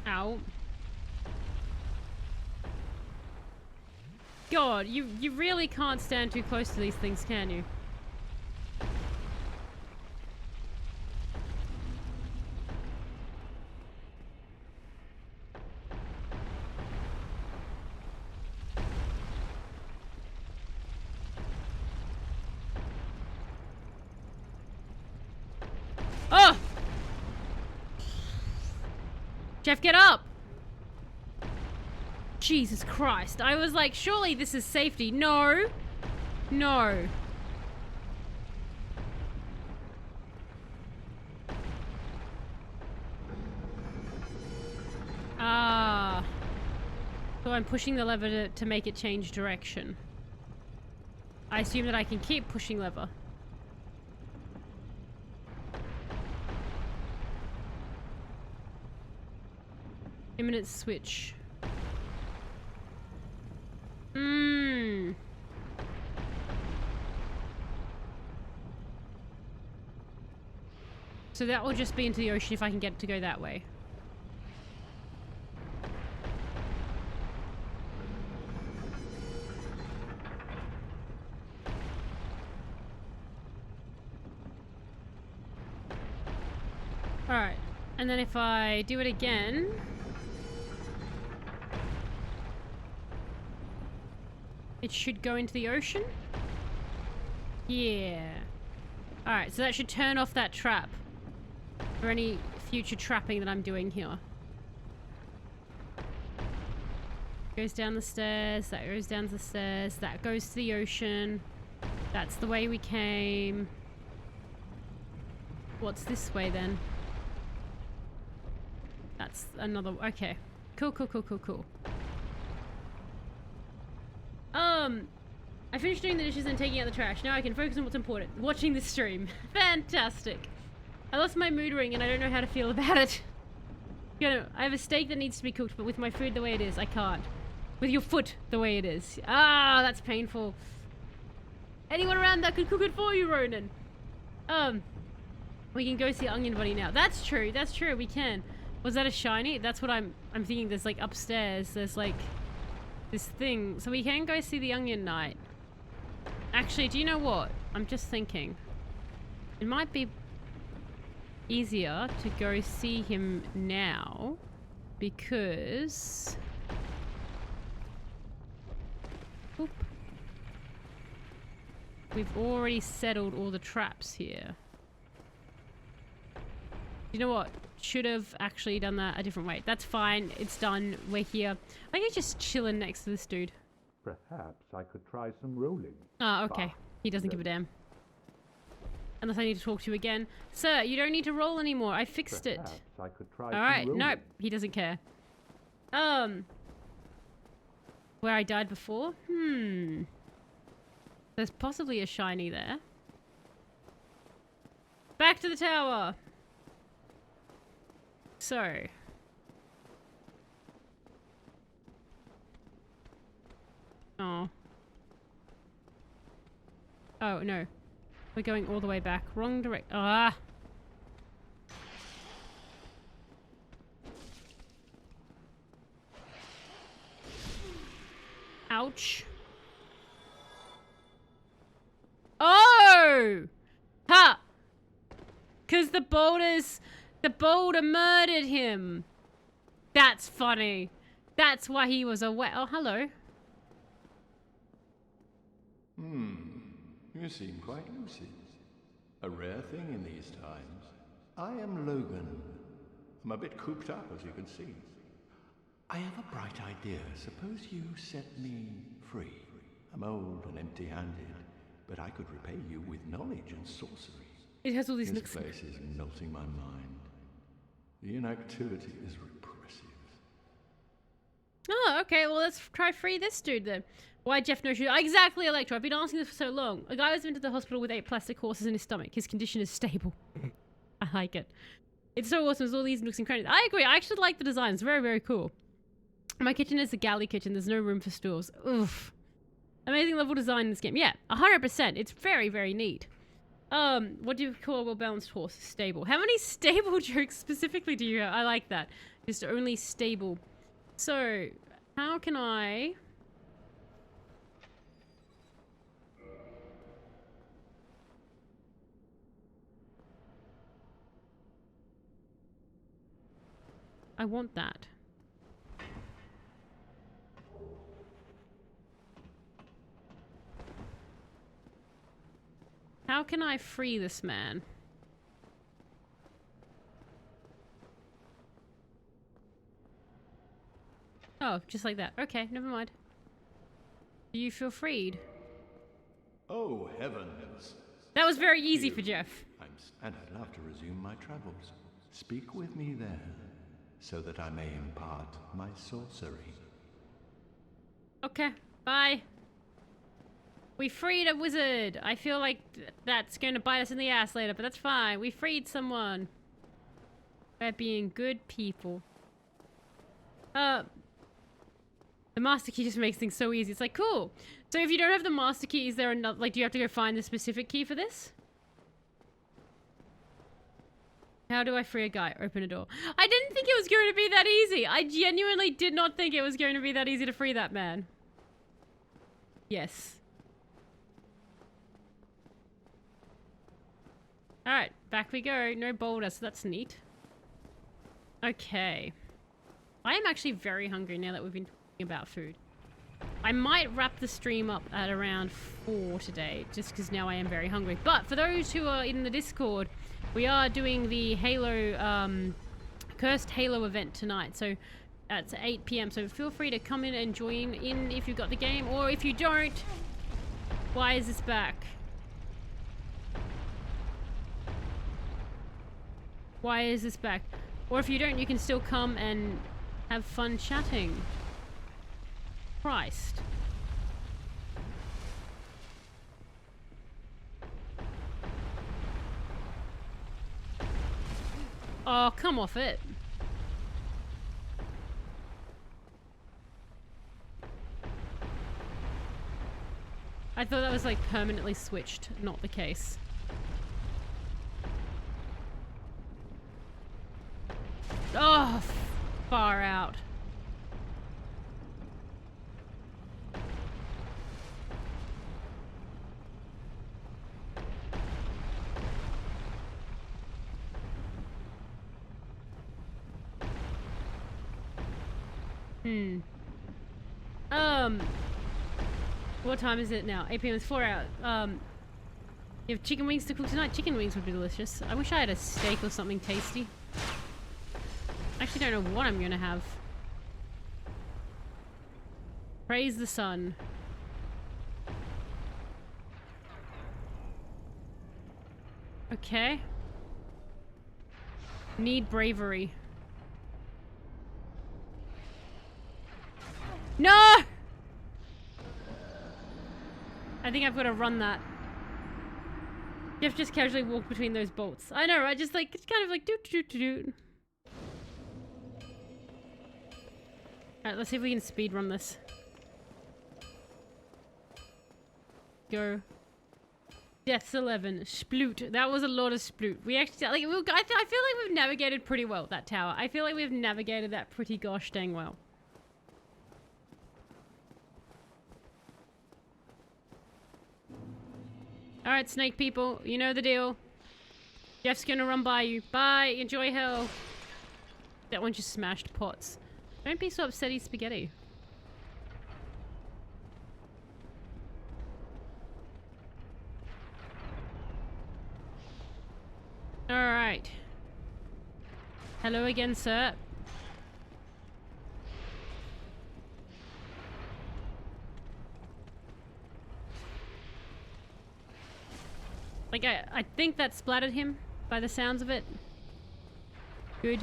Ow. God, you really can't stand too close to these things, can you? Oh! Jeff, get up! Jesus Christ. I was like, surely this is safety. No. No. Ah. So I'm pushing the lever to make it change direction. I assume that I can keep pushing lever. Imminent switch. So that will just be into the ocean if I can get it to go that way. Alright. And then if I do it again... it should go into the ocean? Yeah. Alright, so that should turn off that trap. For any future trapping that I'm doing here. Goes down the stairs, that goes down the stairs, that goes to the ocean. That's the way we came. What's this way then? That's another... okay. Cool, cool, cool, cool, cool. I finished doing the dishes and taking out the trash. Now I can focus on what's important. Watching this stream. Fantastic. I lost my mood ring and I don't know how to feel about it. You know, I have a steak that needs to be cooked, but with my food the way it is, I can't. With your foot the way it is. Ah, that's painful. Anyone around that could cook it for you, Ronan? We can go see Onion Buddy now. That's true, we can. Was that a shiny? That's what I'm thinking. There's like upstairs, there's like this thing. So we can go see the Onion Knight. Actually, do you know what? I'm just thinking. It might be easier to go see him now because... oop. we've already settled all the traps here. You know what? Should have actually done that a different way. That's fine. It's done. We're here. I think he's just chilling next to this dude. Perhaps I could try some rolling. Ah, okay. Bah, He doesn't give a then damn. Unless I need to talk to you again. Sir, you don't need to roll anymore. I fixed it. Perhaps I could try Alright, some rolling. nope. He doesn't care. Where I died before? There's possibly a shiny there. Back to the tower! So. Oh. Oh, no. We're going all the way back. Wrong direct. Ah! Ouch. Oh! Ha! 'Cause the boulder murdered him. That's funny. That's why he was away. Oh, hello. You seem quite lucid. A rare thing in these times. I am Logan. I'm a bit cooped up, as you can see. I have a bright idea. Suppose you set me free. I'm old and empty-handed, but I could repay you with knowledge and sorcery. It has all these This nooks. place is melting my mind. The inactivity is repressive. Oh, okay. Well, let's try free this dude then. Why Jeff no shoes? Exactly, Electro. I've been asking this for so long. A guy was into the hospital with 8 plastic horses in his stomach. His condition is stable. I like it. It's so awesome. There's all these nooks and crannies. I agree. I actually like the design. It's very, very cool. My kitchen is a galley kitchen. There's no room for stools. Oof. Amazing level design in this game. Yeah, 100%. It's very, very neat. What do you call a well-balanced horse? Stable. How many stable jokes specifically do you have? I like that. Just only stable. So, how can I... I want that. How can I free this man? Oh, just like that. Okay, never mind. Do you feel freed? Oh, heavens. That was very easy for Jeff. And I'd love to resume my travels. Speak with me there, so that I may impart my sorcery. Okay, bye. We freed a wizard. I feel like that's going to bite us in the ass later, but that's fine. We freed someone. We're being good people. The master key just makes things so easy. It's like, cool. So if you don't have the master key, is there another, like, do you have to go find the specific key for this? How do I free a guy? Open a door. I didn't think it was going to be that easy. I genuinely did not think it was going to be that easy to free that man. Yes. Alright, back we go. No boulder, so that's neat. Okay. I am actually very hungry now that we've been talking about food. I might wrap the stream up at around 4 today, just because now I am very hungry. But for those who are in the Discord, we are doing the Halo, Cursed Halo event tonight. So it's 8 PM, so feel free to come in and join in if you've got the game, or if you don't, why is this back? Why is this back? Or if you don't, you can still come and have fun chatting. Christ. Oh, come off it. I thought that was like permanently switched, not the case. Oh, far out. What time is it now? 8 PM is 4 hours. You have chicken wings to cook tonight? Chicken wings would be delicious. I wish I had a steak or something tasty. I actually don't know what I'm gonna have. Praise the sun. Okay. Need bravery. No! I think I've got to run that. Jeff just casually walked between those bolts. I know, right? Just like, it's kind of like doot doot doot doot. Alright, let's see if we can speed run this. Go. Death's 11. Sploot. That was a lot of sploot. We actually, like, I feel like we've navigated pretty well, that tower. I feel like we've navigated that pretty gosh dang well. Alright, snake people. You know the deal. Jeff's gonna run by you. Bye. Enjoy hell. That one just smashed pots. Don't be so upsetty, spaghetti. Alright. Hello again, sir. Like, I think that splattered him by the sounds of it. Good.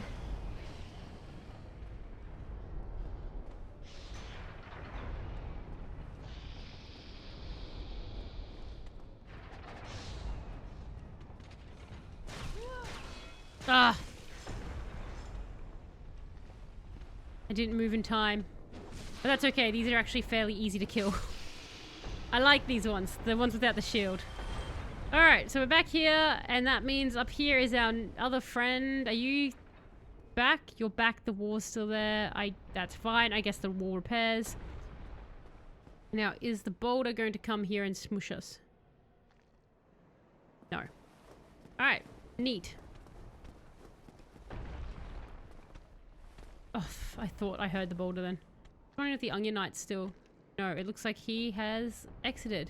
Ah! I didn't move in time. But that's okay, these are actually fairly easy to kill. I like these ones, the ones without the shield. Alright, so we're back here, and that means up here is our other friend. Are you back? You're back, the wall's still there. That's fine, I guess the wall repairs. Now, is the boulder going to come here and smush us? No. Alright, neat. Oh, I thought I heard the boulder then. I'm wondering if the Onion Knight's still... No, it looks like he has exited.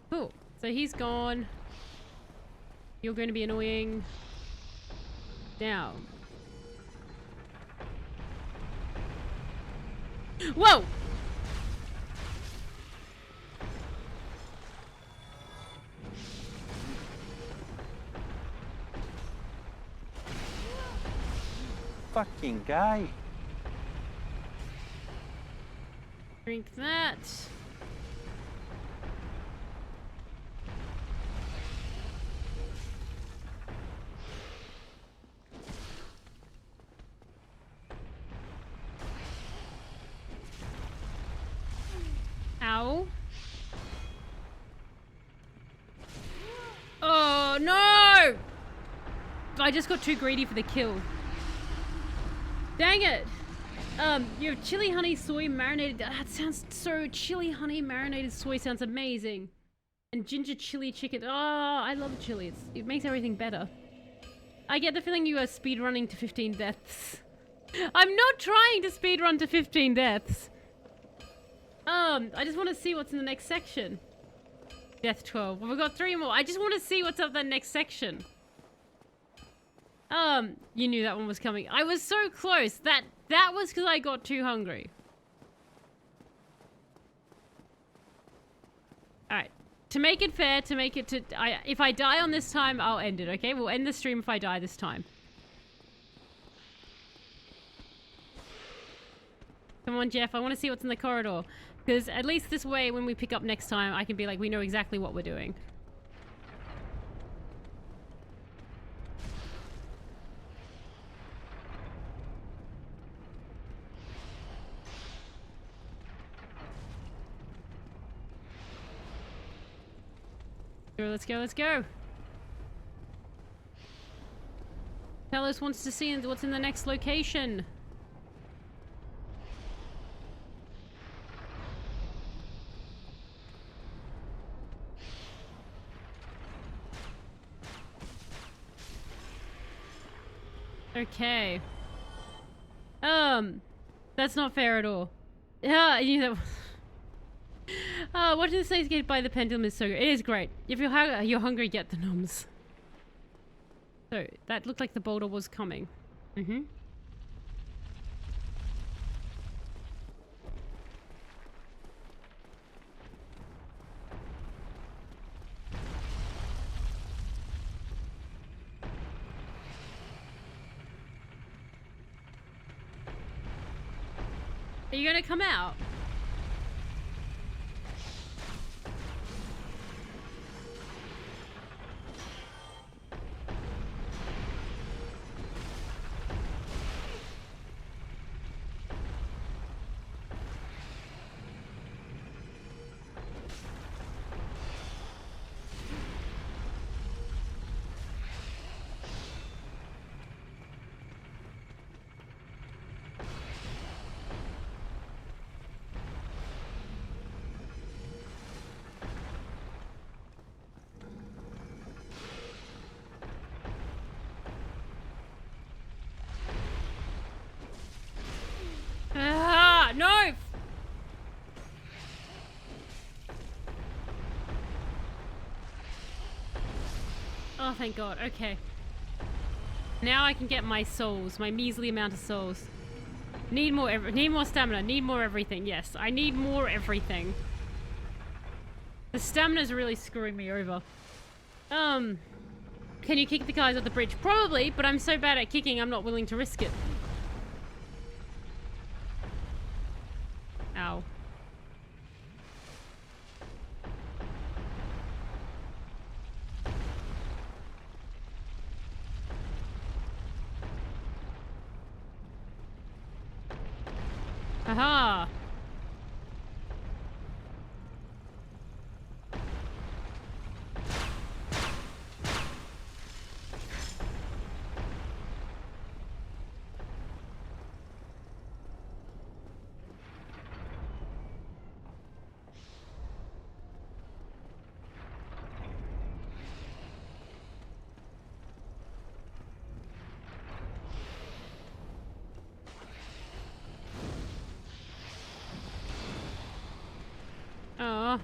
Cool. So he's gone. You're going to be annoying. Now. Whoa! Fucking guy. Drink that. Ow. Oh no! I just got too greedy for the kill. Dang it! You have chili honey soy marinated. That sounds so. Chili honey marinated soy sounds amazing. And ginger chili chicken. Oh, I love chili. It makes everything better. I get the feeling you are speedrunning to 15 deaths. I'm not trying to speedrun to 15 deaths. I just want to see what's in the next section. Death 12. Well, we've got 3 more. I just want to see what's up that next section. You knew that one was coming. I was so close. That was because I got too hungry. Alright. To make it fair, to make it to... if I die on this time, I'll end it, okay? We'll end the stream if I die this time. Come on, Jeff. I want to see what's in the corridor. Because at least this way, when we pick up next time, I can be like, we know exactly what we're doing. Let's go, let's go. Talos wants to see what's in the next location. Okay. That's not fair at all. Yeah, you know. Watching the snakes get by the pendulum is so good. It is great. If you're hungry, get the noms. So, that looked like the boulder was coming. Mm-hmm. Are you gonna come out? Ah, no! Oh, thank God. Okay. Now I can get my souls, my measly amount of souls. Need more stamina, need more everything. Yes, I need more everything. The stamina's really screwing me over. Can you kick the guys off the bridge? Probably, but I'm so bad at kicking, I'm not willing to risk it. Ow. Aha! Oh.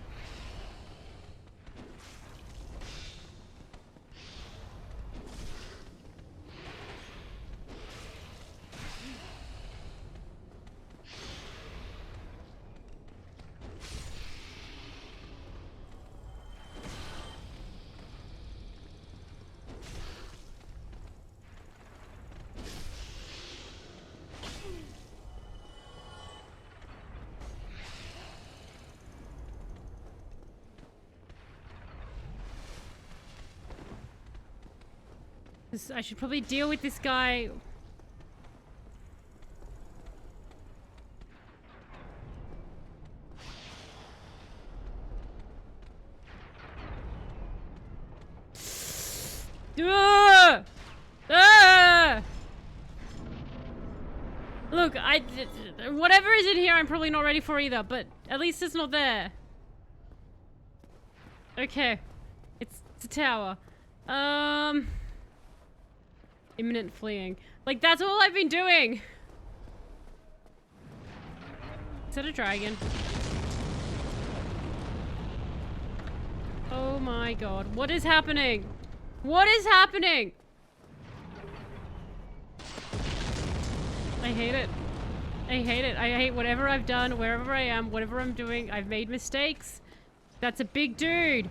I should probably deal with this guy. Look, whatever is in here, I'm probably not ready for either, but at least it's not there. Okay. It's a tower. Imminent fleeing. Like, that's all I've been doing! Is that a dragon? Oh my God. What is happening? What is happening? I hate it. I hate it. I hate whatever I've done, wherever I am, whatever I'm doing. I've made mistakes. That's a big dude.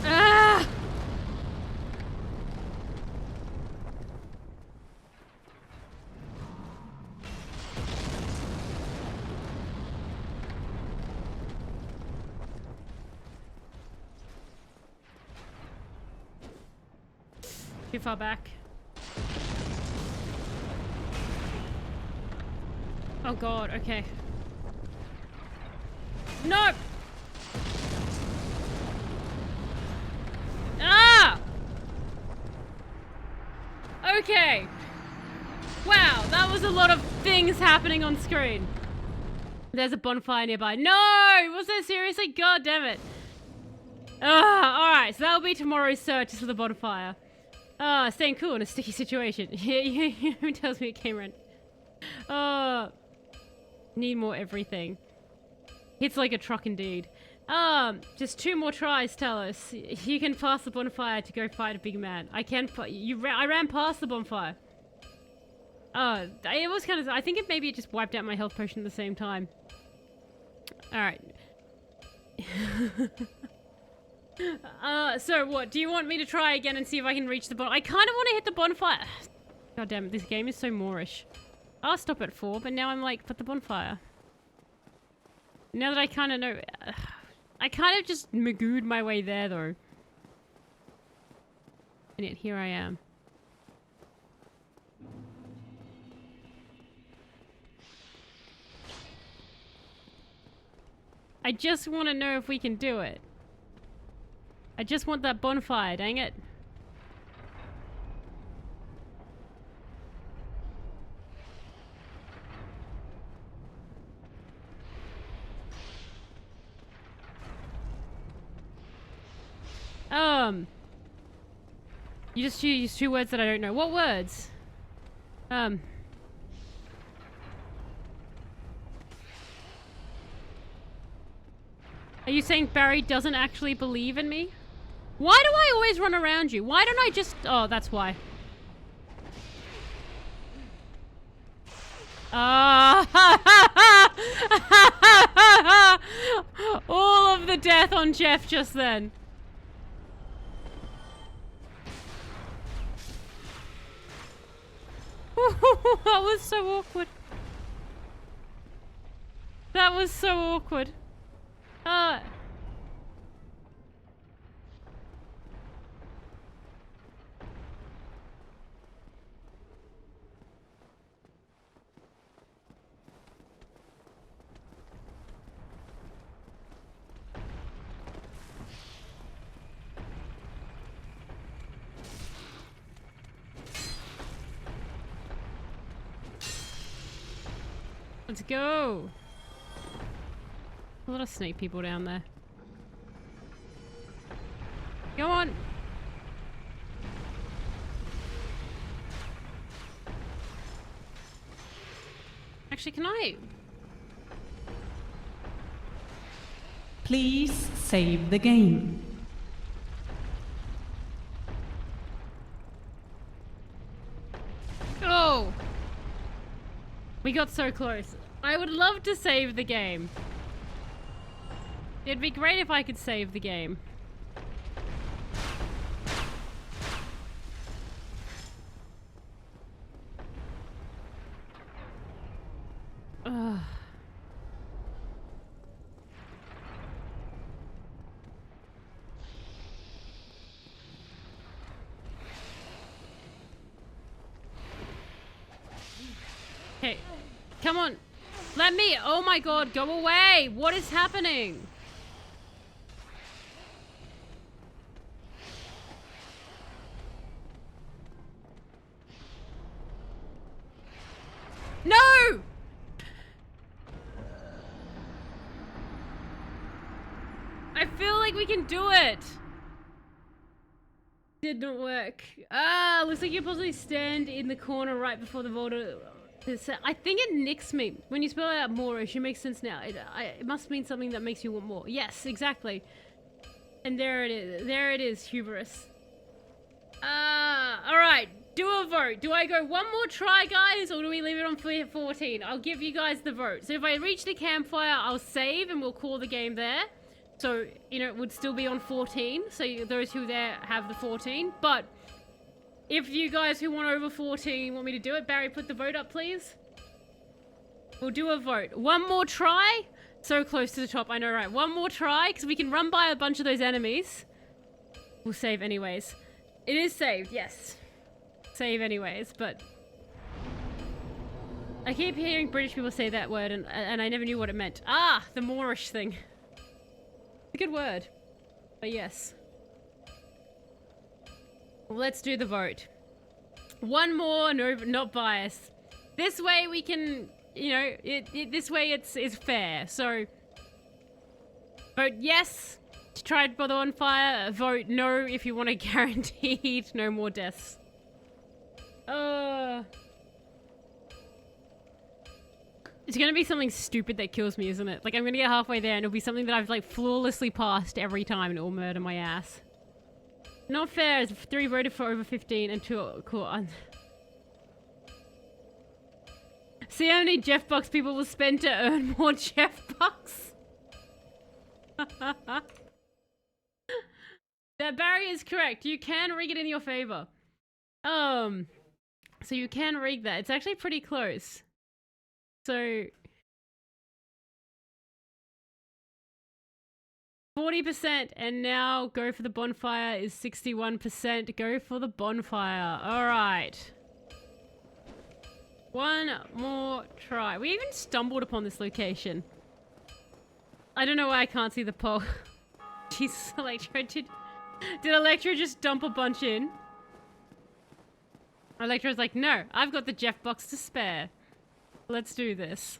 Ah! Too far back. Oh God, okay. No! Ah! Okay. Wow, that was a lot of things happening on screen. There's a bonfire nearby. No! Was there seriously? God damn it. Alright, so that'll be tomorrow's search for the bonfire. Staying cool in a sticky situation. Who tells me it came around? Need more everything. Hits like a truck indeed. Just 2 more tries, Talos. You can pass the bonfire to go fight a big man. I ran past the bonfire. It was kind of... I think maybe it just wiped out my health potion at the same time. Alright. So what? Do you want me to try again and see if I can reach the I kind of want to hit the bonfire. God damn it, this game is so Moorish. I'll stop at 4, but now I'm like, but the bonfire. Now that I kind of know... I kind of just magooed my way there, though. And yet here I am. I just want to know if we can do it. I just want that bonfire, dang it. You just use 2 words that I don't know. What words? Are you saying Barry doesn't actually believe in me? Why do I always run around you? Why don't I just... Oh, that's why. All of the death on Jeff just then. That was so awkward. That was so awkward. Let's go. A lot of snake people down there. Go on. Actually, can I? Please save the game. Oh! We got so close. I would love to save the game. It'd be great if I could save the game. Ugh. Okay, come on. Let me, oh my god, go away. What is happening? No! I feel like we can do it. Didn't work. Ah, looks like you possibly stand in the corner right before the voter. I think it nicks me. When you spell it out Moorish, it makes sense now. It must mean something that makes you want more. Yes, exactly. And there it is. There it is, hubris. Alright. Do a vote. Do I go one more try, guys, or do we leave it on 14? I'll give you guys the vote. So if I reach the campfire, I'll save and we'll call the game there. So, you know, it would still be on 14. So those who there have the 14. But if you guys who want over 14 want me to do it, Barry, put the vote up, please. We'll do a vote. One more try. So close to the top, I know, right? One more try, because we can run by a bunch of those enemies. We'll save anyways. It is saved, yes. Save anyways, but I keep hearing British people say that word and I never knew what it meant. Ah, the Moorish thing. A good word, but yes. Well, let's do the vote. One more, no, not biased. This way we can you know, this way it's fair. So, vote yes to try by the bonfire. Vote no if you want to guaranteed no more deaths. It's gonna be something stupid that kills me, isn't it? Like, I'm gonna get halfway there and it'll be something that I've, like, flawlessly passed every time and it will murder my ass. Not fair is 3 voted for over 15 and 2 cool. See how many Jeff Bucks people will spend to earn more Jeff Bucks? That Barry is correct. You can rig it in your favor. So you can rig that. It's actually pretty close. So 40% and now go for the bonfire is 61%. Go for the bonfire. All right. One more try. We even stumbled upon this location. I don't know why I can't see the poll. Jesus, Electro. Did Electro just dump a bunch in? Electro's like, no, I've got the Jeff box to spare. Let's do this.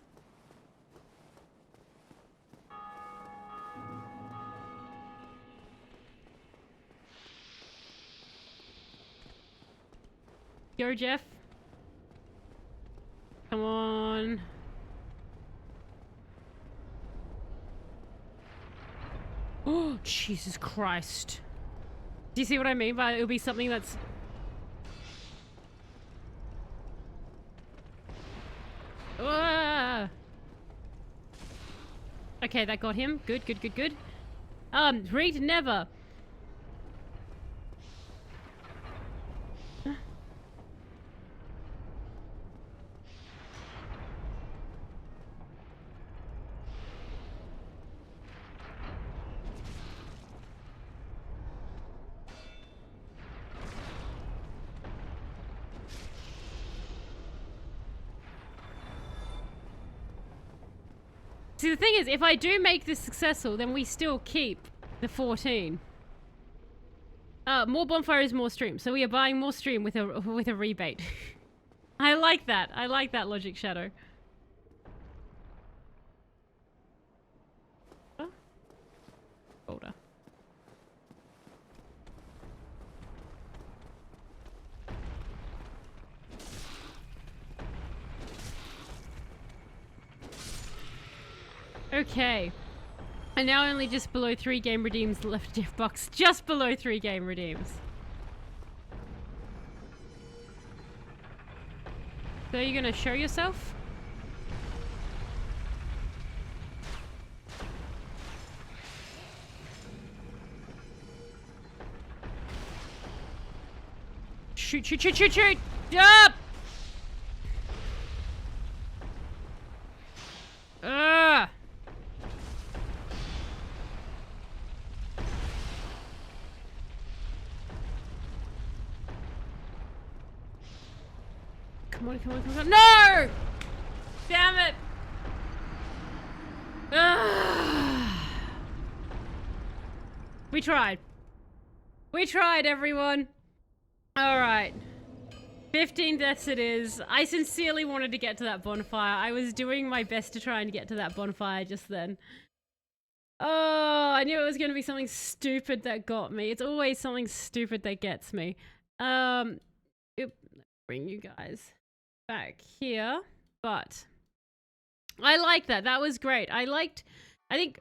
Go, Jeff. Come on. Oh, Jesus Christ. Do you see what I mean by it'll be something that's... Ah! Okay, that got him. Good, good, good, good. Read never. See, the thing is, if I do make this successful, then we still keep the 14. More bonfires, more stream. So we are buying more stream with a rebate. I like that. I like that logic, Shadow. Oh. Older. Okay. And now only just below 3 game redeems left, Jeff Box. Just below 3 game redeems. So you're gonna show yourself? Shoot, shoot, shoot, shoot, shoot! Up! Ah! Come on, come on, come on. No! Damn it! We tried. We tried, everyone. Alright. 15 deaths it is. I sincerely wanted to get to that bonfire. I was doing my best to try and get to that bonfire just then. Oh, I knew it was going to be something stupid that got me. It's always something stupid that gets me. Bring you guys back here, but I like that. That was great. I think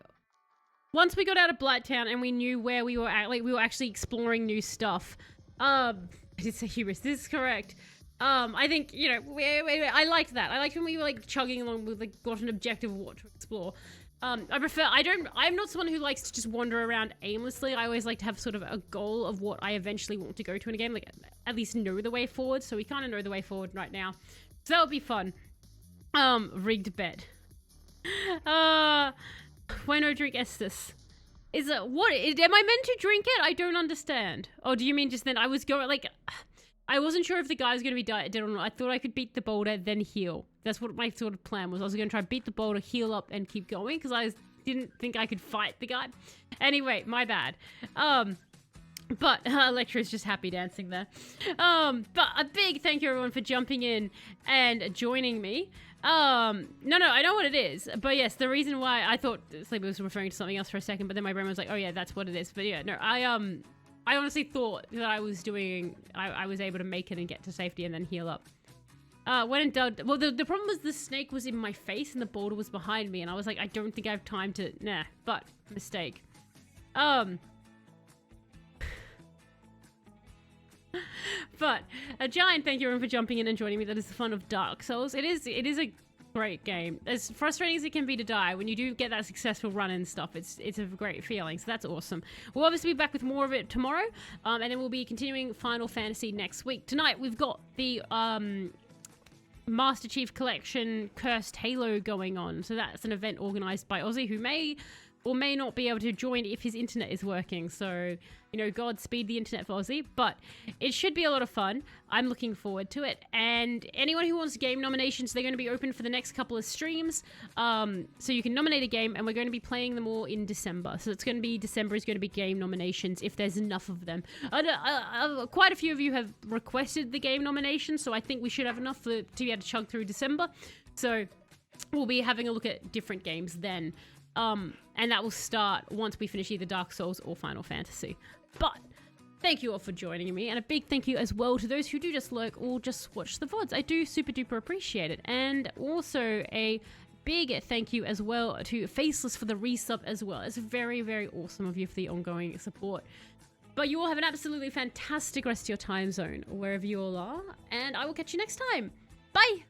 once we got out of Blighttown and we knew where we were at, like we were actually exploring new stuff. I did say hubris. This is correct. I think, you know, I liked that. I liked when we were like chugging along with like got an objective of what to explore. I'm not someone who likes to just wander around aimlessly. I always like to have sort of a goal of what I eventually want to go to in a game, like at least know the way forward. So we kind of know the way forward right now. So that would be fun. Rigged bed. When I drink Estus. Is it, what, am I meant to drink it? I don't understand. Oh, do you mean just then I was going, like, I wasn't sure if the guy was going to be dead or not. I thought I could beat the boulder, then heal. That's what my sort of plan was. I was going to try beat the boulder, heal up, and keep going, because I didn't think I could fight the guy. Anyway, my bad. But Electra's just happy dancing there. But a big thank you everyone for jumping in and joining me. No, I know what it is. But yes, the reason why I thought Sleeper was referring to something else for a second, but then my brain was like, oh yeah, that's what it is. But yeah, no, I honestly thought that I was able to make it and get to safety and then heal up. When in doubt, well, the problem was the snake was in my face and the boulder was behind me, and I was like, I don't think I have time to, but mistake. But a giant thank you everyone for jumping in and joining me. That is the fun of Dark Souls. It is a great game. As frustrating as it can be to die, when you do get that successful run and stuff, it's a great feeling. So that's awesome. We'll obviously be back with more of it tomorrow, and then we'll be continuing Final Fantasy next week. Tonight we've got the Master Chief Collection Cursed Halo going on. So that's an event organized by Ozzy, who may or may not be able to join if his internet is working. So, you know, Godspeed the internet for Ozzy. But it should be a lot of fun. I'm looking forward to it. And anyone who wants game nominations, they're going to be open for the next couple of streams. So you can nominate a game, and we're going to be playing them all in December. So it's going to be, December is going to be game nominations if there's enough of them. Quite a few of you have requested the game nominations, so I think we should have enough to be able to chug through December. So we'll be having a look at different games then. And that will start once we finish either Dark Souls or Final Fantasy. But thank you all for joining me, and a big thank you as well to those who do just lurk or just watch the VODs. I do super duper appreciate it. And also a big thank you as well to Faceless for the resub as well. It's very, very awesome of you for the ongoing support. But you all have an absolutely fantastic rest of your time zone, wherever you all are, and I will catch you next time. Bye!